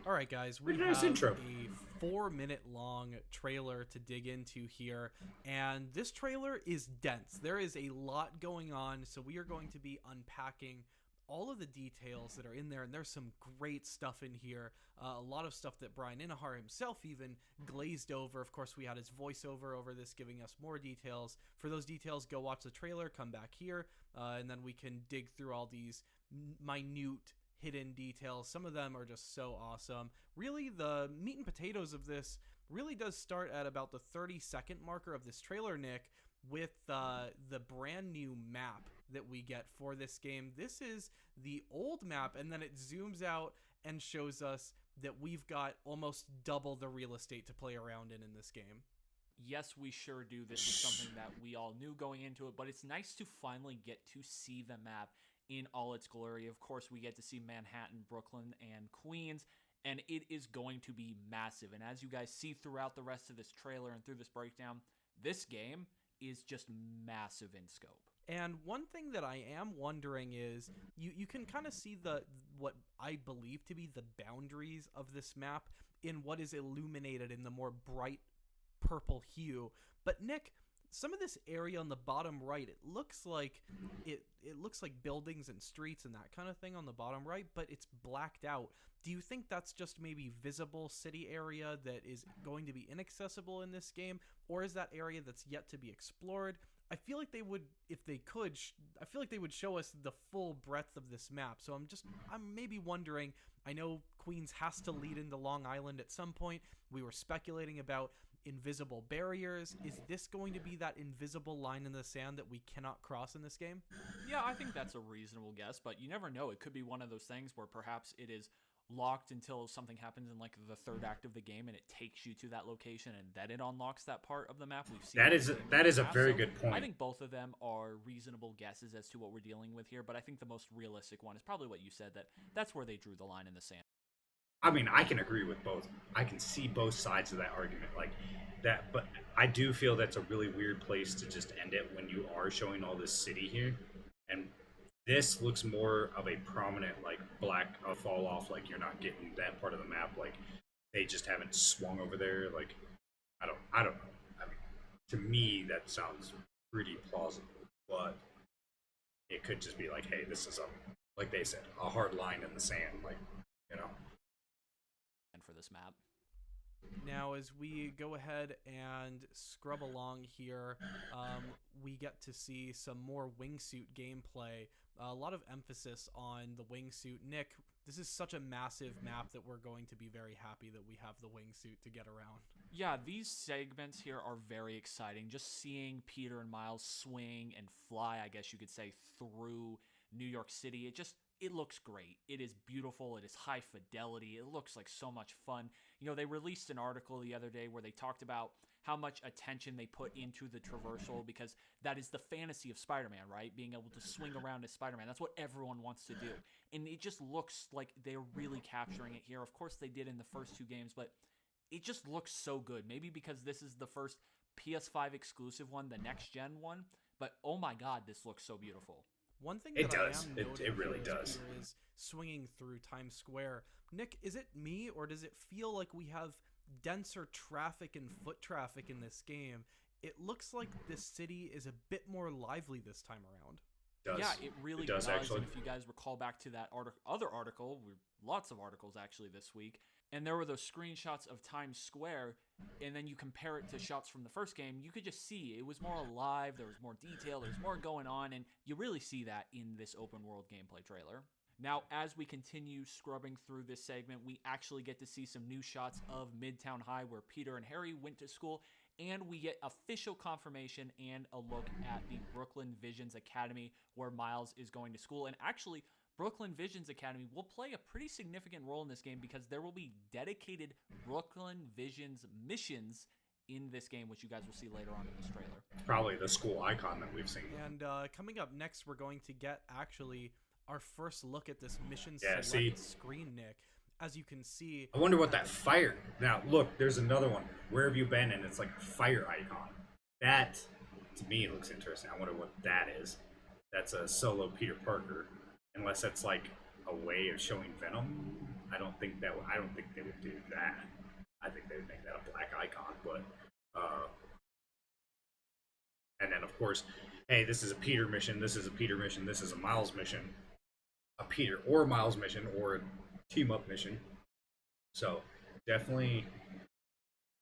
All right, guys, we have intro. a 4-minute long trailer to dig into here, and this trailer is dense. There is a lot going on, so we are going to be unpacking all of the details that are in there, and there's some great stuff in here. A lot of stuff that Brian Inahar himself even glazed over. Of course, we had his voiceover over this, giving us more details. For those details, go watch the trailer, come back here, and then we can dig through all these minute hidden details. Some of them are just so awesome. Really, the meat and potatoes of this really does start at about the 30-second marker of this trailer, Nick, with the brand new map that we get for this game. This is the old map, and then it zooms out and shows us that we've got almost double the real estate to play around in this game. Yes, we sure do. This is something that we all knew going into it, but it's nice to finally get to see the map in all its glory. Of course, we get to see Manhattan, Brooklyn, and Queens, and it is going to be massive. And as you guys see throughout the rest of this trailer and through this breakdown, this game is just massive in scope. And one thing that I am wondering is, you can kind of see what I believe to be the boundaries of this map in what is illuminated in the more bright purple hue. But Nick, some of this area on the bottom right, it looks like buildings and streets and that kind of thing on the bottom right, but it's blacked out. Do you think that's just maybe visible city area that is going to be inaccessible in this game, or is that area that's yet to be explored? I feel like they would, if they could, I feel like they would show us the full breadth of this map. So I'm maybe wondering, I know Queens has to lead into Long Island at some point. We were speculating about invisible barriers. Is this going to be that invisible line in the sand that we cannot cross in this game? Yeah, I think that's a reasonable guess, but you never know. It could be one of those things where perhaps it is locked until something happens in like the third act of the game and it takes you to that location and then it unlocks that part of the map. We've seen that is a very good point. I think both of them are reasonable guesses as to what we're dealing with here, but I think the most realistic one is probably what you said, that's where they drew the line in the sand. I mean, I can agree with both. I can see both sides of that argument, like that, but I do feel that's a really weird place to just end it when you are showing all this city here, and this looks more of a prominent, like, black fall off, like you're not getting that part of the map, like they just haven't swung over there. Like, I don't know. I mean, to me, that sounds pretty plausible, but it could just be like, hey, this is like they said, a hard line in the sand, like, you know. And for this map. Now, as we go ahead and scrub along here, we get to see some more wingsuit gameplay. A lot of emphasis on the wingsuit. Nick, this is such a massive map that we're going to be very happy that we have the wingsuit to get around. Yeah, these segments here are very exciting. Just seeing Peter and Miles swing and fly, I guess you could say, through New York City. It looks great. It is beautiful. It is high fidelity. It looks like so much fun. You know, they released an article the other day where they talked about how much attention they put into the traversal, because that is the fantasy of Spider-Man, right? Being able to swing around as Spider-Man. That's what everyone wants to do. And it just looks like they're really capturing it here. Of course, they did in the first two games, but it just looks so good. Maybe because this is the first PS5 exclusive one, the next-gen one. But, oh my God, this looks so beautiful. One thing it that does. I am noting it really does. Is swinging through Times Square. Nick, is it me, or does it feel like we have denser traffic and foot traffic in this game? It looks like this city is a bit more lively this time around. Yeah, it really does. Actually. And if you guys recall back to that other article, lots of articles actually this week, and there were those screenshots of Times Square, and then you compare it to shots from the first game, you could just see it was more alive, there was more detail, there's more going on, and you really see that in this open world gameplay trailer. Now, as we continue scrubbing through this segment, we actually get to see some new shots of Midtown High, where Peter and Harry went to school, and we get official confirmation and a look at the Brooklyn Visions Academy, where Miles is going to school. And actually, Brooklyn Visions Academy will play a pretty significant role in this game, because there will be dedicated Brooklyn Visions missions in this game, which you guys will see later on in this trailer. Probably the school icon that we've seen. And coming up next, we're going to get actually our first look at this mission select screen, Nick. as you can see. I wonder what that fire. Now, look, there's another one. Where have you been? And it's like a fire icon. That, to me, looks interesting. I wonder what that is. That's a solo Peter Parker, unless that's like a way of showing Venom. I don't think they would do that. I think they would make that a black icon. But, and then of course, hey, this is a Peter mission. This is a Peter mission. This is a Miles mission. A Peter or Miles mission or a team up mission. So definitely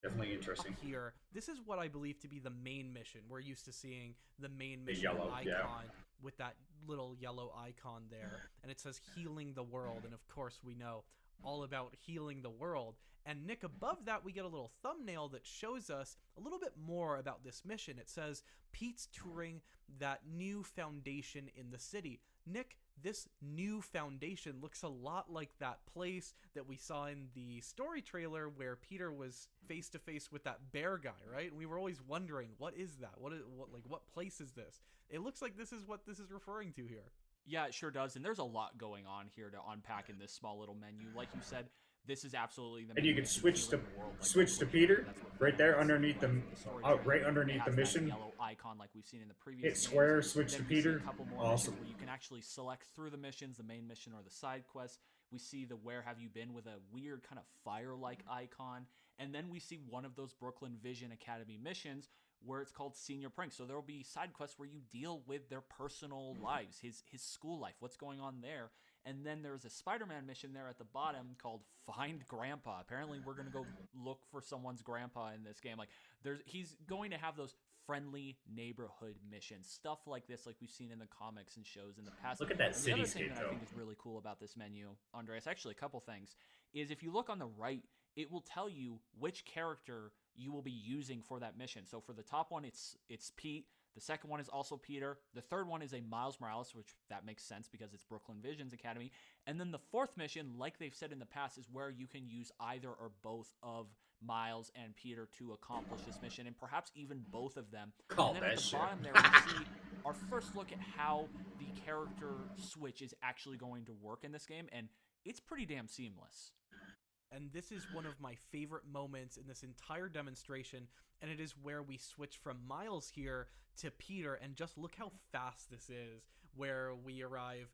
interesting. Up here, this is what I believe to be the main mission. We're used to seeing the main mission yellow, icon with that little yellow icon there, and it says healing the world, and of course we know all about healing the world. And Nick, above that we get a little thumbnail that shows us a little bit more about this mission. It says Pete's touring that new foundation in the city. Nick, this new foundation looks a lot like that place that we saw in the story trailer where Peter was face to face with that bear guy, right? And we were always wondering, what is that? What place is this? It looks like this is what this is referring to here. Yeah, it sure does. And there's a lot going on here to unpack in this small little menu. Like you said, this is absolutely the. And you can switch to Peter right there underneath the right underneath the mission. Yellow icon like we've seen in the previous. Hit square, switch to Peter. Awesome. Where you can actually select through the missions, the main mission or the side quest. We see the Where Have You Been with a weird kind of fire-like icon, and then we see one of those Brooklyn Vision Academy missions where it's called Senior Prank. So there will be side quests where you deal with their personal lives, his school life, what's going on there. And then there's a Spider-Man mission there at the bottom called Find Grandpa. Apparently we're going to go look for someone's grandpa in this game. Like he's going to have those friendly neighborhood missions, stuff like this, like we've seen in the comics and shows in the past. Look at that cityscape, though. The other thing that I think is really cool about this menu, Andreas, actually a couple things, is if you look on the right, it will tell you which character you will be using for that mission. So for the top one, it's Pete. The second one is also Peter. The third one is a Miles Morales, which that makes sense because it's Brooklyn Vision's Academy. And then the fourth mission, like they've said in the past, is where you can use either or both of Miles and Peter to accomplish this mission, and perhaps even both of them. And then at the bottom there, we see our first look at how the character switch is actually going to work in this game, and it's pretty damn seamless. And this is one of my favorite moments in this entire demonstration, and it is where we switch from Miles here to Peter, and just look how fast this is, where we arrive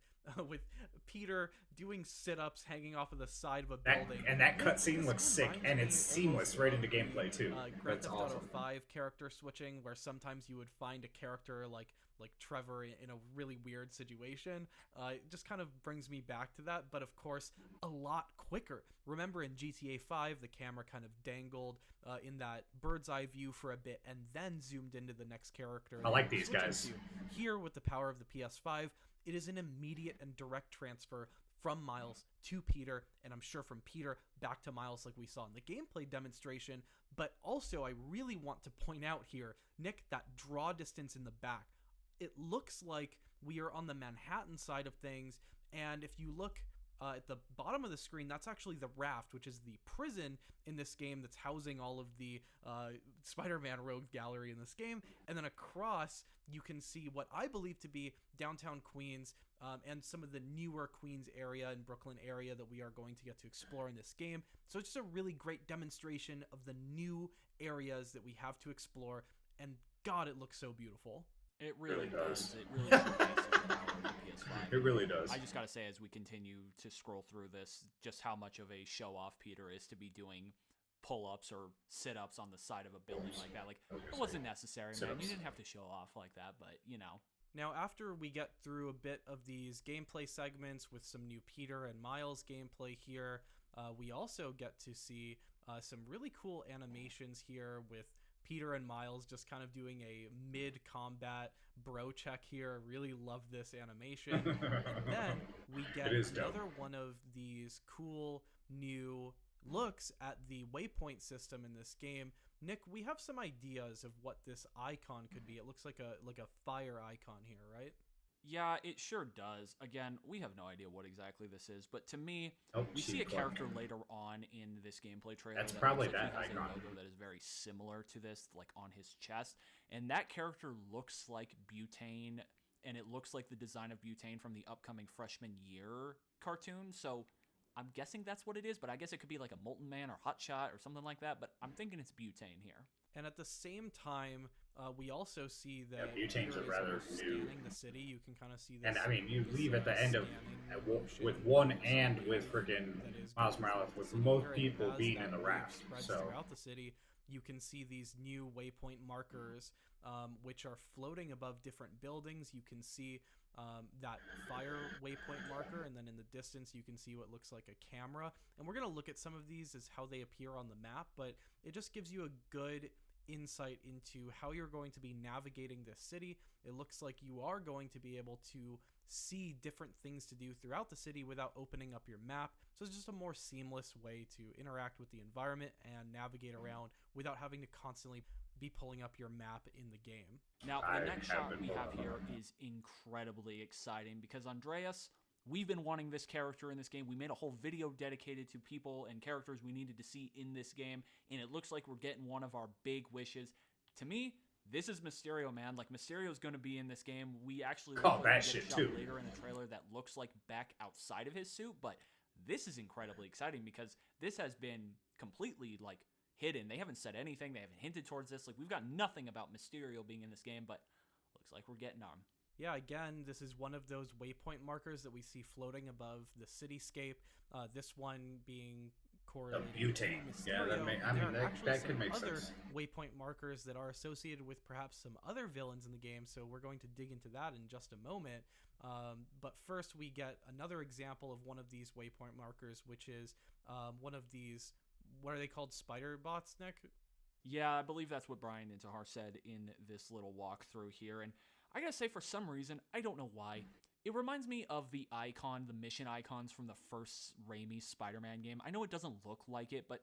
with Peter doing sit-ups hanging off of the side of a building. And that cutscene looks sick, and it's seamless right into gameplay too. Grand Theft awesome. Auto 5 character switching, where sometimes you would find a character like Trevor in a really weird situation. It just kind of brings me back to that, but of course a lot quicker. Remember in GTA 5 the camera kind of dangled in that bird's eye view for a bit and then zoomed into the next character. I like these guys. Here with the power of the PS5, it is an immediate and direct transfer from Miles to Peter, and I'm sure from Peter back to Miles like we saw in the gameplay demonstration. But also I really want to point out here, Nick, that draw distance in the back. It looks like we are on the Manhattan side of things, and if you look at the bottom of the screen, that's actually the Raft, which is the prison in this game that's housing all of the Spider-Man rogue gallery in this game. And then across, you can see what I believe to be downtown Queens and some of the newer Queens area and Brooklyn area that we are going to get to explore in this game. So it's just a really great demonstration of the new areas that we have to explore, and God, it looks so beautiful. It really does. It really showcases the power of the PS5. It really does. I just gotta say, as we continue to scroll through this, just how much of a show-off Peter is to be doing pull-ups or sit-ups on the side of a building like that. Like, it wasn't necessary, man. You didn't have to show off like that, but, you know. Now, after we get through a bit of these gameplay segments with some new Peter and Miles gameplay here, we also get to see some really cool animations here with Peter and Miles just kind of doing a mid-combat bro check here. Really love this animation. And then we get another one of these cool new looks at the waypoint system in this game. Nick, we have some ideas of what this icon could be. It looks like a fire icon here, right? Yeah, it sure does. Again, we have no idea what exactly this is, but to me, we see a character later on in this gameplay trailer. That's probably that icon. icon. A logo that is very similar to this, like on his chest, and that character looks like Butane, and it looks like the design of Butane from the upcoming freshman year cartoon. So I'm guessing that's what it is, but I guess it could be like a Molten Man or Hot Shot or something like that, but I'm thinking it's butane here. And at the same time, we also see that butane's Peter a is rather almost new. scanning the city. You can kind of see this. And I mean, you this, leave at the end of with one and with freaking Miles Morales, with most people being in the raft. Spreads So throughout the city. You can see these new waypoint markers, which are floating above different buildings. You can see that fire waypoint marker, and then in the distance you can see what looks like a camera. And we're going to look at some of these as how they appear on the map, but it just gives you a good insight into how you're going to be navigating this city. It looks like you are going to be able to see different things to do throughout the city without opening up your map. So it's just a more seamless way to interact with the environment and navigate around without having to constantly be pulling up your map in the game. Now, the next shot we have here is incredibly exciting because Andreas, we've been wanting this character in this game. We made a whole video dedicated to people and characters we needed to see in this game, and it looks like we're getting one of our big wishes. To me, this is Mysterio, man. Like, Mysterio's going to be in this game. We actually call that shit too later in the trailer that looks like Beck outside of his suit, but this is incredibly exciting because this has been completely, like, hidden. They haven't said anything. They haven't hinted towards this. Like, we've got nothing about Mysterio being in this game, but looks like we're getting on. Yeah, again, this is one of those waypoint markers that we see floating above the cityscape. This one being correlated butane. to Mysterio. Yeah, that could make other sense. Waypoint markers that are associated with perhaps some other villains in the game, so we're going to dig into that in just a moment. But first, we get another example of one of these waypoint markers, which is one of these, what are they called, spider bots, Nick? Yeah, I believe that's what Brian Intihar said in this little walkthrough here. And I gotta say, for some reason, I don't know why, it reminds me of the mission icons from the first Raimi Spider-Man game. I know it doesn't look like it, but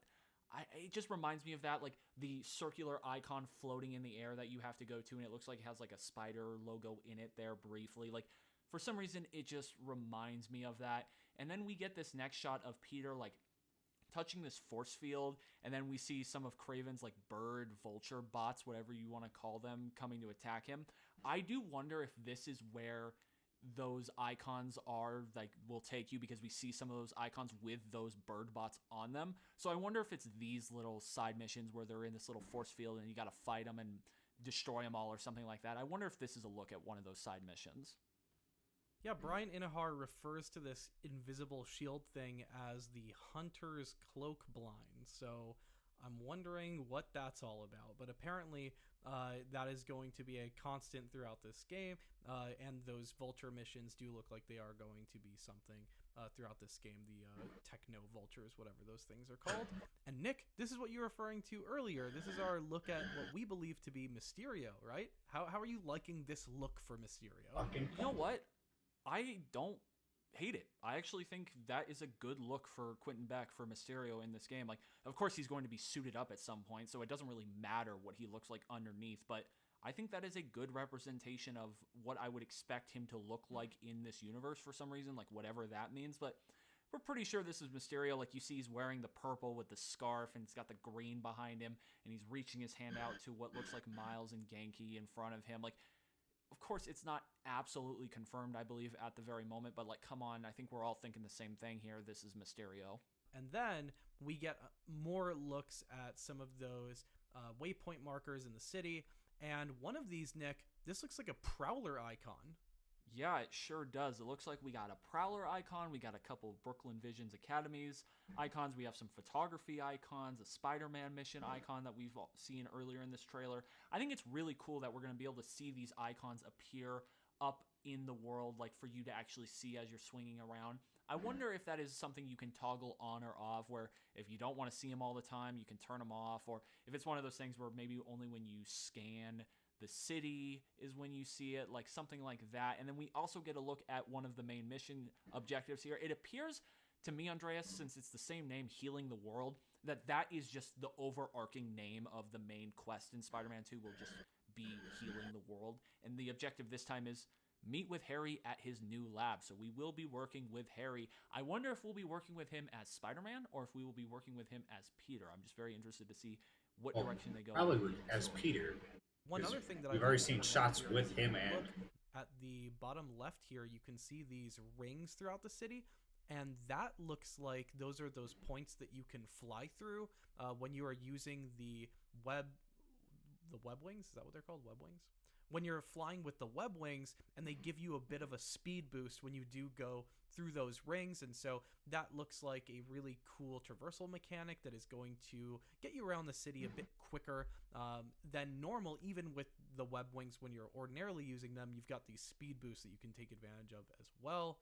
it just reminds me of that, like the circular icon floating in the air that you have to go to, and it looks like it has like a spider logo in it there briefly. Like, for some reason, it just reminds me of that. And then we get this next shot of Peter, like, touching this force field, and then we see some of Kraven's like bird vulture bots, whatever you want to call them, coming to attack him. I do wonder if this is where those icons are, like, will take you, because we see some of those icons with those bird bots on them. So I wonder if it's these little side missions where they're in this little force field and you got to fight them and destroy them all or something like that. I wonder if this is a look at one of those side missions. Yeah, Brian Intihar refers to this invisible shield thing as the Hunter's Cloak Blind, so I'm wondering what that's all about. But apparently that is going to be a constant throughout this game, and those Vulture missions do look like they are going to be something throughout this game, the Techno Vultures, whatever those things are called. And Nick, this is what you were referring to earlier. This is our look at what we believe to be Mysterio, right? How are you liking this look for Mysterio? You know what? I don't hate it. I actually think that is a good look for Quentin Beck for Mysterio in this game. Like, of course he's going to be suited up at some point, so it doesn't really matter what he looks like underneath, but I think that is a good representation of what I would expect him to look like in this universe for some reason, like whatever that means. But we're pretty sure this is Mysterio. Like, you see he's wearing the purple with the scarf, and it's got the green behind him, and he's reaching his hand out to what looks like Miles and Genki in front of him. Like, of course, it's not absolutely confirmed, I believe, at the very moment, but, like, come on, I think we're all thinking the same thing here. This is Mysterio. And then we get more looks at some of those waypoint markers in the city, and one of these, Nick, this looks like a Prowler icon. Yeah, it sure does. It looks like we got a Prowler icon, we got a couple of Brooklyn Visions Academies icons, we have some photography icons, a Spider-Man mission icon that we've seen earlier in this trailer. I think it's really cool that we're going to be able to see these icons appear up in the world, like for you to actually see as you're swinging around. I wonder if that is something you can toggle on or off, where if you don't want to see them all the time, you can turn them off, or if it's one of those things where maybe only when you scan the city is when you see it, like something like that. And then we also get a look at one of the main mission objectives here. It appears to me, Andreas, since it's the same name, Healing the World, that is just the overarching name of the main quest in Spider-Man 2 will just be Healing the World. And the objective this time is meet with Harry at his new lab. So we will be working with Harry. I wonder if we'll be working with him as Spider-Man or if we will be working with him as Peter. I'm just very interested to see what direction they go. Probably as Peter. One other thing that we've already seen shots with him, and at the bottom left here, you can see these rings throughout the city, and that looks like those are those points that you can fly through when you are using the web wings. Is that what they're called? Web wings? When you're flying with the web wings, and they give you a bit of a speed boost when you do go through those rings. And so that looks like a really cool traversal mechanic that is going to get you around the city a bit quicker than normal. Even with the web wings, when you're ordinarily using them, you've got these speed boosts that you can take advantage of as well.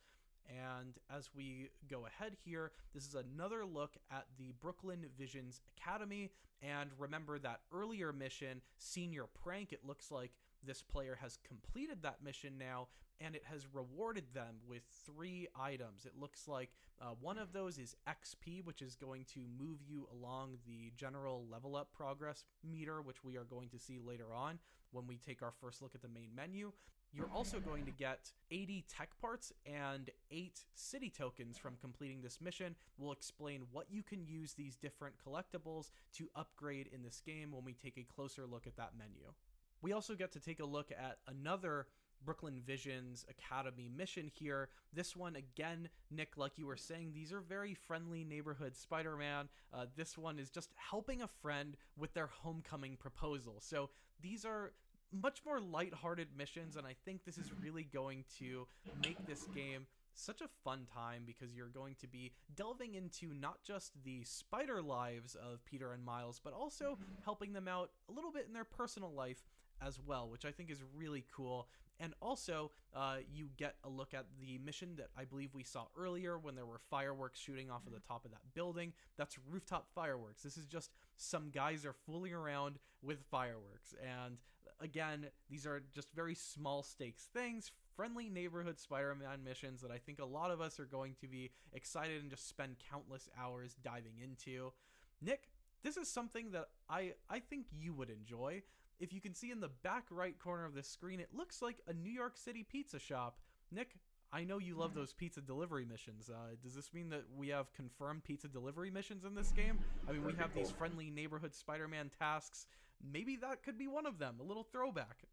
And as we go ahead here, this is another look at the Brooklyn Visions Academy. And remember that earlier mission, Senior Prank, it looks like this player has completed that mission now, and it has rewarded them with 3 items. It looks like one of those is XP, which is going to move you along the general level up progress meter, which we are going to see later on when we take our first look at the main menu. You're also going to get 80 tech parts and 8 city tokens from completing this mission. We'll explain what you can use these different collectibles to upgrade in this game when we take a closer look at that menu. We also get to take a look at another Brooklyn Visions Academy mission here. This one, again, Nick, like you were saying, these are very friendly neighborhood Spider-Man. This one is just helping a friend with their homecoming proposal. So these are much more lighthearted missions, and I think this is really going to make this game such a fun time, because you're going to be delving into not just the spider lives of Peter and Miles, but also helping them out a little bit in their personal life as well, which I think is really cool. And also, you get a look at the mission that I believe we saw earlier when there were fireworks shooting off of the top of that building. That's rooftop fireworks. This is just some guys are fooling around with fireworks. And again, these are just very small stakes things, friendly neighborhood Spider-Man missions that I think a lot of us are going to be excited and just spend countless hours diving into. Nick, this is something that I think you would enjoy. If you can see in the back right corner of this screen, it looks like a New York City pizza shop. Nick, I know you love those pizza delivery missions. Does this mean that we have confirmed pizza delivery missions in this game? I mean, we have these friendly neighborhood Spider-Man tasks. Maybe that could be one of them, a little throwback.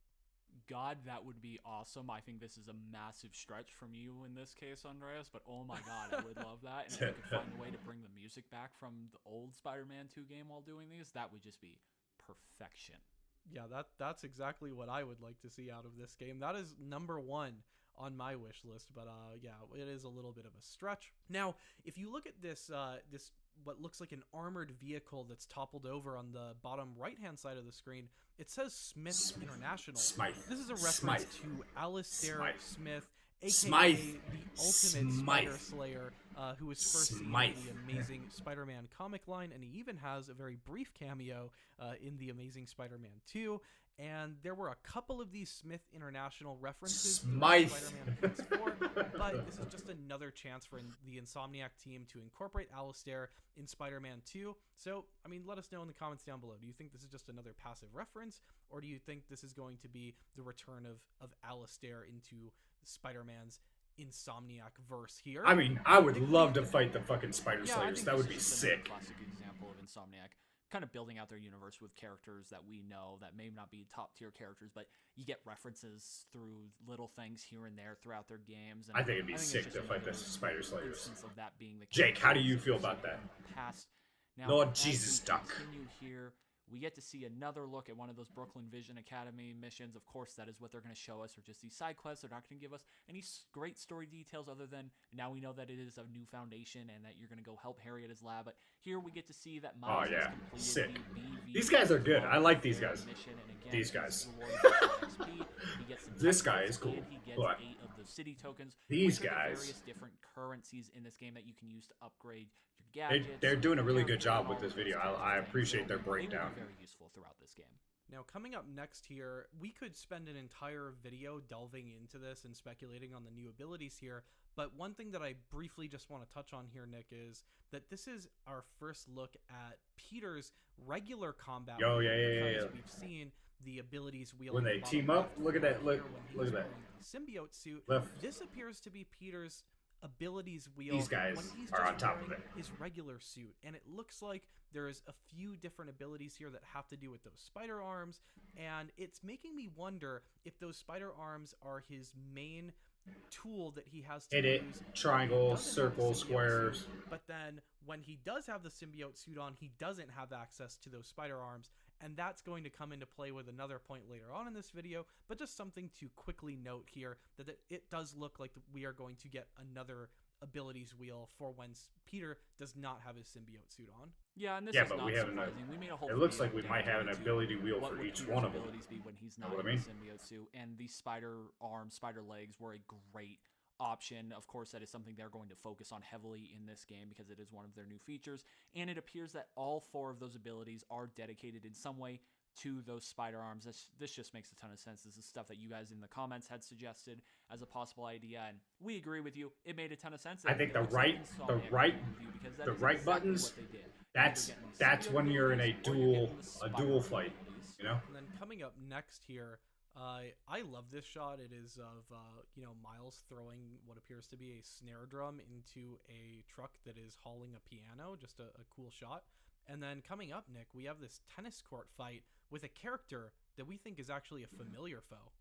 God, that would be awesome. I think this is a massive stretch from you in this case, Andreas, but oh my God, I would love that. And if we could find a way to bring the music back from the old Spider-Man 2 game while doing these, that would just be perfection. Yeah, that's exactly what I would like to see out of this game. That is number 1 on my wish list, but yeah, it is a little bit of a stretch. Now, if you look at this what looks like an armored vehicle that's toppled over on the bottom right-hand side of the screen, it says Smith International. Smythe. This is a reference to Alistair Smith, aka Smythe. the ultimate Spider Slayer, who was first seen in the Amazing Spider-Man comic line, and he even has a very brief cameo in the Amazing Spider-Man 2. And there were a couple of these Smith International references to Spider-Man PS4, but this is just another chance for the Insomniac team to incorporate Alistair in Spider-Man 2. So, I mean, let us know in the comments down below. Do you think this is just another passive reference, or do you think this is going to be the return of Alistair into Spider-Man's Insomniac verse here? I mean, I would love to fight the fucking Spider Slayers. That would be sick. Classic example of Insomniac kind of building out their universe with characters that we know that may not be top tier characters, but you get references through little things here and there throughout their games. And I think it'd be sick to fight the Spider Slayers. Of that being the Jake, how do you feel about that? Past. Now, Lord Jesus, Duck. Continue here. We get to see another look at one of those Brooklyn Vision Academy missions. Of course, that is what they're going to show us, or just these side quests. They're not going to give us any great story details other than now we know that it is a new foundation and that you're going to go help Harry at his lab. But here we get to see that Miles has completed sick. the BV. These guys are good. I like these guys. Mission, and again, these guys. He gets some This guy is cool. And he gets But 8 of the city tokens. these which are the guys. various different currencies in this game that you can use to upgrade your gadgets. They're doing a really good job with this video. I appreciate their breakdown. Very useful throughout this game. Now, coming up next here, we could spend an entire video delving into this and speculating on the new abilities here, but one thing that I briefly just want to touch on here, Nick, is that this is our first look at Peter's regular combat. Oh, yeah. We've seen the abilities wielding When they team up, look at that. Look at that. Symbiote suit. Left. This appears to be Peter's abilities wield. These guys when he's are just on top of wearing it. his regular suit, and it looks like there's a few different abilities here that have to do with those spider arms, and it's making me wonder if those spider arms are his main tool that he has to Hit it, use. triangle, circle, squares. But then when he does have the symbiote suit on, he doesn't have access to those spider arms, and that's going to come into play with another point later on in this video. But just something to quickly note here, that it does look like we are going to get another abilities wheel for when Peter does not have his symbiote suit on. Yeah, and this Yeah, is but not we haven't. surprising. We made a whole It looks video like we might have an dedicated to ability wheel what for would each Peter's one of them. abilities be when he's Know not what I in mean? the symbiote suit, and these spider arms, spider legs were a great option. Of course, that is something they're going to focus on heavily in this game because it is one of their new features, and it appears that all 4 of those abilities are dedicated in some way to those spider arms. This just makes a ton of sense. This is stuff that you guys in the comments had suggested as a possible idea, and we agree with you. It made a ton of sense. I think the right buttons. That's when you're in a dual fight. You know. And then coming up next here, I love this shot. It is of Miles throwing what appears to be a snare drum into a truck that is hauling a piano. Just a cool shot. And then coming up, Nick, we have this tennis court fight with a character that we think is actually a familiar foe.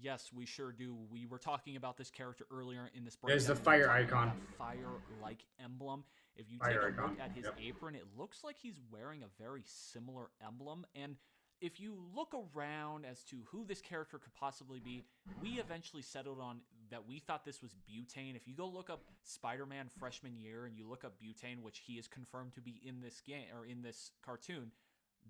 Yes, we sure do. We were talking about this character earlier in this breakdown. There's the fire icon. Fire-like emblem. If you Fire take a icon. look at his apron, it looks like he's wearing a very similar emblem. And if you look around as to who this character could possibly be, we eventually settled on that we thought this was Butane. If you go look up Spider-Man freshman year and you look up Butane, which he is confirmed to be in this game or in this cartoon,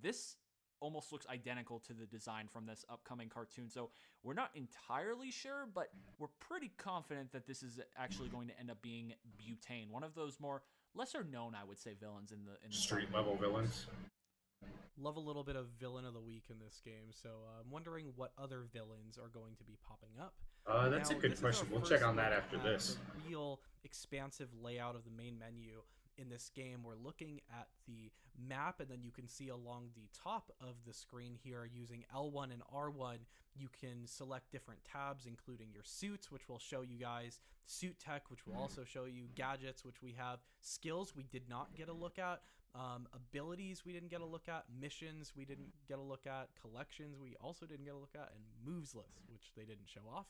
this almost looks identical to the design from this upcoming cartoon. So we're not entirely sure, but we're pretty confident that this is actually going to end up being Butane, one of those more lesser known, I would say, villains in the street level villains. Love a little bit of villain of the week in this game, so I'm wondering what other villains are going to be popping up. That's a good question. We'll check on that after this. The real expansive layout of the main menu in this game. We're looking at the map, and then you can see along the top of the screen here, using L1 and R1, you can select different tabs, including your suits, which will show you guys, suit tech, which will also show you gadgets, which we have, skills we did not get a look at, abilities we didn't get a look at, missions we didn't get a look at, collections we also didn't get a look at, and moves list, which they didn't show off.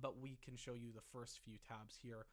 But we can show you the first few tabs here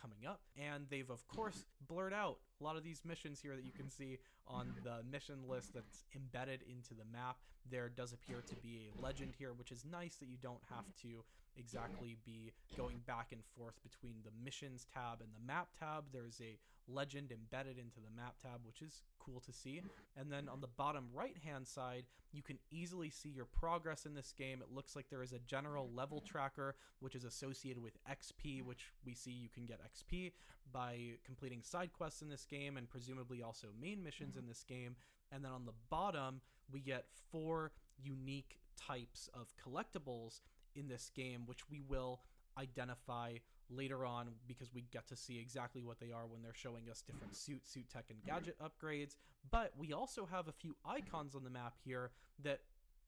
coming up. And they've, of course, blurred out a lot of these missions here that you can see on the mission list that's embedded into the map. There does appear to be a legend here, which is nice that you don't have to exactly be going back and forth between the missions tab and the map tab. There's a legend embedded into the map tab, which is cool to see. And then on the bottom right hand side, you can easily see your progress in this game. It looks like there is a general level tracker, which is associated with XP, which we see you can get XP by completing side quests in this game, and presumably also main missions in this game. And then on the bottom, we get 4 unique types of collectibles in this game, which we will identify later on because we get to see exactly what they are when they're showing us different suit tech, and gadget upgrades. But we also have a few icons on the map here that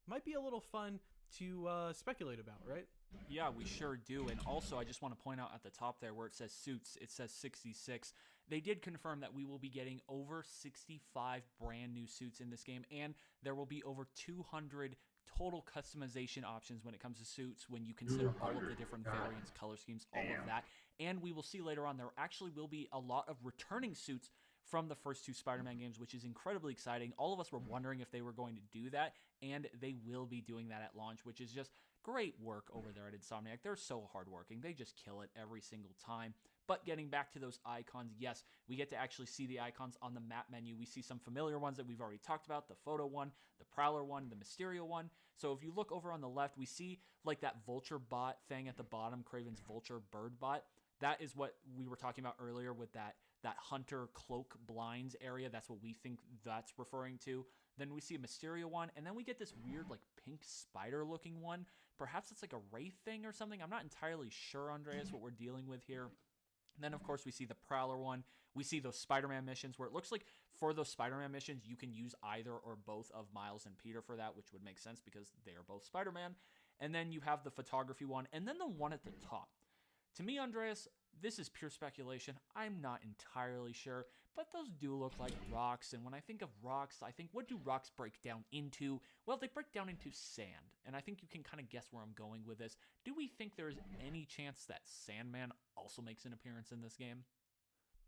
might be a little fun to speculate about, right? Yeah, we sure do. And also, I just want to point out at the top there where it says suits, it says 66. They did confirm that we will be getting over 65 brand new suits in this game, and there will be over 200 total customization options when it comes to suits, when you consider all of the different variants, color schemes, all of that. And we will see later on, there actually will be a lot of returning suits from the first 2 Spider-Man games, which is incredibly exciting. All of us were wondering if they were going to do that, and they will be doing that at launch, which is just great work over there at Insomniac. They're so hardworking. They just kill it every single time. But getting back to those icons, yes, we get to actually see the icons on the map menu. We see some familiar ones that we've already talked about, the photo one, the Prowler one, the Mysterio one. So if you look over on the left, we see like that vulture bot thing at the bottom, Kraven's vulture bird bot. That is what we were talking about earlier with that hunter cloak blinds area. That's what we think that's referring to. Then we see a Mysterio one, and then we get this weird like pink spider looking one. Perhaps it's like a wraith thing or something. I'm not entirely sure, Andreas, what we're dealing with here. And then, of course, we see the Prowler one. We see those Spider-Man missions where it looks like for those Spider-Man missions, you can use either or both of Miles and Peter for that, which would make sense because they are both Spider-Man. And then you have the photography one, and then the one at the top. To me, Andreas, this is pure speculation. I'm not entirely sure, but those do look like rocks. And when I think of rocks, I think, what do rocks break down into? Well, they break down into sand. And I think you can kind of guess where I'm going with this. Do we think there's any chance that Sandman also makes an appearance in this game?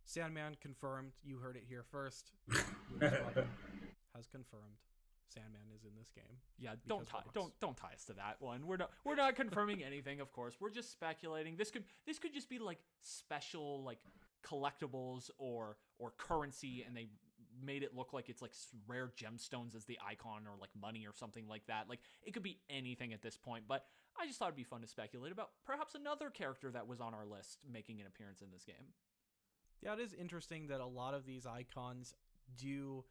Sandman confirmed. You heard it here first. Has confirmed Sandman is in this game. Yeah, don't tie us to that one. We're not confirming anything, of course. We're just speculating. This could just be like special like collectibles or currency, and they made it look like it's like rare gemstones as the icon, or like money or something like that. Like, it could be anything at this point, but I just thought it'd be fun to speculate about perhaps another character that was on our list making an appearance in this game. Yeah, it is interesting that a lot of these icons do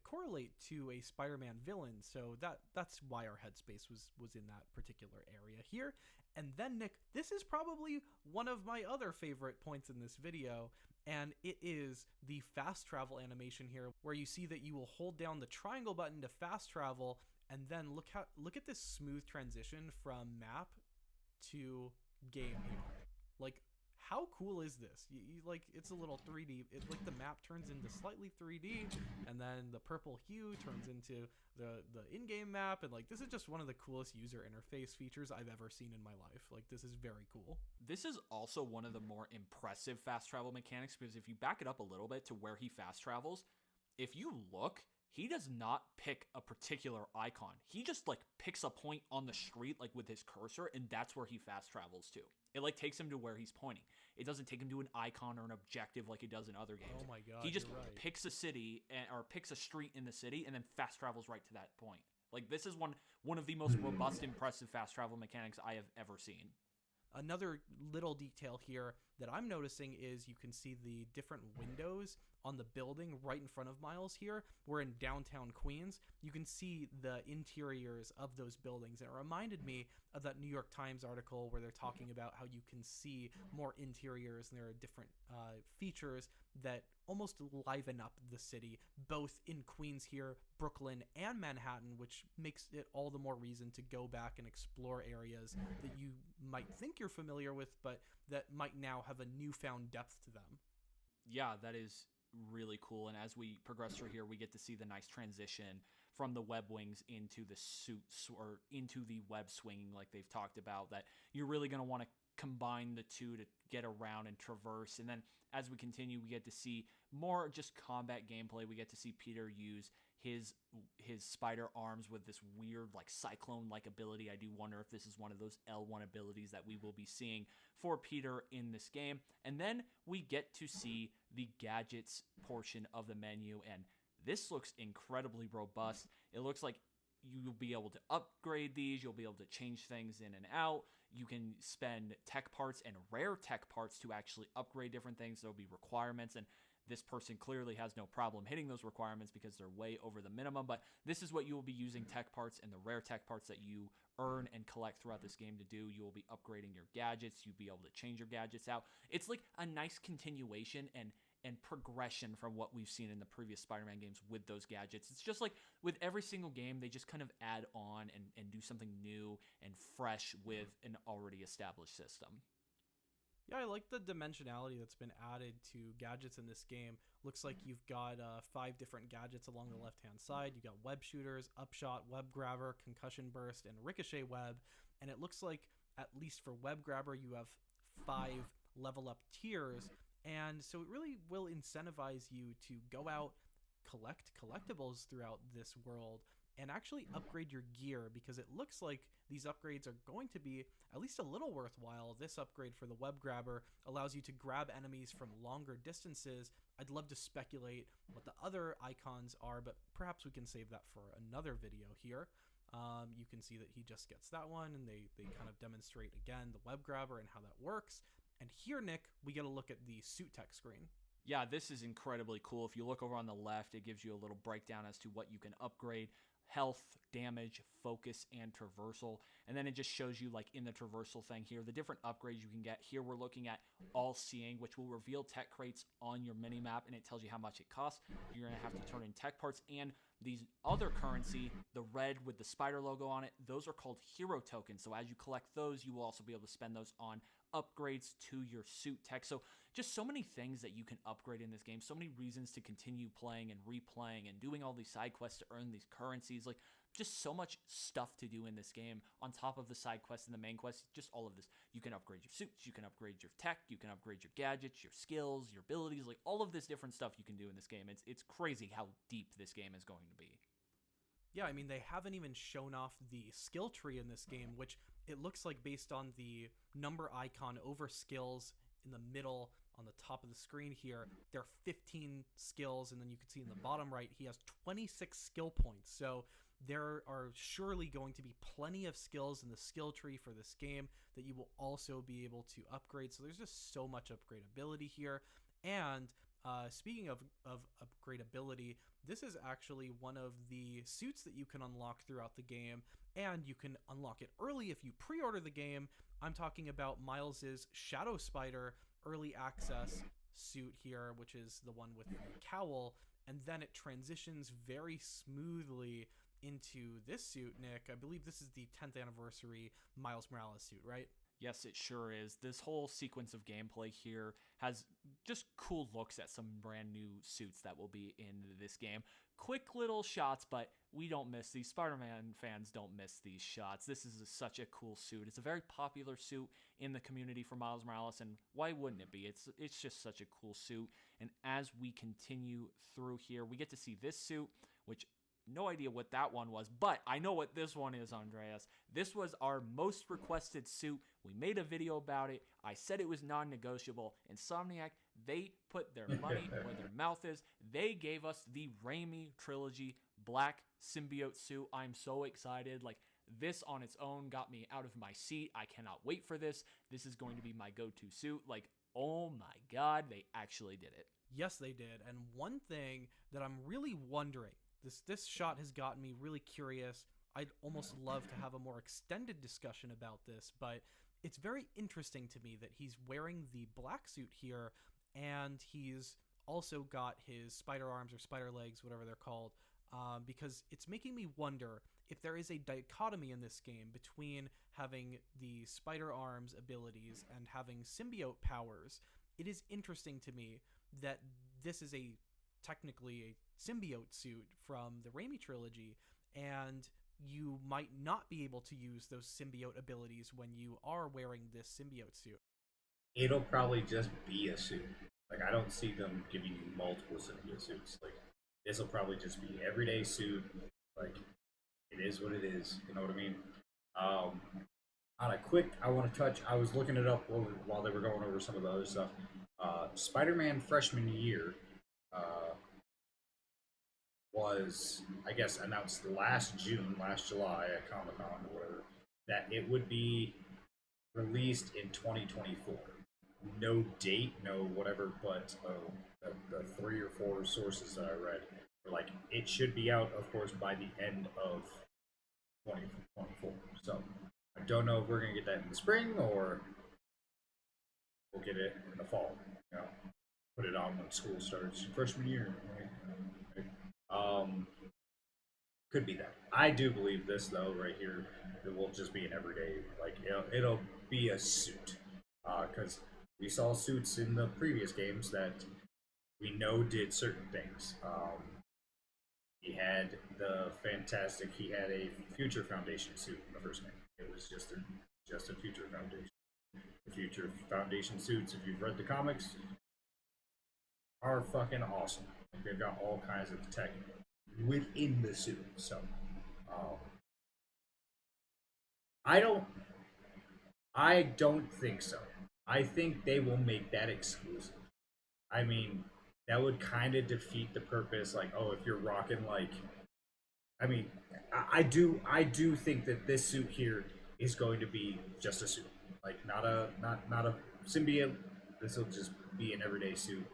correlate to a Spider-Man villain, so that's why our headspace was in that particular area here. And then, Nick, this is probably one of my other favorite points in this video, and it is the fast travel animation here, where you see that you will hold down the triangle button to fast travel, and then look at this smooth transition from map to game here. Like, how cool is this? You like, it's a little 3D. It's like the map turns into slightly 3D, and then the purple hue turns into the in-game map, and like, this is just one of the coolest user interface features I've ever seen in my life. Like, this is very cool. This is also one of the more impressive fast travel mechanics, because if you back it up a little bit to where he fast travels, if you look, he does not pick a particular icon. He just like picks a point on the street, like with his cursor, and that's where he fast travels to. It like takes him to where he's pointing. It doesn't take him to an icon or an objective like it does in other games. Oh my god, he just you're right. picks a city or picks a street in the city and then fast travels right to that point. Like, this is one of the most robust, impressive fast travel mechanics I have ever seen. Another little detail here that I'm noticing is you can see the different windows on the building right in front of Miles here. We're in downtown Queens. You can see the interiors of those buildings. And it reminded me of that New York Times article where they're talking about how you can see more interiors, and there are different features that almost liven up the city, both in Queens here, Brooklyn, and Manhattan, which makes it all the more reason to go back and explore areas that you might think you're familiar with, but that might now have a newfound depth to them. Yeah, that is really cool. And as we progress through here, we get to see the nice transition from the web wings into the suits, or into the web swinging like they've talked about, that you're really going to want to combine the two to get around and traverse. And then as we continue, we get to see more just combat gameplay. We get to see Peter use his spider arms with this weird like cyclone-like ability. I do wonder if this is one of those L1 abilities that we will be seeing for Peter in this game. And then we get to see the gadgets portion of the menu, and this looks incredibly robust. It looks like you'll be able to upgrade these. You'll be able to change things in and out. You can spend tech parts and rare tech parts to actually upgrade different things. There'll be requirements, and this person clearly has no problem hitting those requirements because they're way over the minimum. But this is what you will be using tech parts and the rare tech parts that you earn and collect throughout this game to do. You will be upgrading your gadgets. You'll be able to change your gadgets out. It's like a nice continuation and progression from what we've seen in the previous Spider-Man games with those gadgets. It's just like with every single game, they just kind of add on and do something new and fresh with an already established system. Yeah, I like the dimensionality that's been added to gadgets in this game. Looks like you've got 5 different gadgets along the left-hand side. You got web shooters, upshot, web grabber, concussion burst, and ricochet web. And it looks like, at least for web grabber, you have 5 level up tiers. And so it really will incentivize you to go out, collect collectibles throughout this world, and actually upgrade your gear, because it looks like these upgrades are going to be at least a little worthwhile. This upgrade for the web grabber allows you to grab enemies from longer distances. I'd love to speculate what the other icons are, but perhaps we can save that for another video here. You can see that he just gets that one, and they kind of demonstrate again the web grabber and how that works. And here, Nick, we get a look at the suit tech screen. Yeah, this is incredibly cool. If you look over on the left, it gives you a little breakdown as to what you can upgrade: health, damage, focus and traversal. And then it just shows you, like, in the traversal thing here, the different upgrades you can get. Here we're looking at All Seeing, which will reveal tech crates on your mini-map, and it tells you how much it costs. You're going to have to turn in tech parts, and these other currency, the red with the spider logo on it, those are called hero tokens. So as you collect those, you will also be able to spend those on upgrades to your suit tech. So just so many things that you can upgrade in this game, so many reasons to continue playing and replaying and doing all these side quests to earn these currencies. Like, just so much stuff to do in this game on top of the side quests and the main quests. Just all of this. You can upgrade your suits, you can upgrade your tech, you can upgrade your gadgets, your skills, your abilities, like all of this different stuff you can do in this game. It's crazy how deep this game is going to be. Yeah, I mean, they haven't even shown off the skill tree in this game, which it looks like, based on the number icon over skills in the middle on the top of the screen here, there are 15 skills, and then you can see in the bottom right, he has 26 skill points. So there are surely going to be plenty of skills in the skill tree for this game that you will also be able to upgrade. So there's just so much upgradability here. And speaking of upgradability, this is actually one of the suits that you can unlock throughout the game, and you can unlock it early if you pre-order the game. I'm talking about Miles's Shadow Spider early access suit here, which is the one with the cowl, and then it transitions very smoothly into this suit, Nick. I believe this is the 10th anniversary Miles Morales suit, right? Yes, it sure is. This whole sequence of gameplay here has just cool looks at some brand new suits that will be in this game. Quick little shots, but we don't miss these. Spider-Man fans don't miss these shots. This is such a cool suit. It's a very popular suit in the community for Miles Morales, and why wouldn't it be? It's just such a cool suit. And as we continue through here, we get to see this suit, which no idea what that one was, but I know what this one is, Andreas. This was our most requested suit. We made a video about it. I said it was non-negotiable. Insomniac, they put their money where their mouth is. They gave us the Raimi trilogy black symbiote suit. I'm so excited. Like, this on its own got me out of my seat. I cannot wait for this. This is going to be my go-to suit. Like, oh my God, they actually did it. Yes, they did. And one thing that I'm really wondering, this shot has gotten me really curious. I'd almost love to have a more extended discussion about this, but it's very interesting to me that he's wearing the black suit here, and he's also got his spider arms or spider legs, whatever they're called, because it's making me wonder if there is a dichotomy in this game between having the spider arms abilities and having symbiote powers. It is interesting to me that this is technically a symbiote suit from the Raimi trilogy, and you might not be able to use those symbiote abilities when you are wearing this symbiote suit. It'll probably just be a suit. Like, I don't see them giving you multiple symbiote suits. Like, this will probably just be everyday suit. Like, it is what it is. You know what I mean? On a quick, I want to touch. I was looking it up while they were going over some of the other stuff. Spider-Man freshman year was, I guess, announced last July at Comic-Con or whatever, that it would be released in 2024. No date, no whatever, but the 3 or 4 sources that I read were like, it should be out, of course, by the end of 2024. So, I don't know if we're going to get that in the spring or we'll get it in the fall. You know, put it on when school starts, freshman year. Right? Could be that. I do believe this though, right here. It will just be an everyday, like it'll be a suit, because we saw suits in the previous games that we know did certain things. He had he had a Future Foundation suit in the first game. It was just a Future Foundation. The Future Foundation suits, if you've read the comics, are fucking awesome. They've got all kinds of tech within the suit. So, I don't think so. I think they will make that exclusive. I mean, that would kind of defeat the purpose. Like, oh, if you're rocking like, I mean, I do think that this suit here is going to be just a suit, like not a symbiote. This will just be an everyday suit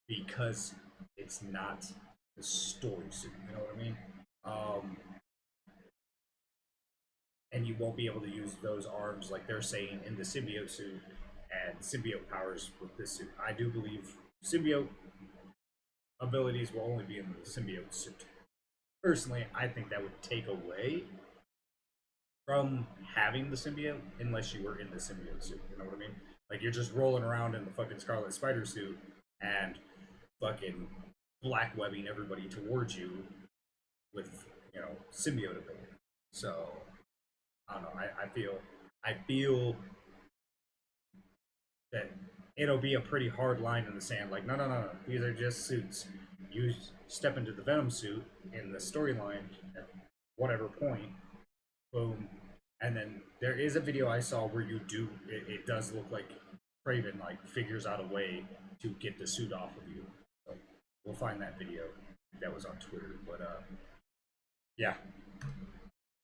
because it's not the story suit. You know what I mean? and you won't be able to use those arms like they're saying in the symbiote suit and symbiote powers with this suit. I do believe symbiote abilities will only be in the symbiote suit. Personally, I think that would take away from having the symbiote unless you were in the symbiote suit. You know what I mean? Like you're just rolling around in the fucking Scarlet Spider suit and fucking black webbing everybody towards you with, you know, symbiote ability. So I don't know. I feel that it'll be a pretty hard line in the sand. Like, no. These are just suits. You step into the Venom suit in the storyline at whatever point, boom. And then there is a video I saw where it does look like Craven like figures out a way to get the suit off of you. So we'll find that video. That was on Twitter, but yeah.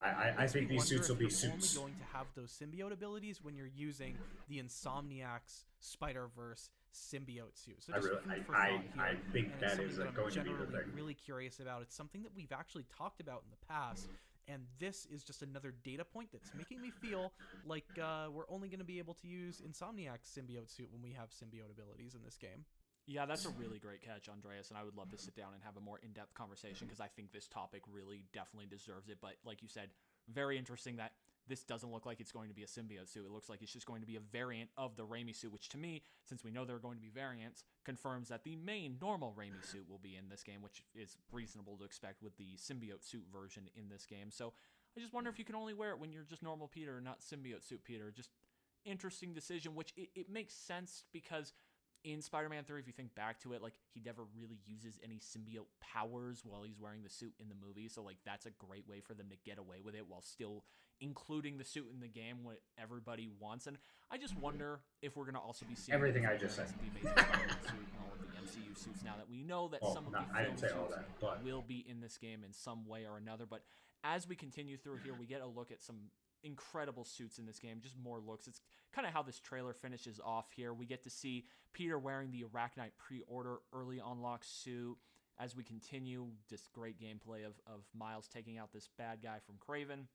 I think these suits will be suits. Only going to have those symbiote abilities when you're using the Insomniac's Spider-Verse symbiote suit. So just I think that is going to be the thing. Really curious about. It's something that we've actually talked about in the past, and this is just another data point that's making me feel like we're only going to be able to use Insomniac's symbiote suit when we have symbiote abilities in this game. Yeah, that's a really great catch, Andreas, and I would love to sit down and have a more in-depth conversation because I think this topic really definitely deserves it. But like you said, very interesting that this doesn't look like it's going to be a symbiote suit. It looks like it's just going to be a variant of the Raimi suit, which to me, since we know there are going to be variants, confirms that the main normal Raimi suit will be in this game, which is reasonable to expect with the symbiote suit version in this game. So I just wonder if you can only wear it when you're just normal Peter, not symbiote suit Peter. Just interesting decision, which it makes sense because in Spider-Man 3, if you think back to it, like, he never really uses any symbiote powers while he's wearing the suit in the movie, so, like, that's a great way for them to get away with it while still including the suit in the game, what everybody wants. And I just wonder if we're going to also be seeing everything I just said. The Amazing Spider-Man suit and all of the MCU suits now that we know that some of the film suits will be in this game in some way or another. But as we continue through here, we get a look at some incredible suits in this game, just more looks. It's kind of how this trailer finishes off here. We get to see Peter wearing the Arachnite pre-order early unlock suit as we continue this great gameplay of Miles taking out this bad guy from Craven.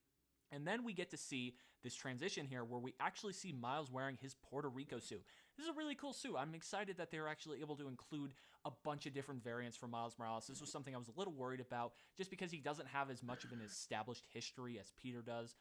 And then we get to see this transition here where we actually see Miles wearing his Puerto Rico suit. This is a really cool suit. I'm excited that they're actually able to include a bunch of different variants for Miles Morales. This was something I was a little worried about just because he doesn't have as much of an established history as Peter does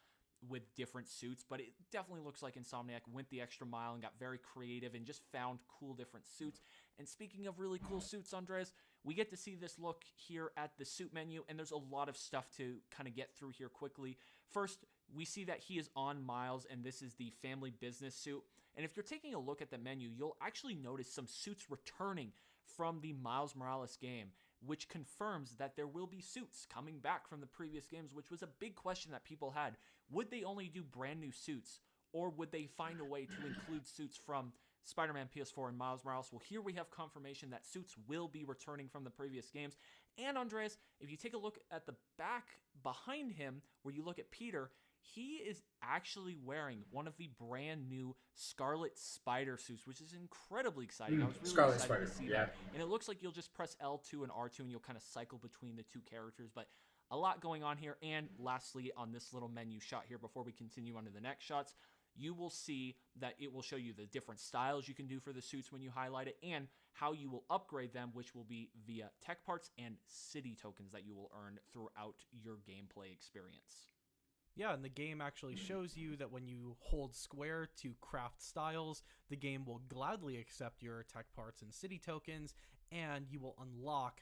with different suits, but it definitely looks like Insomniac went the extra mile and got very creative and just found cool different suits. And speaking of really cool suits, Andres, we get to see this look here at the suit menu, and there's a lot of stuff to kind of get through here quickly. First, we see that he is on Miles, and this is the family business suit. And if you're taking a look at the menu, you'll actually notice some suits returning from the Miles Morales game, which confirms that there will be suits coming back from the previous games, which was a big question that people had. Would they only do brand new suits, or would they find a way to include suits from Spider-Man PS4 and Miles Morales? Well, here we have confirmation that suits will be returning from the previous games. And Andreas, if you take a look at the back behind him, where you look at Peter, he is actually wearing one of the brand new Scarlet Spider suits, which is incredibly exciting. I was really Scarlet excited Spider, to see yeah. that. And it looks like you'll just press L2 and R2 and you'll kind of cycle between the two characters. But a lot going on here. And lastly, on this little menu shot here, before we continue on to the next shots, you will see that it will show you the different styles you can do for the suits when you highlight it and how you will upgrade them, which will be via tech parts and city tokens that you will earn throughout your gameplay experience. Yeah, and the game actually shows you that when you hold square to craft styles, the game will gladly accept your tech parts and city tokens, and you will unlock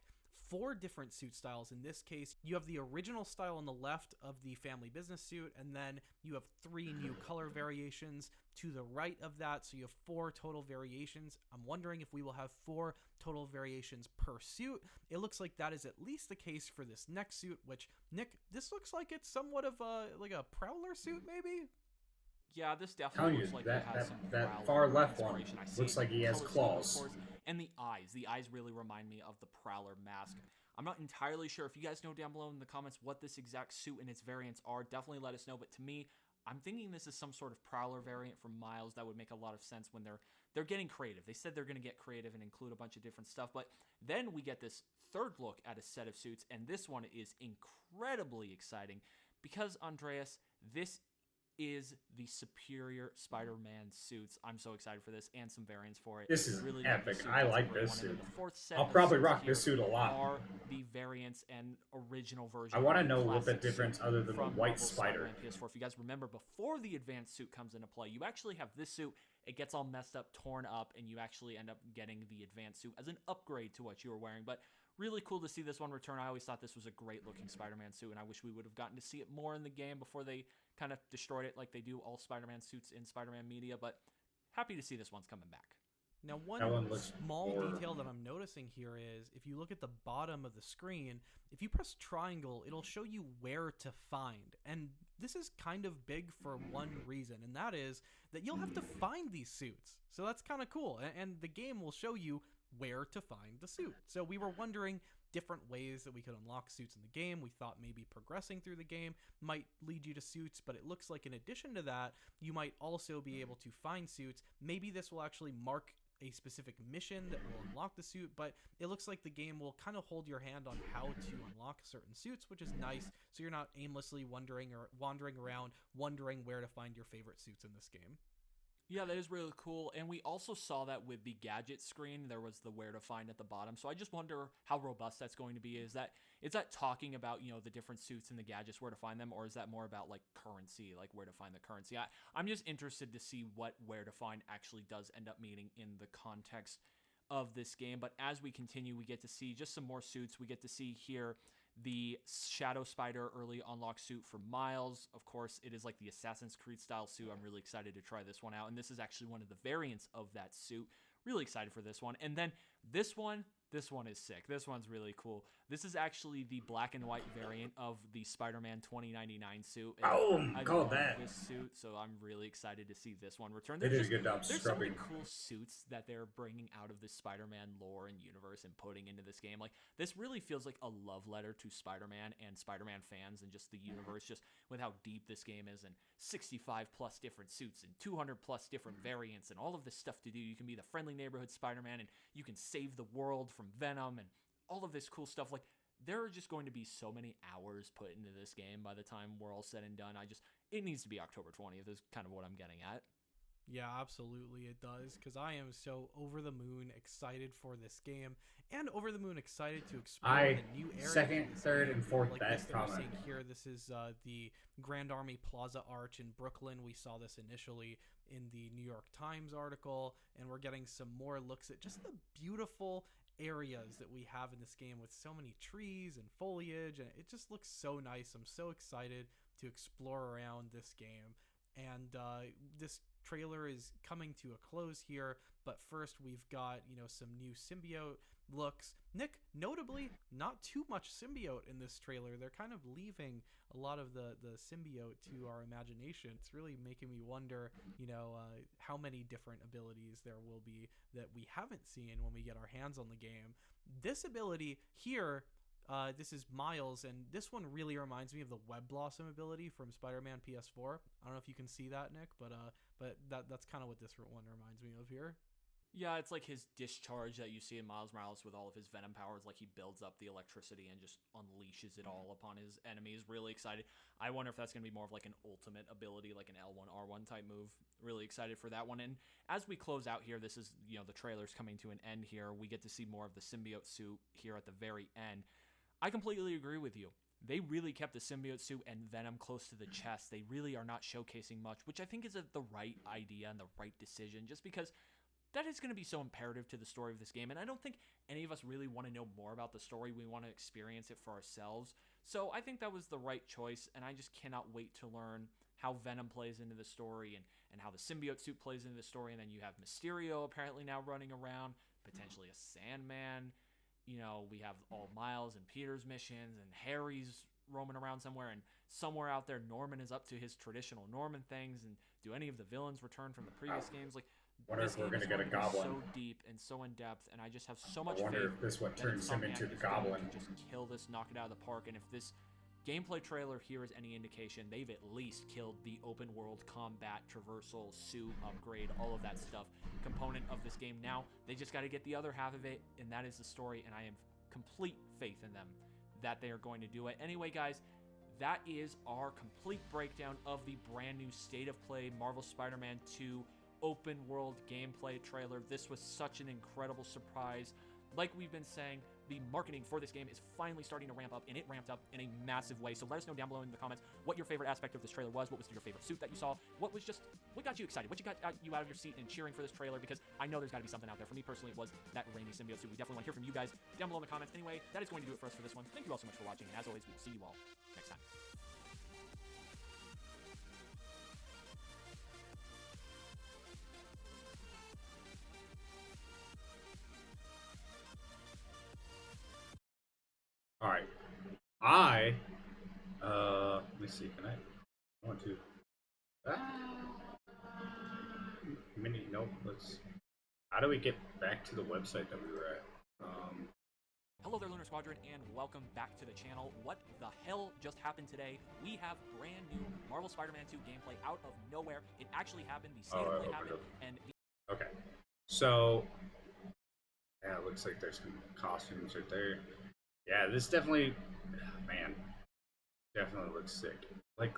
4 different suit styles. In this case, you have the original style on the left of the family business suit, and then you have 3 new color variations to the right of that, so you have 4 total variations. I'm wondering if we will have 4 total variations per suit. It looks like that is at least the case for this next suit, which, Nick, this looks like it's somewhat of like a Prowler suit, maybe? Yeah, this definitely looks like it has some that far left one inspiration. I looks see like he has color scheme, of claws. course, and the eyes. The eyes really remind me of the Prowler mask. I'm not entirely sure. If you guys know down below in the comments what this exact suit and its variants are, definitely let us know. But to me, I'm thinking this is some sort of Prowler variant from Miles. That would make a lot of sense when they're getting creative. They said they're going to get creative and include a bunch of different stuff. But then we get this third look at a set of suits, and this one is incredibly exciting because, Andreas, this is the superior Spider-Man suits. I'm so excited for this, and some variants for it. This is really epic. Suit. I That's a like great this one. And then suit. the fourth set I'll of probably suits rock this here suit a lot. are the variants and original version. I want to of the know what the classic difference suit other than the from white Marvel's spider. Spider-Man PS4. If you guys remember, before the advanced suit comes into play, you actually have this suit. It gets all messed up, torn up, and you actually end up getting the advanced suit as an upgrade to what you were wearing. But really cool to see this one return. I always thought this was a great looking Spider-Man suit, and I wish we would have gotten to see it more in the game before they kind of destroyed it like they do all Spider-Man suits in Spider-Man media. But happy to see this one's coming back. Now, one small detail that I'm noticing here is if you look at the bottom of the screen, if you press triangle, it'll show you where to find. And this is kind of big for one reason, and that is that you'll have to find these suits. So that's kind of cool. And the game will show you where to find the suit. So we were wondering different ways that we could unlock suits in the game. We thought maybe progressing through the game might lead you to suits, but it looks like in addition to that, you might also be able to find suits. Maybe this will actually mark a specific mission that will unlock the suit, but it looks like the game will kind of hold your hand on how to unlock certain suits, which is nice, so you're not aimlessly wandering around wondering where to find your favorite suits in this game. Yeah, that is really cool. And we also saw that with the gadget screen, there was the where to find at the bottom. So I just wonder how robust that's going to be. Is that talking about, the different suits and the gadgets, where to find them, or is that more about like currency, like where to find the currency? I'm just interested to see what where to find actually does end up meaning in the context of this game. But as we continue, we get to see just some more suits. We get to see here the Shadow Spider early unlock suit for Miles. Of course, it is like the Assassin's Creed style suit. I'm really excited to try this one out. And this is actually one of the variants of that suit. Really excited for this one. And then this one is sick. This one's really cool. This is actually the black and white variant of the Spider-Man 2099 suit. And I love this suit, so I'm really excited to see this one return. They did a good job There's scrubbing. so many cool suits that they're bringing out of the Spider-Man lore and universe and putting into this game. Like, this really feels like a love letter to Spider-Man and Spider-Man fans and just the universe, just with how deep this game is, and 65 plus different suits and 200 plus different variants and all of this stuff to do. You can be the friendly neighborhood Spider-Man, and you can save the world from Venom and all of this cool stuff. Like, there are just going to be so many hours put into this game by the time we're all said and done. It needs to be October 20th is kind of what I'm getting at. Yeah, absolutely it does, because I am so over the moon excited for this game, and over the moon excited to explore the new area. Second, third, and fourth, like that this that we're comment. seeing here. This is the Grand Army Plaza Arch in Brooklyn. We saw this initially in the New York Times article, and we're getting some more looks at just the beautiful areas that we have in this game with so many trees and foliage, and it just looks so nice. I'm so excited to explore around this game, and this trailer is coming to a close here, but first we've got some new symbiote looks. Nick, notably not too much symbiote in this trailer. They're kind of leaving a lot of the symbiote to our imagination. It's really making me wonder how many different abilities there will be that we haven't seen when we get our hands on the game. This ability here, this is Miles, and this one really reminds me of the Web Blossom ability from Spider-Man PS4. I don't know if you can see that, Nick, but that's kind of what this one reminds me of here. Yeah, it's like his discharge that you see in Miles Morales with all of his Venom powers. Like, he builds up the electricity and just unleashes it all upon his enemies. Really excited. I wonder if that's going to be more of like an ultimate ability, like an L1R1 type move. Really excited for that one. And as we close out here, this is, the trailer's coming to an end here. We get to see more of the symbiote suit here at the very end. I completely agree with you. They really kept the symbiote suit and Venom close to the chest. They really are not showcasing much, which I think is the right idea and the right decision, just because that is going to be so imperative to the story of this game. And I don't think any of us really want to know more about the story. We want to experience it for ourselves. So I think that was the right choice, and I just cannot wait to learn how Venom plays into the story and how the symbiote suit plays into the story. And then you have Mysterio apparently now running around, potentially a Sandman. We have all Miles and Peter's missions, and Harry's roaming around somewhere, and somewhere out there Norman is up to his traditional Norman things. And do any of the villains return from the previous games? Like, Wonder if we're going to get a goblin. So deep and so in depth, and I just have so much I wonder faith if this what that turns him into the goblin. to just kill this, knock it out of the park. And if this gameplay trailer here is any indication, they've at least killed the open world combat, traversal, suit, upgrade, all of that stuff component of this game. Now they just got to get the other half of it, and that is the story, and I have complete faith in them that they are going to do it. Anyway, guys, that is our complete breakdown of the brand new State of Play Marvel Spider-Man 2 open world gameplay trailer. This was such an incredible surprise. Like we've been saying, the marketing for this game is finally starting to ramp up, and it ramped up in a massive way. So let us know down below in the comments what your favorite aspect of this trailer was. What was your favorite suit that you saw? What got you excited? What got you out of your seat and cheering for this trailer? Because I know there's got to be something out there. For me personally, it was that Raimi symbiote suit. We definitely want to hear from you guys down below in the comments. Anyway, that is going to do it for us for this one. Thank you all so much for watching, and as always, we'll see you all next time. All right. Let me see. Can I want to? Nope. How do we get back to the website that we were at? Hello there, Lunar Squadron, and welcome back to the channel. What the hell just happened today? We have brand new Marvel Spider-Man 2 gameplay out of nowhere. It actually happened. The State of Play happened, and okay. So yeah, it looks like there's some costumes right there. Yeah, this definitely, man, definitely looks sick. Like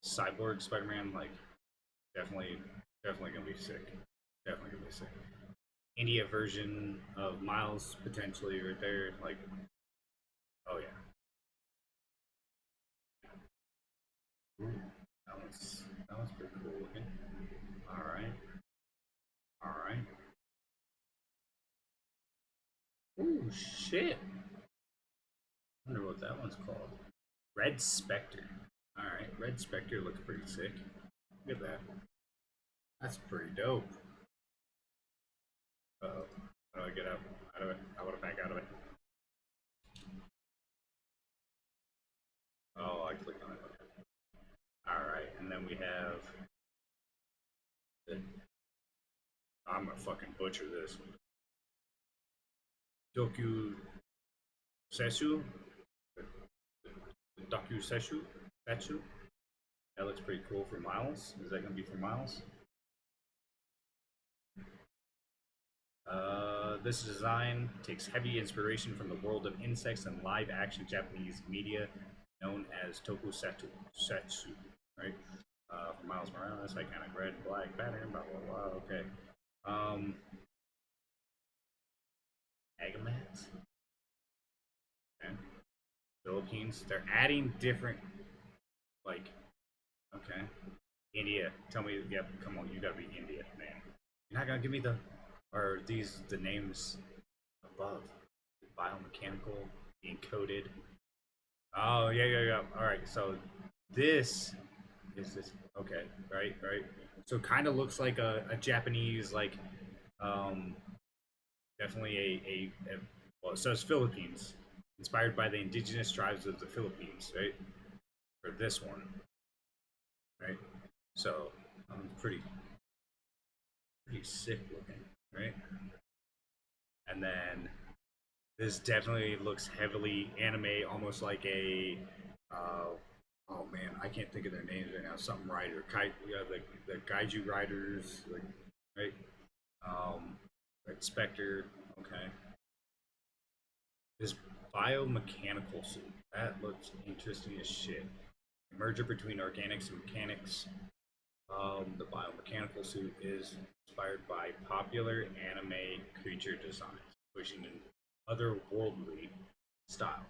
Cyborg Spider-Man, like definitely gonna be sick. Definitely gonna be sick. India version of Miles potentially right there. Like, oh yeah. Ooh, that one's pretty cool looking. All right. Ooh, shit. Wonder what that one's called. Red Spectre. Alright, Red Spectre looks pretty sick. Look at that. That's pretty dope. Uh-oh. How do I get out of it? I want to back out of it. Oh, I clicked on it. Alright, and then we have... I'm gonna fucking butcher this. Doku Sesu? Doku Sesu? That looks pretty cool for Miles. Is that gonna be for Miles? This design takes heavy inspiration from the world of insects and live-action Japanese media known as tokusatsu, right? For Miles Morales, iconic red, black pattern, blah blah blah. Okay. Agamat. Okay. Philippines. They're adding different, like, okay. India. Tell me, yep. Come on, you gotta be India, man. You're not gonna give me the names above. Biomechanical, encoded. Oh yeah. All right, so this is this. Okay, right. So it kind of looks like a Japanese, like, definitely well, it says Philippines, inspired by the indigenous tribes of the Philippines, right? For this one, right? So pretty sick looking, right? And then this definitely looks heavily anime, almost like a oh man, I can't think of their names right now. Something rider, the Kaiju riders, like, right? Red Spectre, okay. This biomechanical suit, that looks interesting as shit. A merger between organics and mechanics. The biomechanical suit is inspired by popular anime creature designs, pushing an otherworldly style.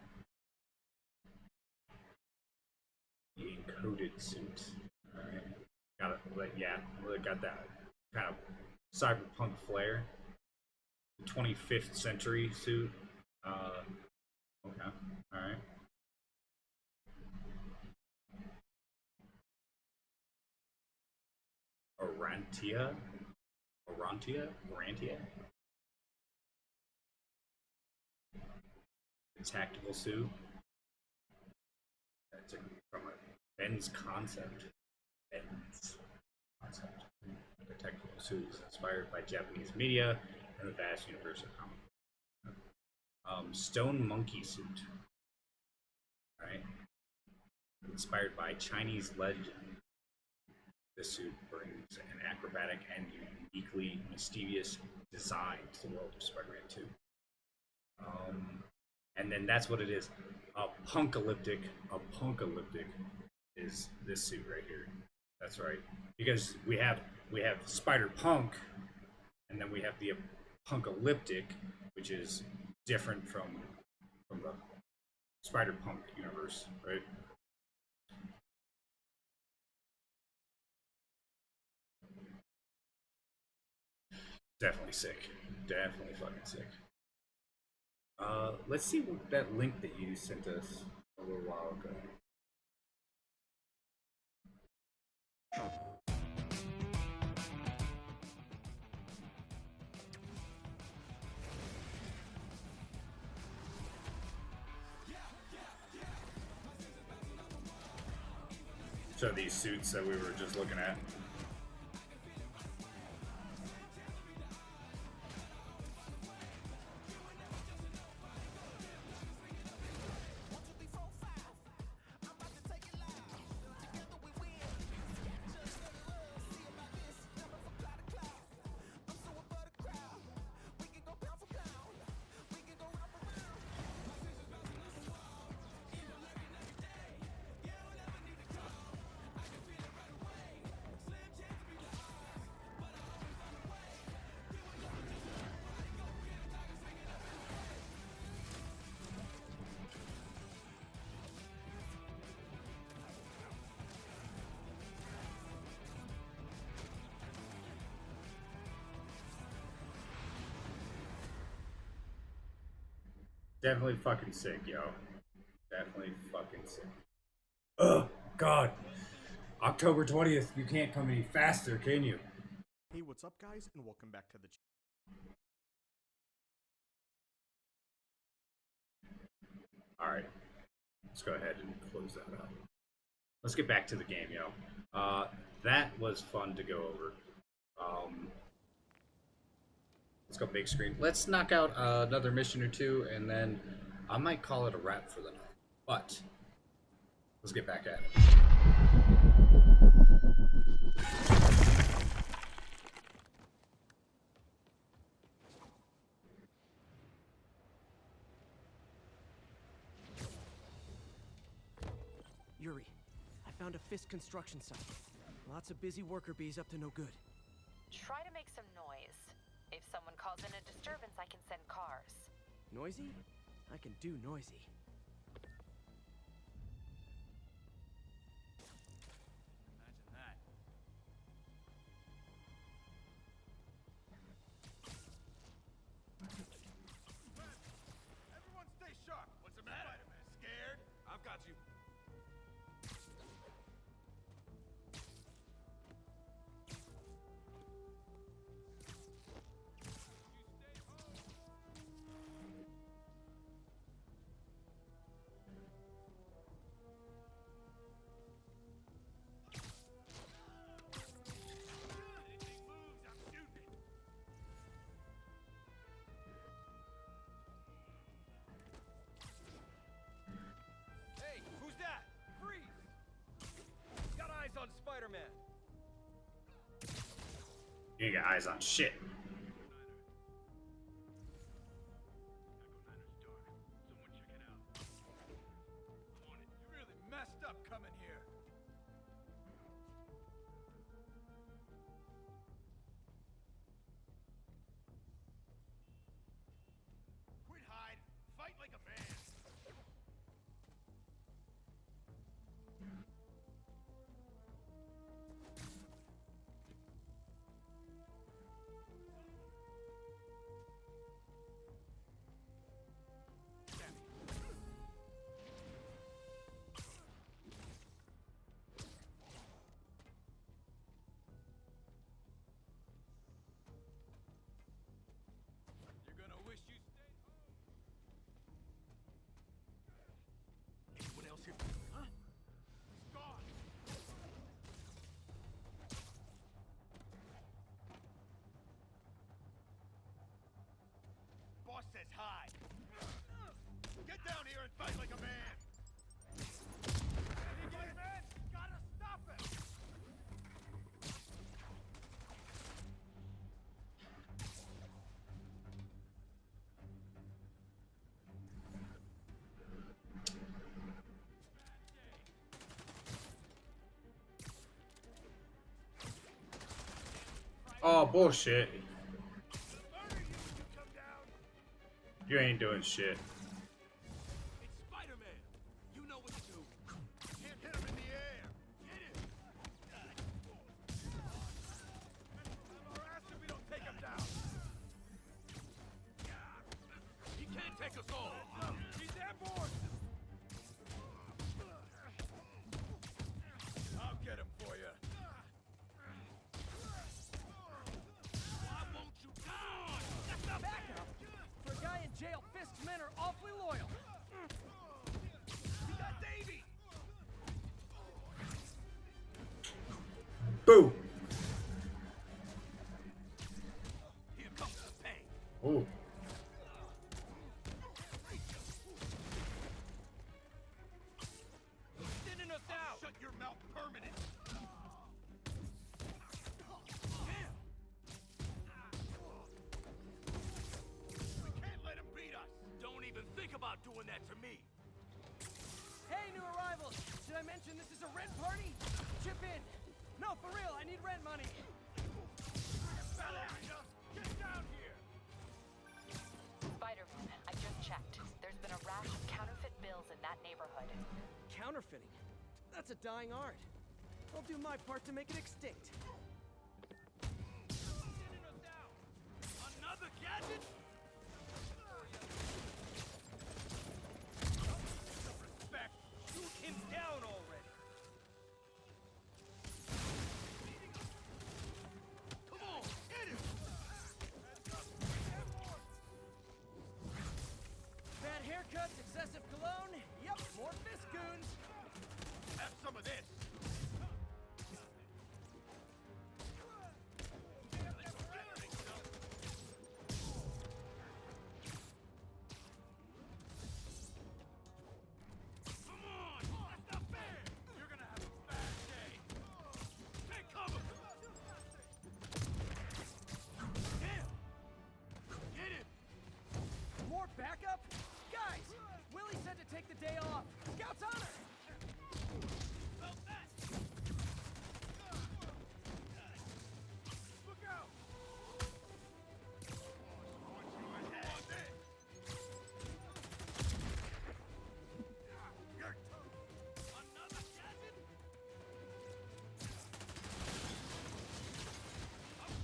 The encoded suit. Alright. Got it. Yeah, got that kind of cyberpunk flair. 25th century suit. Okay. Alright. Orantia? A tactical suit. That's from a Ben's concept. The tactical suit is inspired by Japanese media and the vast universe of comics. Stone monkey suit. Alright. Inspired by Chinese legend. This suit brings an acrobatic and uniquely mysterious design to the world of Spider-Man 2. And then that's what it is. Apocalyptic is this suit right here. That's right. Because we have Spider Punk, and then we have the Apocalyptic, which is different from the Spider Punk universe, right? Definitely sick. Definitely fucking sick. Let's see what that link that you sent us a little while ago. So these suits that we were just looking at. Definitely fucking sick, yo. Definitely fucking sick. Oh, God. October 20th. You can't come any faster, can you? Hey, what's up, guys, and welcome back to the channel. Alright. Let's go ahead and close that out. Let's get back to the game, yo. That was fun to go over. Let's go big screen. Let's knock out another mission or two, and then I might call it a wrap for the night. But let's get back at it. Yuri, I found a Fisk construction site. Lots of busy worker bees up to no good. Try to make some noise. If someone calls in a disturbance, I can send cars. Noisy? I can do noisy. Imagine that. Everyone stay sharp. What's the matter? Spider-Man, scared? I've got you. Hey, who's that? Freeze! Got eyes on Spider-Man. You ain't got eyes on shit. You really messed up coming here. Quit hide. Fight like a man. You're gonna wish you stayed home. Anyone else here? Huh? He's gone. Boss says hi. Get down here and fight like a man. Spider-Man, gotta stop it. Oh, bullshit. You ain't doing shit. It's Spider-Man. You know what to do. Can't hit him in the air. Hit him. Have our ass if we don't take him down. He can't take us all. He's airborne. I'll get him for you. Why won't you die? That's not Back up! For a guy in jail, Fisk's men are awfully loyal. We got Davey. Boo! Here comes the pain. Ooh. Thinning us out. Shut your mouth permanent. Damn. We can't let him beat us. Don't even think about doing that to me. Hey, new arrivals! Did I mention this is a rent party? Chip in! No, for real, I need rent money! Get down here! Spider-Man, I just checked. There's been a rash of counterfeit bills in that neighborhood. Counterfeiting? That's a dying art. I'll do my part to make it extinct. Another gadget? Respect. Shoot him down already. Come on, hit him. Bad haircuts, excessive cologne. Yep, more Fisk goons. Have some of this. Come on! That's not fair! You're gonna have a bad day. Take cover! Damn! Get him! More backup? Guys, Willie said to take the day off. Scout's honor! Well, that! Look out! Another gadget?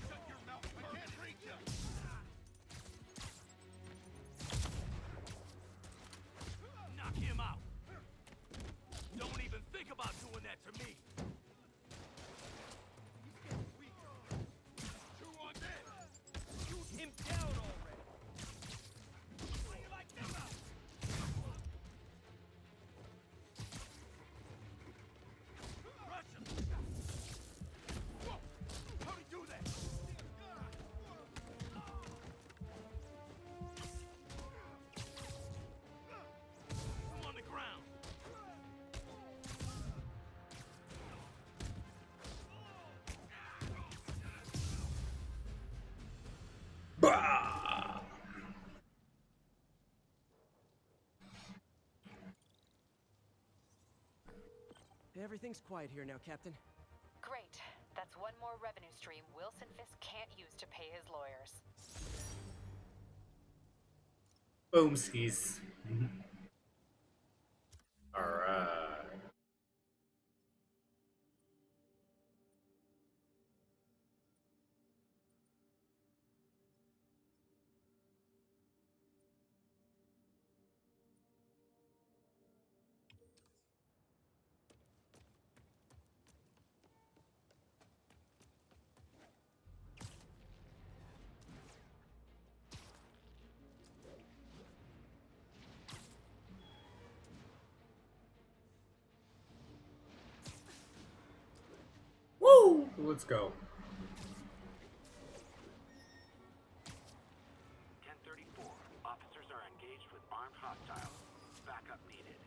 Shut your mouth! I can't reach you! Knock him out! Don't even think about doing that to me! He's getting weaker. Two on deck! Shoot him down already! How you like them out? Crush him! Whoa! How'd he do that? I'm on the ground! Bah! Everything's quiet here now, Captain. Great. That's one more revenue stream Wilson Fisk can't use to pay his lawyers. Boomskis. Alright. Woo! Let's go. 1034. Officers are engaged with armed hostiles. Backup needed.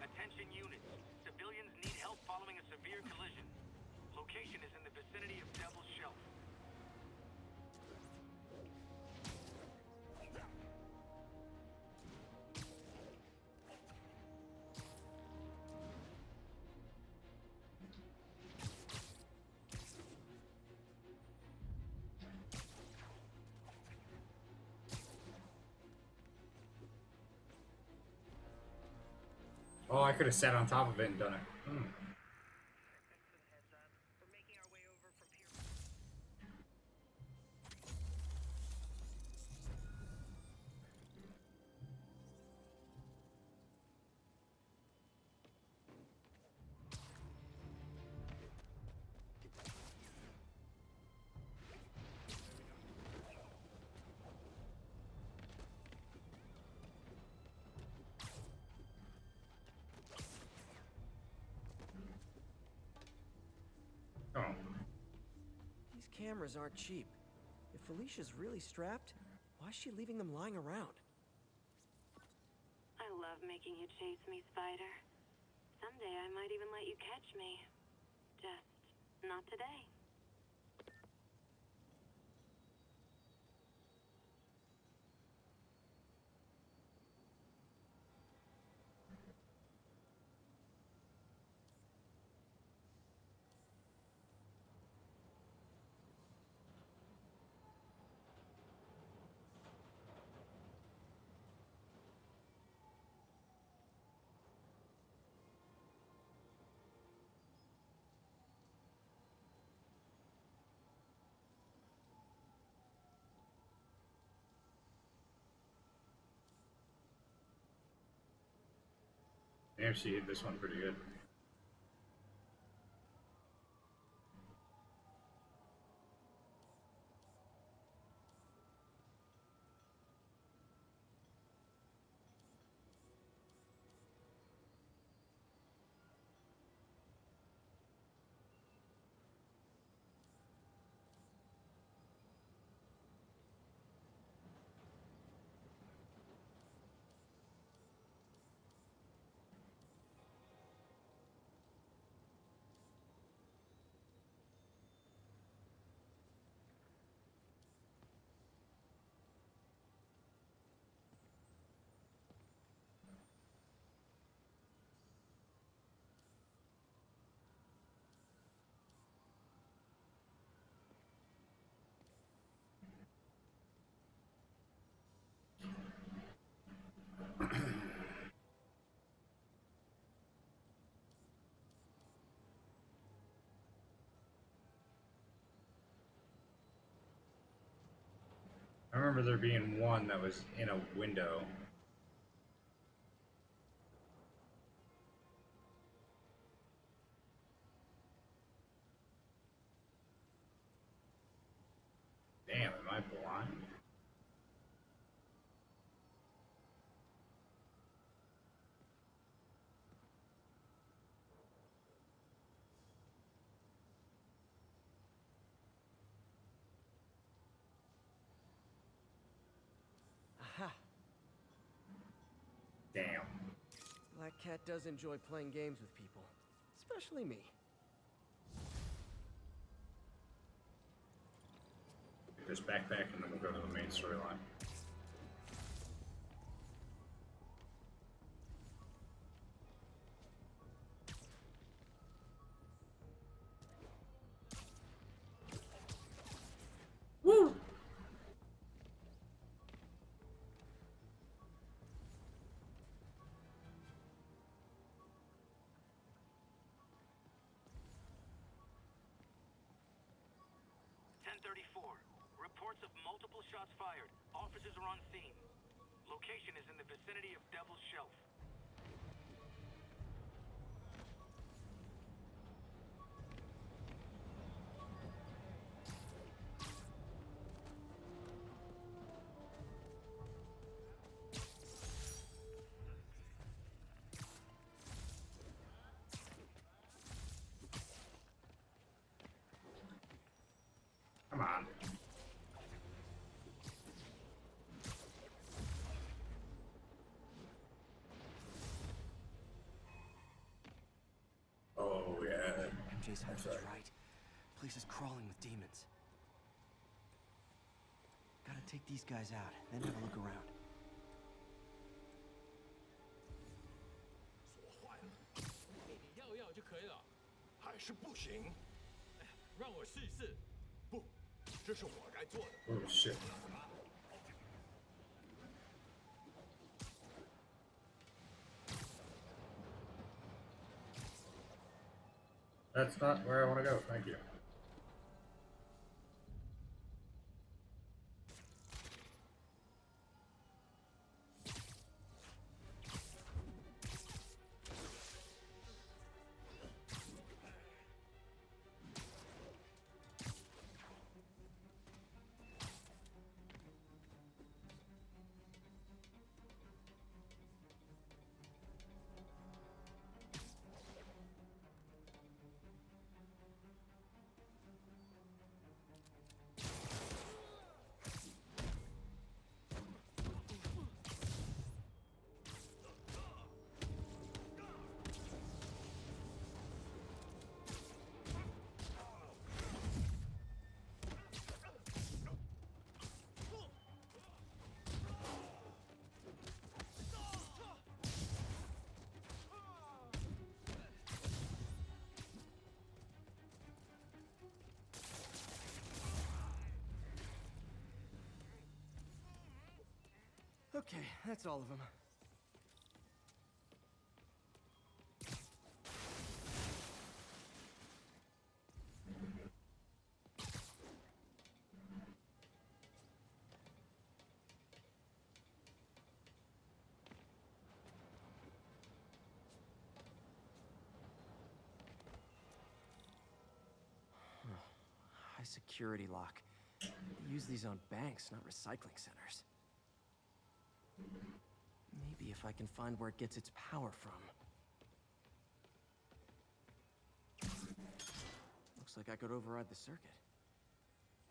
Attention units. Civilians need help following a severe collision. Location is in the vicinity of Devil's Shelf. Oh, I could have sat on top of it and done it. Hmm. Oh. These cameras aren't cheap. If Felicia's really strapped, why is she leaving them lying around? I love making you chase me, Spider. Someday I might even let you catch me. Just not today. Damn, she hit this one pretty good. I remember there being one that was in a window. Damn, am I blind? Aha! Damn. Black Cat does enjoy playing games with people. Especially me. Get this backpack and then we'll go to the main storyline. Woo! Reports of multiple shots fired. Officers are on scene. Location is in the vicinity of Devil's Shelf. Come on. Oh, yeah. MJ's hunch was right. Place is crawling with demons. Gotta take these guys out, then have a look around. 锁坏了，你要要就可以了，还是不行？让我试一试。不，这是我该做的。Oh shit. That's not where I want to go. Thank you. Okay, that's all of them. High security lock. They use these on banks, not recycling centers. Maybe if I can find where it gets its power from. Looks like I could override the circuit.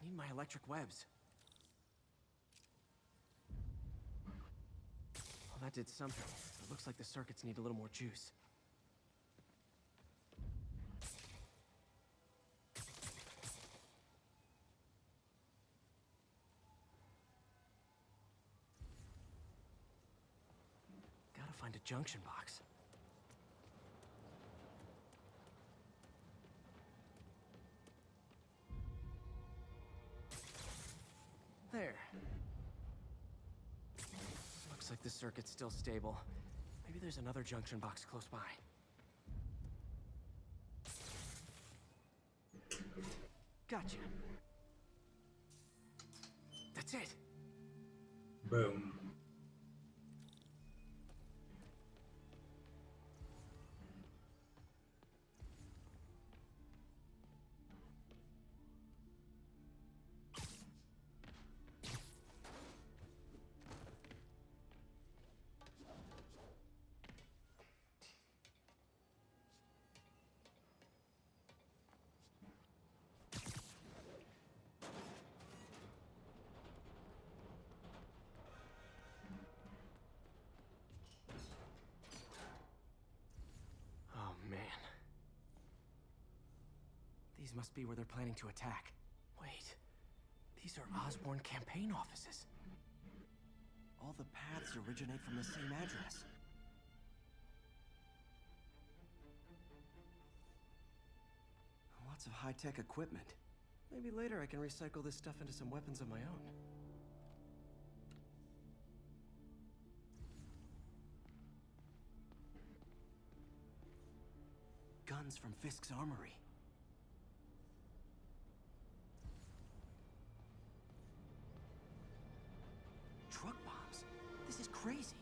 Need my electric webs. Well, that did something. It looks like the circuits need a little more juice. Gotta find a junction box. There. Looks like the circuit's still stable. Maybe there's another junction box close by. Gotcha. That's it. Boom. Oh, man. These must be where they're planning to attack. Wait. These are Osborn campaign offices. All the paths originate from the same address. Lots of high-tech equipment. Maybe later I can recycle this stuff into some weapons of my own. Guns from Fisk's armory. Truck bombs? This is crazy.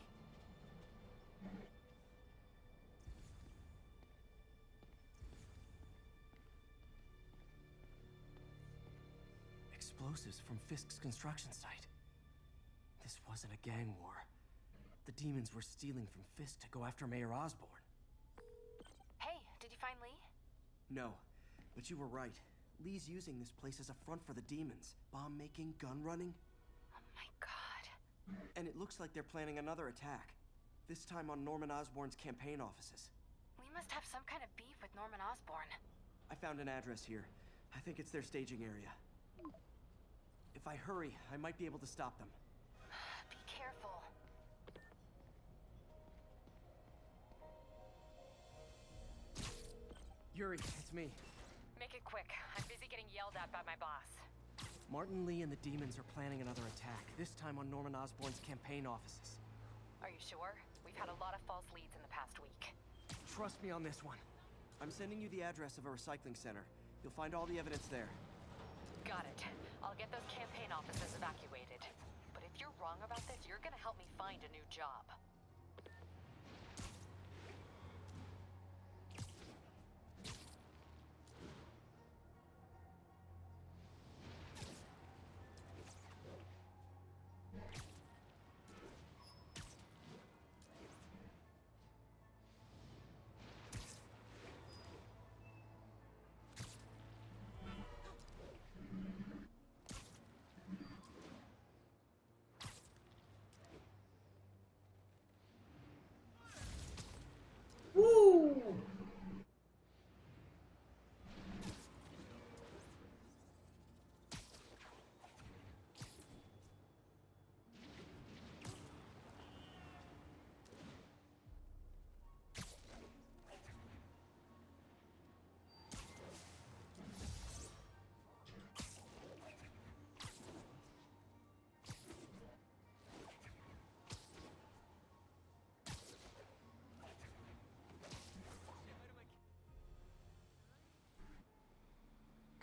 Explosives from Fisk's construction site. This wasn't a gang war. The demons were stealing from Fisk to go after Mayor Osborn. Hey, did you find Lee? No, but you were right. Lee's using this place as a front for the demons. Bomb making, gun running. Oh my god. And it looks like they're planning another attack. This time on Norman Osborn's campaign offices. Lee must have some kind of beef with Norman Osborn. I found an address here. I think it's their staging area. If I hurry, I might be able to stop them. Be careful. Yuri, it's me. Make it quick. I'm busy getting yelled at by my boss. Martin Lee and the demons are planning another attack, this time on Norman Osborn's campaign offices. Are you sure? We've had a lot of false leads in the past week. Trust me on this one. I'm sending you the address of a recycling center. You'll find all the evidence there. Got it. I'll get those campaign offices evacuated. But if you're wrong about this, you're gonna help me find a new job. Woo!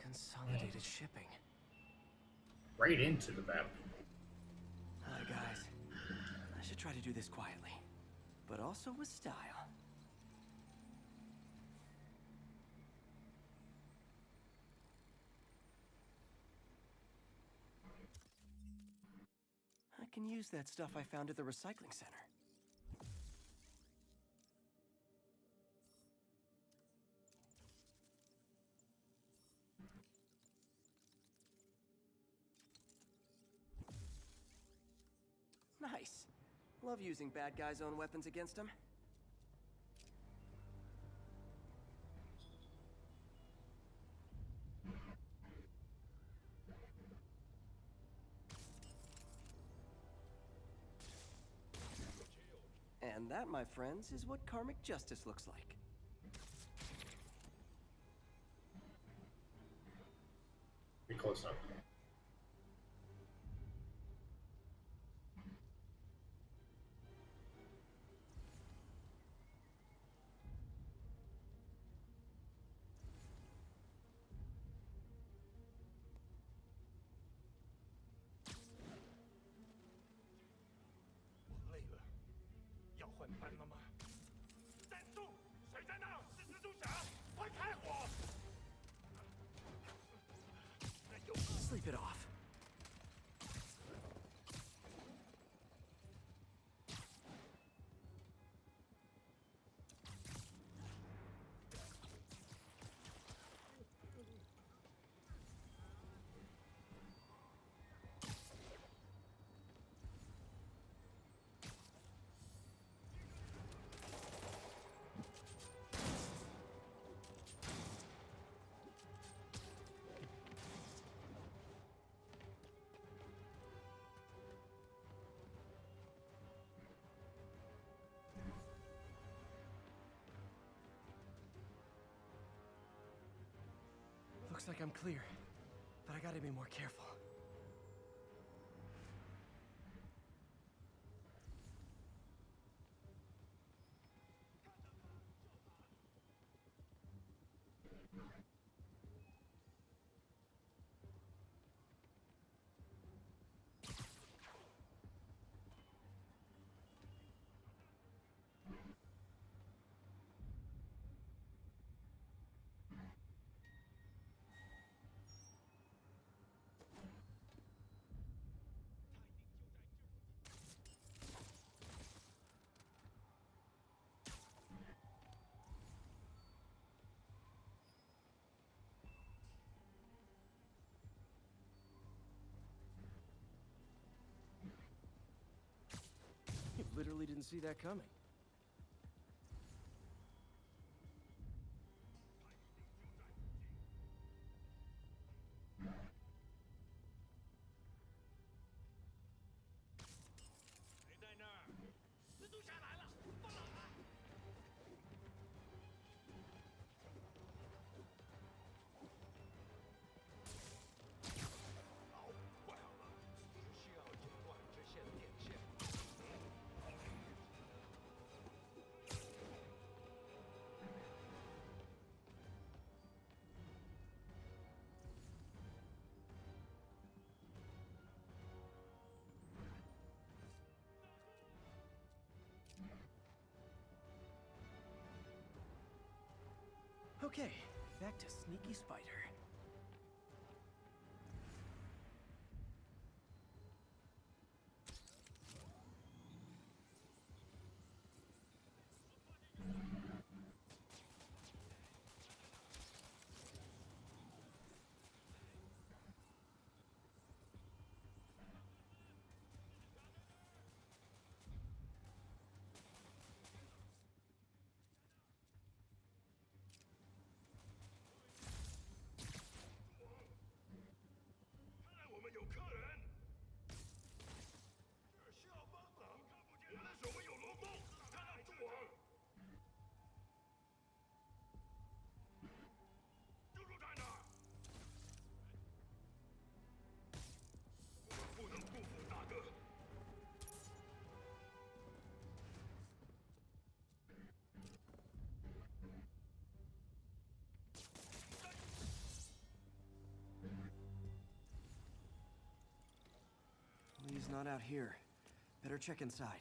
Consolidated shipping. Right into the map. Hi, guys. I should try to do this quietly, but also with style. I can use that stuff I found at the recycling center. Nice. Love using bad guys' own weapons against them. And that, my friends, is what karmic justice looks like. Be close enough. Sleep it off. Looks like I'm clear, but I gotta be more careful. You literally didn't see that coming. Okay, back to Sneaky Spider. He's not out here. Better check inside.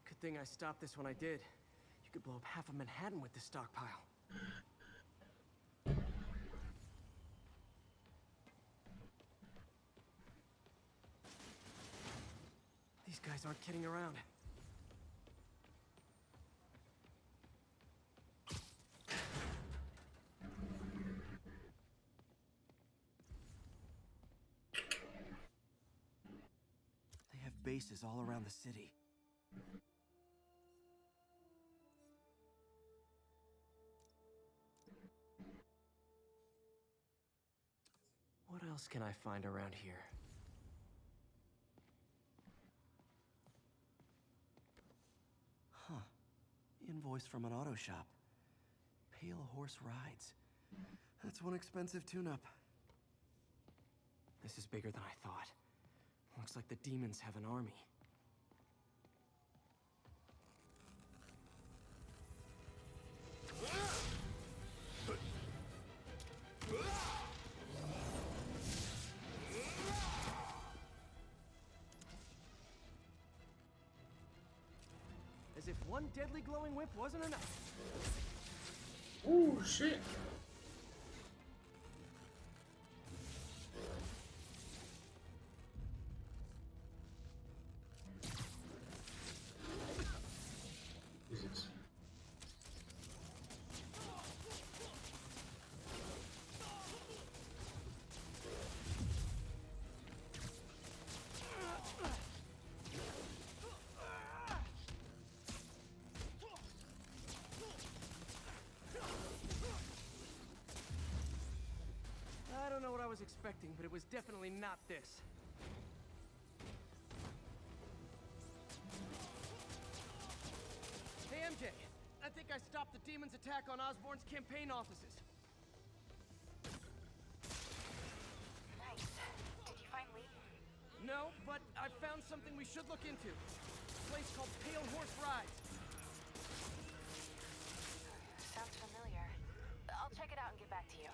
Good thing I stopped this when I did. You could blow up half of Manhattan with this stockpile. These guys aren't kidding around. They have bases all around the city. What else can I find around here? Huh. Invoice from an auto shop. Pale Horse Rides. That's one expensive tune-up. This is bigger than I thought. Looks like the demons have an army. As if one deadly glowing whip wasn't enough. Oh shit. Jesus. I don't know what I was expecting, but it was definitely not this. Hey, MJ. I think I stopped the demon's attack on Osborn's campaign offices. Nice. Did you find Lee? No, but I found something we should look into. A place called Pale Horse Rides. Sounds familiar. I'll check it out and get back to you.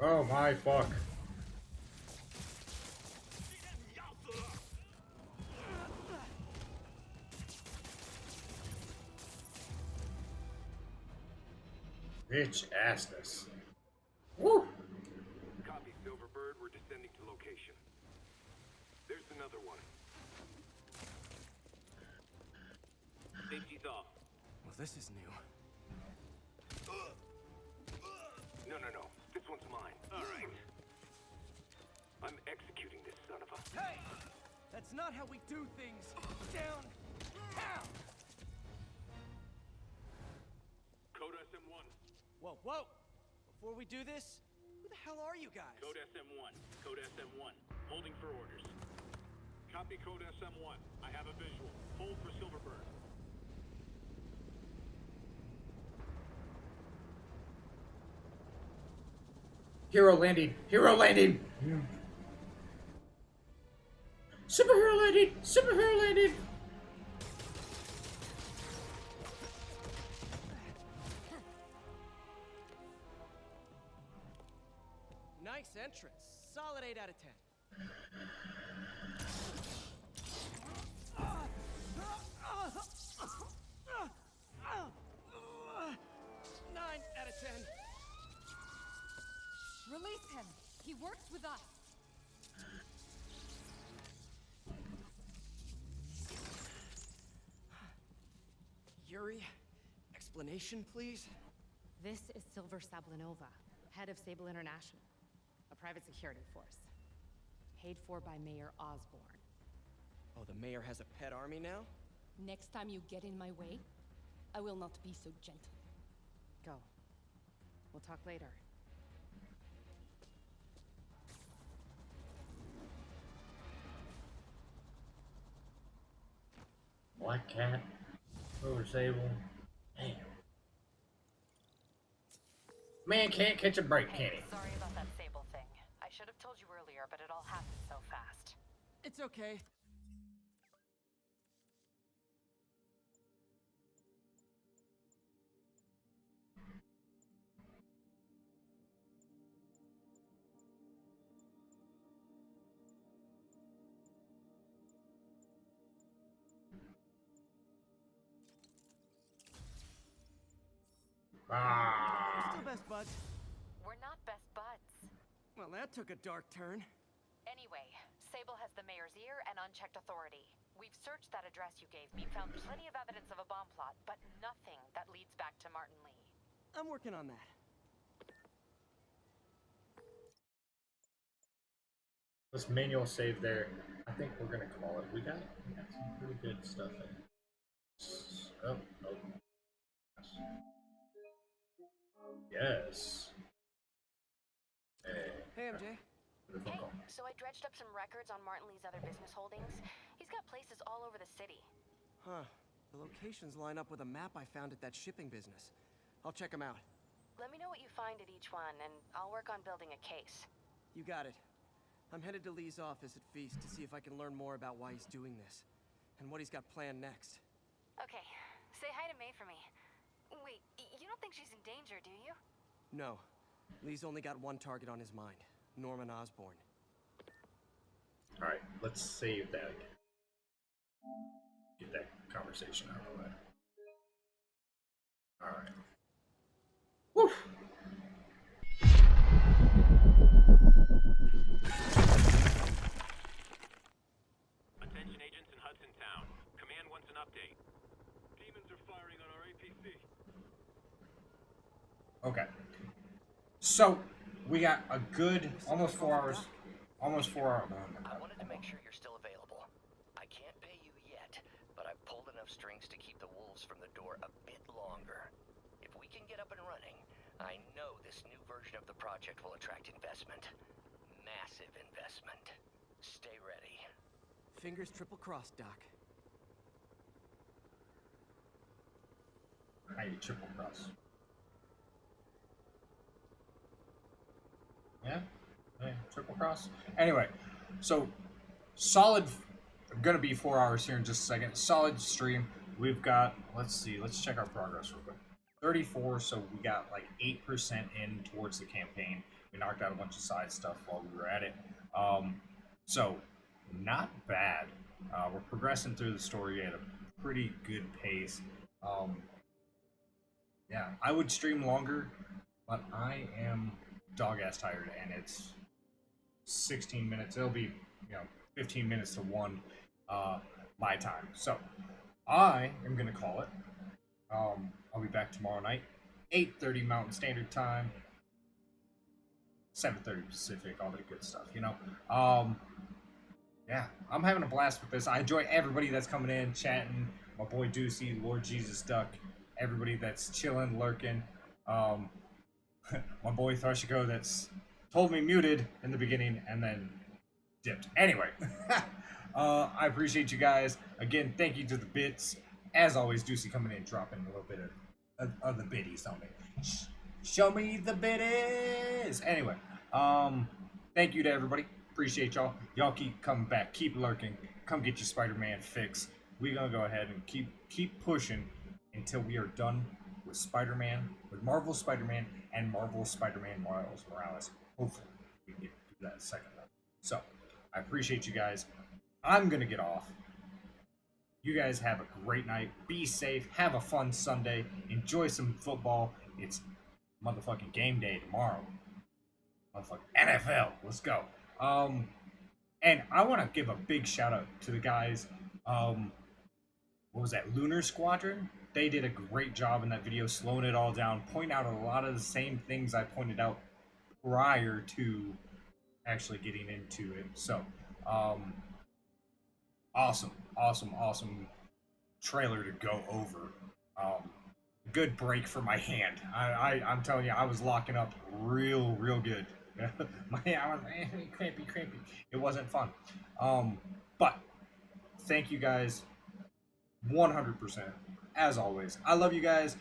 Oh my fuck. Bitch assness. Woo! Copy, Silverbird. We're descending to location. There's another one. Safety's off. Well, this is new. No. This one's mine. All right. I'm executing this son of a... Hey! That's not how we do things. Down. Code SM1. Whoa. Before we do this, who the hell are you guys? Code SM1. Code SM1. Holding for orders. Copy Code SM1. I have a visual. Hold for Silverbird. Hero landing! Hero landing! Superhero landing! Superhero landing! Nice entrance. Solid 8 out of 10. 9 out of 10. Release him. He works with us. Yuri, explanation, please? This is Silver Sablinova, head of Sable International, a private security force. Paid for by Mayor Osborne. Oh, the mayor has a pet army now? Next time you get in my way, I will not be so gentle. Go. We'll talk later. Black Cat, Silver Sable. Damn. Man can't catch a break, can he? Sorry about that Sable thing. I should have told you earlier, but it all happened so fast. It's okay. Still best buds. We're not best buds. Well, that took a dark turn. Anyway, Sable has the mayor's ear and unchecked authority. We've searched that address you gave me, found plenty of evidence of a bomb plot, but nothing that leads back to Martin Lee. I'm working on that. This manual save there, I think we're gonna call it. We got some pretty good stuff in. Oh. Yes. Hey, MJ. Hey, so I dredged up some records on Martin Lee's other business holdings. He's got places all over the city. Huh. The locations line up with a map I found at that shipping business. I'll check them out. Let me know what you find at each one, and I'll work on building a case. You got it. I'm headed to Lee's office at Feast to see if I can learn more about why he's doing this, and what he's got planned next. Okay, say hi to May for me. Wait, you don't think she's in danger, do you? No. Lee's only got one target on his mind. Norman Osborn. Alright, let's save that. Get that conversation out of the way. Alright. Woo! Attention agents in Hudson Town. Command wants an update. Demons are firing on our APC. Okay. So, we got a good almost 4 hours. Almost 4 hours. I wanted to make sure you're still available. I can't pay you yet, but I've pulled enough strings to keep the wolves from the door a bit longer. If we can get up and running, I know this new version of the project will attract investment. Massive investment. Stay ready. Fingers triple crossed, Doc. How you triple cross? Yeah? Triple cross? Anyway, so solid, gonna be 4 hours here in just a second. Solid stream. We've got, let's see, let's check our progress real quick. 34, so we got like 8% in towards the campaign. We knocked out a bunch of side stuff while we were at it. So, not bad. We're progressing through the story at a pretty good pace. Yeah, I would stream longer, but I am dog-ass tired, and it's 16 minutes. It'll be, 15 minutes to 1 my time. So, I am going to call it. I'll be back tomorrow night. 8:30 Mountain Standard Time, 7:30 Pacific, all that good stuff, you know. Yeah, I'm having a blast with this. I enjoy everybody that's coming in, chatting. My boy Deucey, Lord Jesus Duck, everybody that's chilling, lurking. My boy Thrashiko that's told me muted in the beginning and then dipped. Anyway, I appreciate you guys. Again, thank you to the bits. As always, Deucey coming in, dropping a little bit of the biddies on me. Show me the biddies. Anyway, thank you to everybody. Appreciate y'all. Y'all keep coming back. Keep lurking. Come get your Spider-Man fix. We're gonna go ahead and keep pushing until we are done with Spider-Man, with Marvel Spider-Man and Marvel Spider-Man Miles Morales. Hopefully, we can get through that second one. So, I appreciate you guys. I'm gonna get off. You guys have a great night. Be safe. Have a fun Sunday. Enjoy some football. It's motherfucking game day tomorrow. Motherfucking NFL. Let's go. And I want to give a big shout out to the guys. What was that? Lunar Squadron. They did a great job in that video, slowing it all down, pointing out a lot of the same things I pointed out prior to actually getting into it. So, awesome trailer to go over. Good break for my hand. I'm telling you, I was locking up real good. My hand, I was crampy. It wasn't fun. But thank you guys 100%. As always, I love you guys.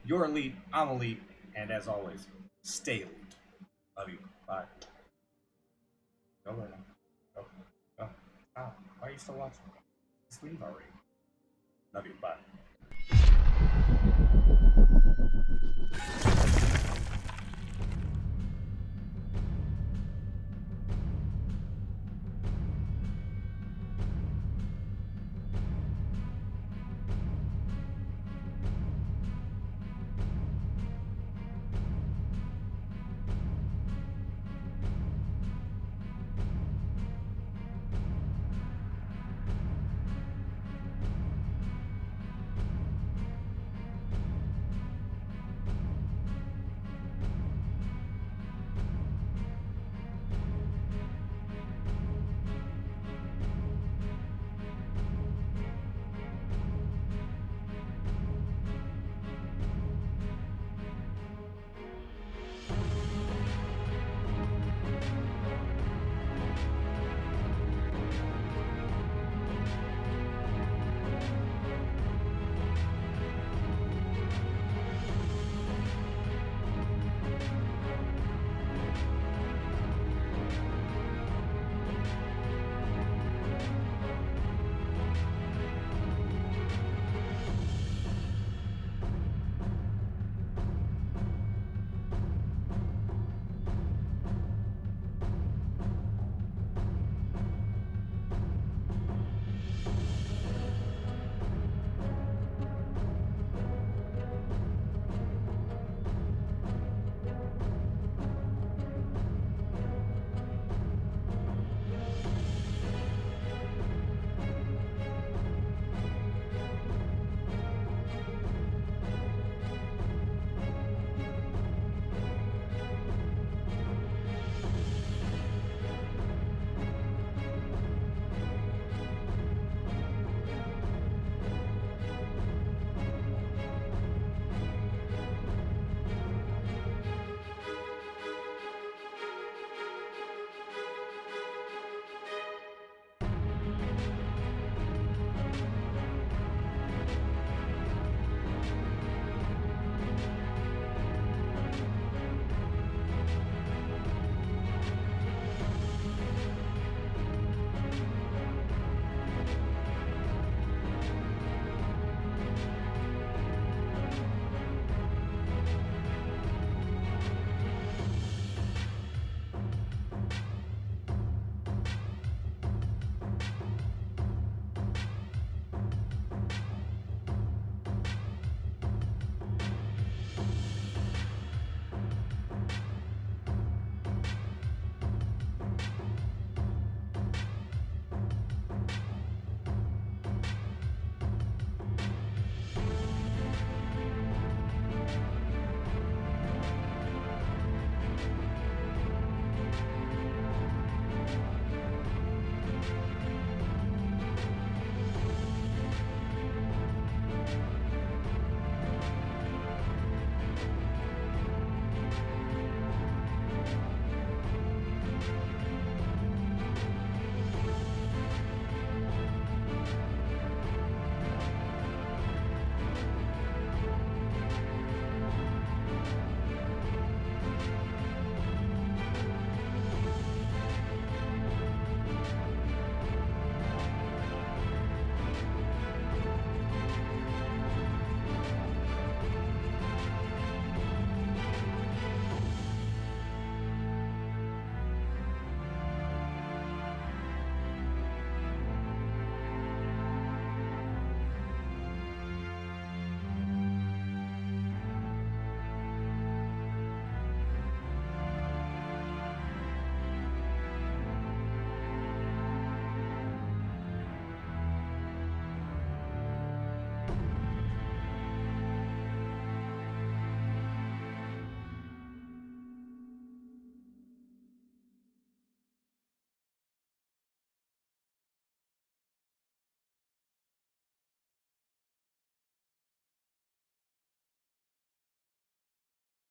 You're elite. I'm elite. And as always, stay elite. Love you. Bye. Go right now. Go. Stop. Why are you still watching? Just leave already. Love you. Bye.